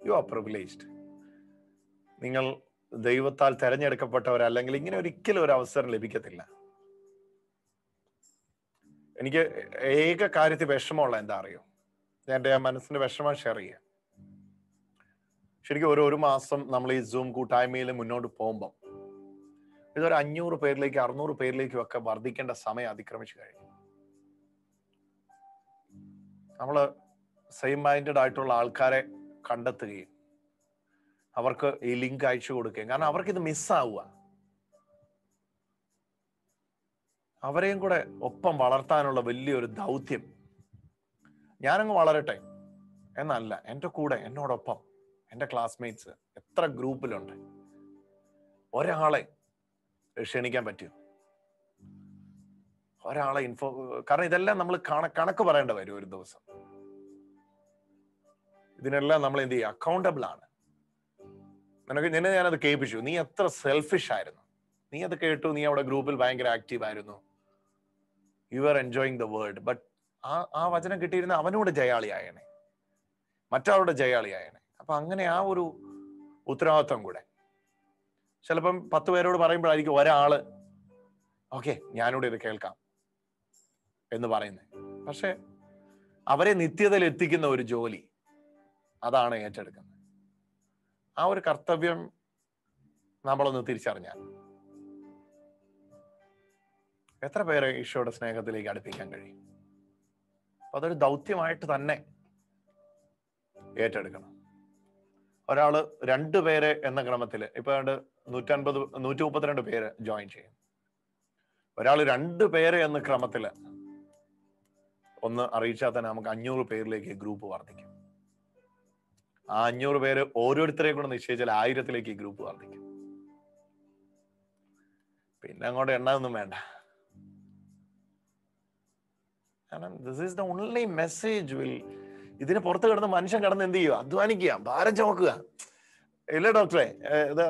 S1: You are privileged. നിങ്ങൾ ദൈവത്താൽ തെരഞ്ഞെടുക്കപ്പെട്ടവരല്ലെങ്കിൽ ഇങ്ങനെ ഒരിക്കലും ഒരു അവസരം ലഭിക്കത്തില്ല. എനിക്ക് ഏക കാര്യത്തിൽ വിഷമമുള്ള എന്താ അറിയോ? എൻ്റെ മനസ്സിന്റെ വിഷമം ഷെയർ ചെയ്യാം. ശരിക്കും ഒരു മാസം നമ്മൾ ഈ സൂം കൂട്ടായ്മയിൽ മുന്നോട്ട് പോകുമ്പം ഇതൊരു 500 പേരിലേക്ക് 600 പേരിലേക്കും ഒക്കെ വർദ്ധിക്കേണ്ട സമയം അതിക്രമിച്ചു കഴിഞ്ഞു. നമ്മള് സെയിം മൈൻഡഡ് ആയിട്ടുള്ള ആൾക്കാരെ കണ്ടെത്തുകയും അവർക്ക് ഈ ലിങ്ക് അയച്ചു കൊടുക്കുകയും, കാരണം അവർക്ക് ഇത് മിസ്സാവുക. അവരെയും കൂടെ ഒപ്പം വളർത്താനുള്ള വലിയൊരു ദൗത്യം. ഞാനങ്ങ് വളരട്ടെ എന്നല്ല, എൻ്റെ കൂടെ എന്നോടൊപ്പം എൻ്റെ ക്ലാസ്മേറ്റ്സ് എത്ര ഗ്രൂപ്പിലുണ്ട്, ഒരാളെ ക്ഷണിക്കാൻ പറ്റും, ഒരാളെ കാരണം ഇതെല്ലാം നമ്മൾ കണക്ക് പറയേണ്ടി വരും ഒരു ദിവസം. ഇതിനെല്ലാം നമ്മൾ എന്ത് ചെയ്യുക? അക്കൗണ്ടബിൾ ആണ്. നിന്നെ ഞാനത് കേൾപ്പിച്ചു, നീ എത്ര സെൽഫിഷ് ആയിരുന്നു, നീ അത് കേട്ടു, നീ അവിടെ ഗ്രൂപ്പിൽ ഭയങ്കര ആക്റ്റീവ് ആയിരുന്നു, you are enjoying the word. But ആ വചനം കിട്ടിയിരുന്ന അവനോട് ജയാളിയായണേ, മറ്റാളുടെ ജയാളിയായണേ. അപ്പൊ അങ്ങനെ ആ ഒരു ഉത്തരവാദിത്വം കൂടെ ചിലപ്പം 10 പേരോട് പറയുമ്പോഴായിരിക്കും ഒരാള് ഓക്കെ ഞാനിവിടെ ഇത് കേൾക്കാം എന്ന് പറയുന്നത്. പക്ഷെ അവരെ നിത്യതയിൽ എത്തിക്കുന്ന ഒരു ജോലി, അതാണ് ഏറ്റെടുക്കുന്നത്. ആ ഒരു കർത്തവ്യം നമ്മളൊന്ന് തിരിച്ചറിഞ്ഞാൽ എത്ര പേരെ ഈശോയുടെ സ്നേഹത്തിലേക്ക് അടുപ്പിക്കാൻ കഴിയും? അപ്പൊ അതൊരു ദൗത്യമായിട്ട് തന്നെ ഏറ്റെടുക്കണം. ഒരാള് 2 പേര് എന്ന ക്രമത്തിൽ ഇപ്പൊ 132 പേര് ജോയിൻ ചെയ്യും. ഒരാൾ 2 പേര് എന്ന ക്രമത്തില് ഒന്ന് അറിയിച്ചാൽ തന്നെ നമുക്ക് 500 പേരിലേക്ക് ഗ്രൂപ്പ് വർദ്ധിക്കും. ആ 500 പേര് ഓരോരുത്തരെയും കൂടെ നിശ്ചയിച്ചാൽ 1000ത്തിലേക്ക് ഈ ഗ്രൂപ്പ് വർദ്ധിക്കും. പിന്നെ അങ്ങോട്ട് എണ്ണൊന്നും വേണ്ട. കാരണം this is the only message will. ഇതിന് പുറത്ത് കിടന്ന് മനുഷ്യൻ കിടന്ന് എന്ത് ചെയ്യുക? അധ്വാനിക്കുക, ഭാരം ചുമക്കുക. ഇല്ലേ ഡോക്ടറെ?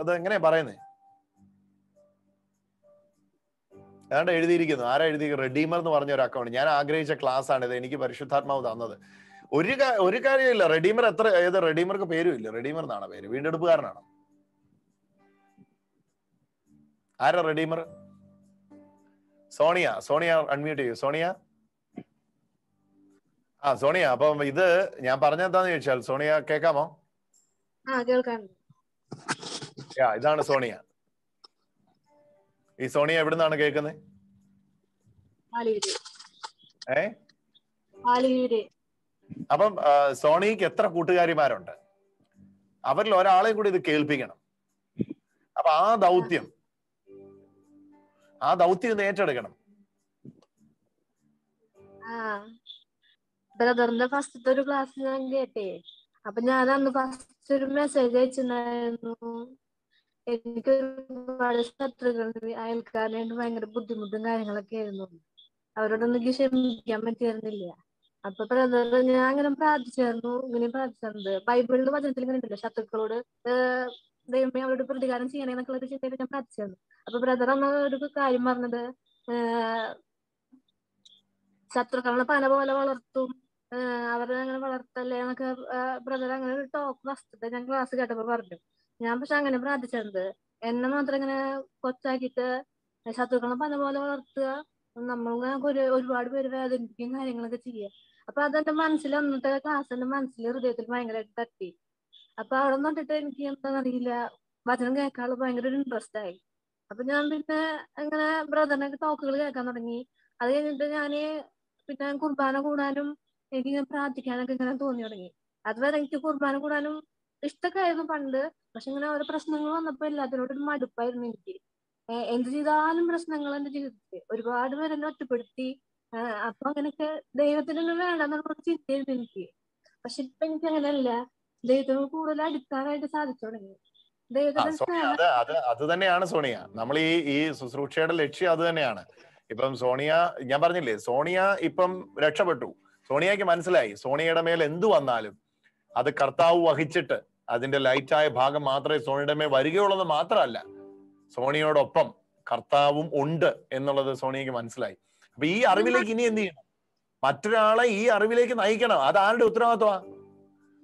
S1: അത് എങ്ങനെയാ പറയുന്നത്? ഏതാണ്ട് എഴുതിയിരിക്കുന്നു. ആരാ എഴുതി? റെഡീമർ എന്ന് പറഞ്ഞ ഒരു അക്കൗണ്ട്. ഞാൻ ആഗ്രഹിച്ച ക്ലാസ് ആണിത്, എനിക്ക് പരിശുദ്ധാത്മാവ് തന്നത്. ഒരു കാര്യമില്ല. റെഡീമർ ഏത് റെഡീമർക്ക് പേരും ഇല്ല. റെഡീമർ എന്നാണ് പേര്. വീണ്ടെടുപ്പുകാരനാണ്. ആരാ റെഡീമർ? സോണിയ അൺമ്യൂട്ട് ചെയ്യൂ. സോണിയ. സോണിയ, അപ്പം ഇത് ഞാൻ പറഞ്ഞെന്താന്ന് ചോദിച്ചാൽ, സോണിയ കേൾക്കാമോ? ഇതാണ് സോണിയ. ഈ സോണിയ എവിടുന്നാണ് കേൾക്കുന്നത്? അപ്പം സോണിക്ക് എത്ര കൂട്ടുകാരിമാരുണ്ട്? അവരിൽ ഒരാളെയും കൂടി ഇത് കേൾപ്പിക്കണം. അപ്പൊ ആ ദൗത്യം ഏറ്റെടുക്കണം.
S5: ബ്രദറിന്റെ ഫസ്റ്റത്തെ ഒരു ക്ലാസ് ഞാൻ കേട്ടേ. അപ്പൊ ഞാൻ അന്ന് ഫസ്റ്റ് ഒരു മെസ്സേജ് അയച്ചിട്ടുണ്ടായിരുന്നു. എനിക്ക് ഒരുപാട് ശത്രുക്കളുണ്ട്, അയൽക്കാരായിട്ട് ഭയങ്കര ബുദ്ധിമുട്ടും കാര്യങ്ങളൊക്കെ ആയിരുന്നു. അവരോടൊന്നും എനിക്ക് ക്ഷമിക്കാൻ പറ്റിയിരുന്നില്ല. അപ്പൊ ബ്രദർ ഞാൻ അങ്ങനെ പ്രാർത്ഥിച്ചായിരുന്നു. ഇങ്ങനെ പ്രാർത്ഥിച്ചിട്ടുണ്ട്. ബൈബിളിന്റെ വചനത്തിൽ ഇങ്ങനെ ഉണ്ടല്ലോ, ശത്രുക്കളോട് ദൈവമേ അവരോട് പ്രതികാരം ചെയ്യണേന്നൊക്കെ ഉള്ള ചിന്തയിൽ ഞാൻ പ്രാർത്ഥിച്ചായിരുന്നു. അപ്പൊ ബ്രദർ അന്ന് ഒരു കാര്യം പറഞ്ഞത്, ശത്രുക്കളെ പന പോലെ വളർത്തും, അവരെ അങ്ങനെ വളർത്തല്ലേ എന്നൊക്കെ ബ്രദർ അങ്ങനെ ഒരു ടോക്ക് ഫസ്റ്റ് ഞാൻ ക്ലാസ് കേട്ടപ്പോ പറഞ്ഞു. ഞാൻ പക്ഷെ അങ്ങനെ പ്രാർത്ഥിച്ചിട്ടുണ്ട്. എന്നെ മാത്രം ഇങ്ങനെ കൊച്ചാക്കിയിട്ട് ശത്രുക്കളെ പന പോലെ വളർത്തുക, നമ്മളിങ്ങനെ ഒരുപാട് പേര് വേദനിപ്പിക്കുകയും കാര്യങ്ങളൊക്കെ ചെയ്യുക. അപ്പൊ അതെന്റെ മനസ്സിൽ അന്നത്തെ ക്ലാസ് എന്റെ മനസ്സിൽ ഹൃദയത്തിൽ ഭയങ്കരമായിട്ട് തട്ടി. അപ്പൊ അവിടെ നോട്ടിട്ട് എനിക്ക് എന്താണെന്നറിയില്ല, വചനം കേൾക്കാനുള്ള ഭയങ്കര ഒരു ഇൻട്രസ്റ്റ് ആയി. അപ്പൊ ഞാൻ പിന്നെ ഇങ്ങനെ ബ്രദറിന്റെ ടോക്കുകൾ കേൾക്കാൻ തുടങ്ങി. അത് കഴിഞ്ഞിട്ട് ഞാന് പിന്നെ കുർബാന കൂടാനും എനിക്ക് പ്രാർത്ഥിക്കാനൊക്കെ ഇങ്ങനെ തോന്നി തുടങ്ങി. അതുവരെ എനിക്ക് കുർബാന കൂടാനും ഇഷ്ടമൊക്കെ ആയിരുന്നു പണ്ട്. പക്ഷെ ഇങ്ങനെ ഓരോ പ്രശ്നങ്ങൾ വന്നപ്പോ എല്ലാത്തിനോടൊരു മടുപ്പായിരുന്നു എനിക്ക്. എന്ത് ചെയ്താലും പ്രശ്നങ്ങൾ എന്റെ ജീവിതത്തിൽ ഒരുപാട് പേരെ എന്നെ ഒറ്റപ്പെടുത്തി. അപ്പൊ അങ്ങനെയൊക്കെ ദൈവത്തിനൊന്നും വേണമെന്നുള്ള ചിന്തയായിരുന്നു എനിക്ക്. പക്ഷെ ഇപ്പൊ എനിക്ക് അങ്ങനെയല്ല, ദൈവത്തിനോട് കൂടുതൽ അടുക്കാനായിട്ട് സാധിച്ചു തുടങ്ങി.
S1: അത് തന്നെയാണ് സോണിയ. നമ്മൾ ഈ ശുശ്രൂഷയുടെ ലക്ഷ്യം അത് തന്നെയാണ്. ഇപ്പം സോണിയ, ഞാൻ പറഞ്ഞില്ലേ, സോണിയ ഇപ്പം രക്ഷപ്പെട്ടു. സോണിയയ്ക്ക് മനസ്സിലായി സോണിയയുടെ മേൽ എന്തു വന്നാലും അത് കർത്താവ് വഹിച്ചിട്ട് അതിന്റെ ലൈറ്റായ ഭാഗം മാത്രമേ സോണിയുടെ മേൽ വരികയുള്ളൂ മാത്രമല്ല, സോണിയോടൊപ്പം കർത്താവും ഉണ്ട് എന്നുള്ളത് സോണിയയ്ക്ക് മനസ്സിലായി. അപ്പൊ ഈ അറിവിലേക്ക് ഇനി എന്ത് ചെയ്യണം? മറ്റൊരാളെ ഈ അറിവിലേക്ക് നയിക്കണം. അത് ആരുടെ ഉത്തരവാദിത്വമാണ്?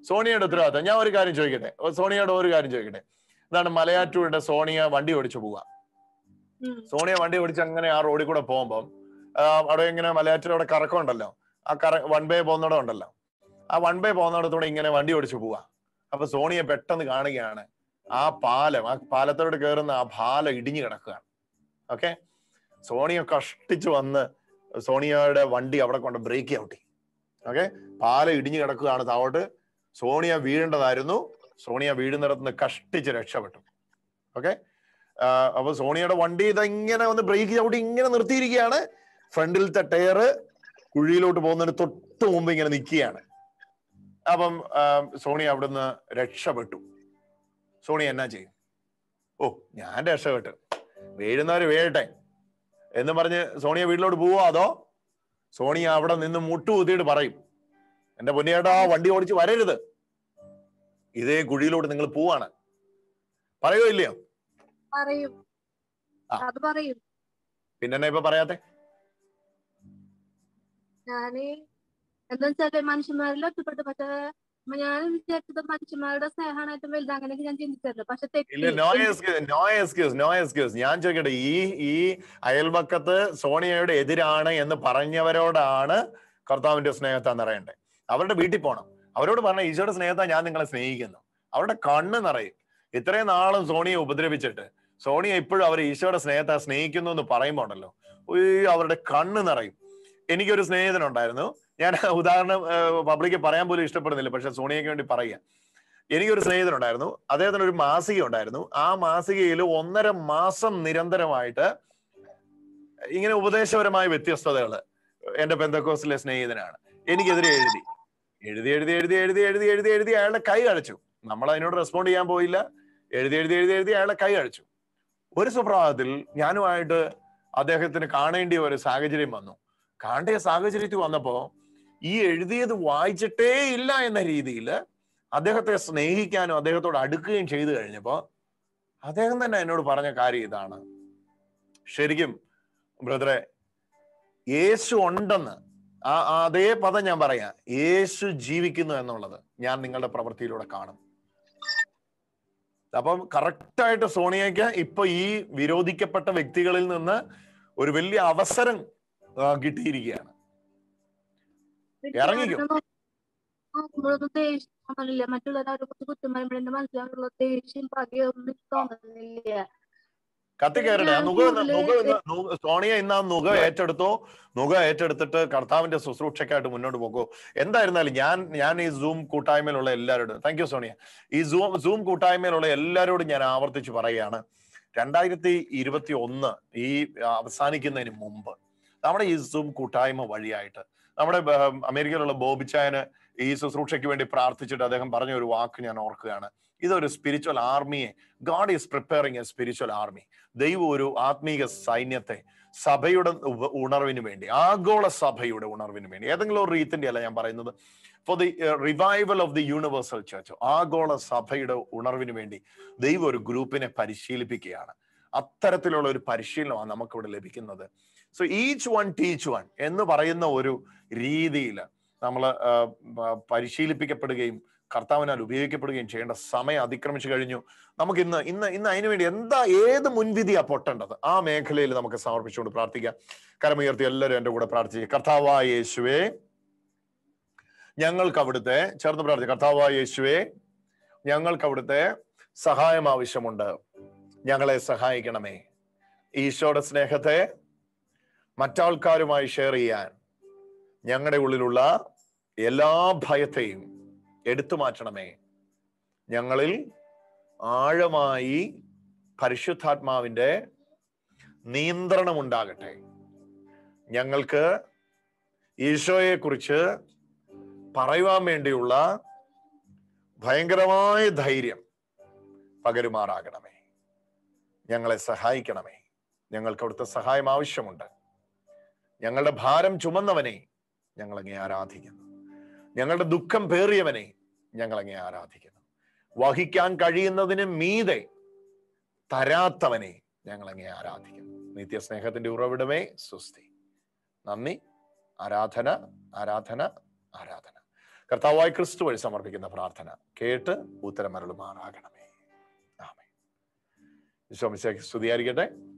S1: സോണിയയുടെ ഉത്തരവാദിത്വം. ഞാൻ ഒരു കാര്യം ചോദിക്കട്ടെ, സോണിയയുടെ ഒരു കാര്യം ചോദിക്കട്ടെ. എന്താണ് മലയാറ്റൂരുടെ സോണിയ വണ്ടി ഓടിച്ചു പോവാ. സോണിയ വണ്ടി ഓടിച്ച് അങ്ങനെ ആ റോഡിൽ കൂടെ പോകുമ്പം അവിടെ ഇങ്ങനെ മലയാറ്റൂരുടെ കറക്കം ഉണ്ടല്ലോ, ആ വൺ വേ പോകുന്നിടം ഉണ്ടല്ലോ, ആ വൺ വേ പോകുന്നിടത്തൂടെ ഇങ്ങനെ വണ്ടി ഓടിച്ചു പോവാ. അപ്പൊ സോണിയ പെട്ടെന്ന് കാണുകയാണ് ആ പാലത്തോട് കയറുന്ന ആ പാലം ഇടിഞ്ഞു കിടക്കുകയാണ്. ഓക്കെ, സോണിയ കഷ്ടിച്ചു വന്ന് സോണിയയുടെ വണ്ടി അവിടെ കൊണ്ട് ബ്രേക്ക് ഔട്ടി. ഓക്കെ, പാലം ഇടിഞ്ഞു കിടക്കുകയാണ് താവോട്ട്. സോണിയ വീഴേണ്ടതായിരുന്നു. സോണിയ വീഴുന്നിടത്തുനിന്ന് കഷ്ടിച്ച് രക്ഷപ്പെട്ടു. ഓക്കെ, അപ്പൊ സോണിയയുടെ വണ്ടി ഇതെങ്ങനെ ഒന്ന് ബ്രേക്ക് ചവിട്ടി ഇങ്ങനെ നിർത്തിയിരിക്കുകയാണ്. ഫ്രണ്ടിലത്തെ ടയർ കുഴിയിലോട്ട് പോകുന്നതിന് തൊട്ട് മുമ്പ് ഇങ്ങനെ നിൽക്കുകയാണ്. അപ്പം സോണിയ അവിടുന്ന് രക്ഷപ്പെട്ടു. സോണിയ എന്നാ ചെയ്യും? ഓ, ഞാൻ രക്ഷപ്പെട്ടു, വീഴുന്നവര് വീഴട്ടെ എന്ന് പറഞ്ഞ് സോണിയ വീട്ടിലോട്ട് പോവോ? അതോ സോണിയ അവിടെ നിന്ന് മുട്ടുകുത്തിയിട്ട് പറയും, എന്റെ പൊന്നിയേട്ടാ വണ്ടി ഓടിച്ച് വരരുത്, ഇതേ കുഴിയിലോട്ട് നിങ്ങൾ പോവാണ്, പറയോ ഇല്ലയോ? പിന്നെ ഇപ്പൊ പറയാത്തെ?
S5: ഞാന് എന്താ വെച്ചാല് മനുഷ്യന്മാരിൽ ഒറ്റപ്പെട്ടു. പക്ഷെ ഞാൻ വിചാരിച്ചത് മനുഷ്യന്മാരുടെ സ്നേഹമാണ് ഏറ്റവും വലുത്. അങ്ങനെയൊക്കെ ഞാൻ ചിന്തിച്ചത്. പക്ഷെ
S1: ഞാൻ ചോദിക്കട്ടെ, ഈ അയൽപക്കത്ത് സോണിയയുടെ എതിരാണ് എന്ന് പറഞ്ഞവരോടാണ് കർത്താവിന്റെ സ്നേഹത്താ നിറയണ്ടേ. അവരുടെ വീട്ടിൽ പോകണം, അവരോട് പറഞ്ഞ ഈശോയുടെ സ്നേഹത്താ ഞാൻ നിങ്ങളെ സ്നേഹിക്കുന്നു. അവരുടെ കണ്ണ് നിറയും. ഇത്രയും നാളും സോണിയെ ഉപദ്രവിച്ചിട്ട് സോണിയ ഇപ്പോഴും അവർ ഈശോയുടെ സ്നേഹത്താ സ്നേഹിക്കുന്നു എന്ന് പറയുമ്പോ ഉണ്ടല്ലോ, അവരുടെ കണ്ണ് നിറയും. എനിക്കൊരു സ്നേഹിതനുണ്ടായിരുന്നു, ഞാൻ ഉദാഹരണം പബ്ലിക്ക് പറയാൻ പോലും ഇഷ്ടപ്പെടുന്നില്ല, പക്ഷെ സോണിയയ്ക്ക് വേണ്ടി പറയുക. എനിക്കൊരു സ്നേഹിതനുണ്ടായിരുന്നു, അദ്ദേഹത്തിന് ഒരു മാസിക ഉണ്ടായിരുന്നു. ആ മാസികയിൽ 1.5 മാസം നിരന്തരമായിട്ട് ഇങ്ങനെ ഉപദേശപരമായ വ്യത്യസ്തതകൾ എന്റെ പെന്തക്കോസ്റ്റിലെ സ്നേഹിതനാണ് എനിക്കെതിരെ എഴുതി അയാളുടെ കൈ അഴച്ചു. നമ്മൾ അതിനോട് റെസ്പോണ്ട് ചെയ്യാൻ പോയില്ല. എഴുതി അയാളുടെ കൈ അഴച്ചു. ഒരു സുപ്രഭാതത്തിൽ ഞാനുമായിട്ട് അദ്ദേഹത്തിന് കാണേണ്ടിയ ഒരു സാഹചര്യം വന്നു. കാണേണ്ട സാഹചര്യത്തിൽ വന്നപ്പോ ഈ എഴുതിയത് വായിച്ചിട്ടേ ഇല്ല എന്ന രീതിയിൽ അദ്ദേഹത്തെ സ്നേഹിക്കാനും അദ്ദേഹത്തോട് അടുക്കുകയും ചെയ്തു കഴിഞ്ഞപ്പോ അദ്ദേഹം തന്നെ എന്നോട് പറഞ്ഞ കാര്യം ഇതാണ്, ശരിക്കും ബ്രദറെ, യേശു ഉണ്ടെന്ന്, അതേ പദം ഞാൻ പറയാം, യേശു ജീവിക്കുന്നു എന്നുള്ളത് ഞാൻ നിങ്ങളുടെ പ്രവൃത്തിയിലൂടെ കാണും. അപ്പം കറക്റ്റായിട്ട് സോണിയയ്ക്ക് ഇപ്പൊ ഈ വിരോധിക്കപ്പെട്ട വ്യക്തികളിൽ നിന്ന് ഒരു വലിയ അവസരം കിട്ടിയിരിക്കുകയാണ്. ഇറങ്ങിക്കും. കത്തിക്കയറട്ടെ. സോണിയ ഇന്ന് ആ നുക ഏറ്റെടുത്തിട്ട് കർത്താവിന്റെ ശുശ്രൂഷയ്ക്കായിട്ട് മുന്നോട്ട് പോകും. എന്തായിരുന്നാലും ഞാൻ ഈ സൂം കൂട്ടായ്മയിലുള്ള എല്ലാവരോടും, താങ്ക് യു സോണിയ, ഈ സൂം കൂട്ടായ്മയിലുള്ള എല്ലാവരോടും ഞാൻ ആവർത്തിച്ച് പറയുകയാണ്, 2021 ഈ അവസാനിക്കുന്നതിന് മുമ്പ് നമ്മുടെ ഈ സൂം കൂട്ടായ്മ വഴിയായിട്ട് നമ്മുടെ അമേരിക്കയിലുള്ള ബോബിച്ചായന് ഈ ശുശ്രൂഷയ്ക്ക് വേണ്ടി പ്രാർത്ഥിച്ചിട്ട് അദ്ദേഹം പറഞ്ഞ ഒരു വാക്ക് ഞാൻ ഓർക്കുകയാണ്. ഇതൊരു സ്പിരിച്വൽ ആർമിയെ, God is preparing a spiritual army. ദൈവം ഒരു ആത്മീക സൈന്യത്തെ സഭയുടെ ഉണർവിന് വേണ്ടി, ആഗോള സഭയുടെ ഉണർവിന് വേണ്ടി, ഏതെങ്കിലും ഒരു റീത്തിന്റെ അല്ല ഞാൻ പറയുന്നത്, for the revival of the universal church, ആഗോള സഭയുടെ ഉണർവിന് വേണ്ടി ദൈവം ഒരു ഗ്രൂപ്പിനെ പരിശീലിപ്പിക്കുകയാണ്. അത്തരത്തിലുള്ള ഒരു പരിശീലനമാണ് നമുക്കിവിടെ ലഭിക്കുന്നത്. So each one teach one എന്ന് പറയുന്ന ഒരു രീതിയിൽ നമ്മൾ പരിശീലിപ്പിക്കപ്പെടുകയും കർത്താവിനാൽ ഉപയോഗിക്കപ്പെടുകയും ചെയ്യേണ്ട സമയം അതിക്രമിച്ചു കഴിഞ്ഞു. നമുക്ക് ഇന്ന് അതിനുവേണ്ടി ഏത് മുൻവിധിയാ പൊട്ടേണ്ടത് ആ മേഖലയിൽ നമുക്ക് സമർപ്പിച്ചുകൊണ്ട് പ്രാർത്ഥിക്കാം. കരമുയർത്തി എല്ലാവരും എന്റെ കൂടെ പ്രാർത്ഥിക്കുക. കർത്താവായ യേശുവേ, ഞങ്ങൾക്ക് അവിടുത്തെ ചേർന്ന് പ്രാർത്ഥിക്കുക. കർത്താവായ യേശുവേ, ഞങ്ങൾക്ക് അവിടുത്തെ സഹായം ആവശ്യമുണ്ട്, ഞങ്ങളെ സഹായിക്കണമേ. ഈശോയുടെ സ്നേഹത്തെ മറ്റാൾക്കാരുമായി ഷെയർ ചെയ്യാൻ ഞങ്ങളുടെ ഉള്ളിലുള്ള എല്ലാ ഭയത്തെയും എടുത്തു മാറ്റണമേ. ഞങ്ങളിൽ ആഴമായി പരിശുദ്ധാത്മാവിന്റെ നിയന്ത്രണം ഉണ്ടാകട്ടെ. ഞങ്ങൾക്ക് ഈശോയെ കുറിച്ച് പറയുവാൻ വേണ്ടിയുള്ള ഭയങ്കരമായ ധൈര്യം പകരുമാറാകണമേ. ഞങ്ങളെ സഹായിക്കണമേ. ഞങ്ങൾക്ക് അവിടുത്തെ സഹായം ആവശ്യമുണ്ട്. ഞങ്ങളുടെ ഭാരം ചുമന്നവനെ ഞങ്ങളങ്ങേ ആരാധിക്കുന്നു. ഞങ്ങളുടെ ദുഃഖം പേറിയവനെ ഞങ്ങളങ്ങേ ആരാധിക്കുന്നു. വഹിക്കാൻ കഴിയുന്നതിന് മീതെ തരാത്തവനെ ഞങ്ങളങ്ങേ ആരാധിക്കുന്നു. നിത്യസ്നേഹത്തിന്റെ ഉറവിടമേ സ്വസ്തി. നന്ദി. ആരാധന, ആരാധന, ആരാധന. കർത്താവായ ക്രിസ്തു വഴി സമർപ്പിക്കുന്ന പ്രാർത്ഥന കേട്ട് ഉത്തരമരുളുമാറാകണമേ. ആമേൻ. ഈശോ മിശിഹായ്ക്ക് സ്തുതിയായിരിക്കട്ടെ.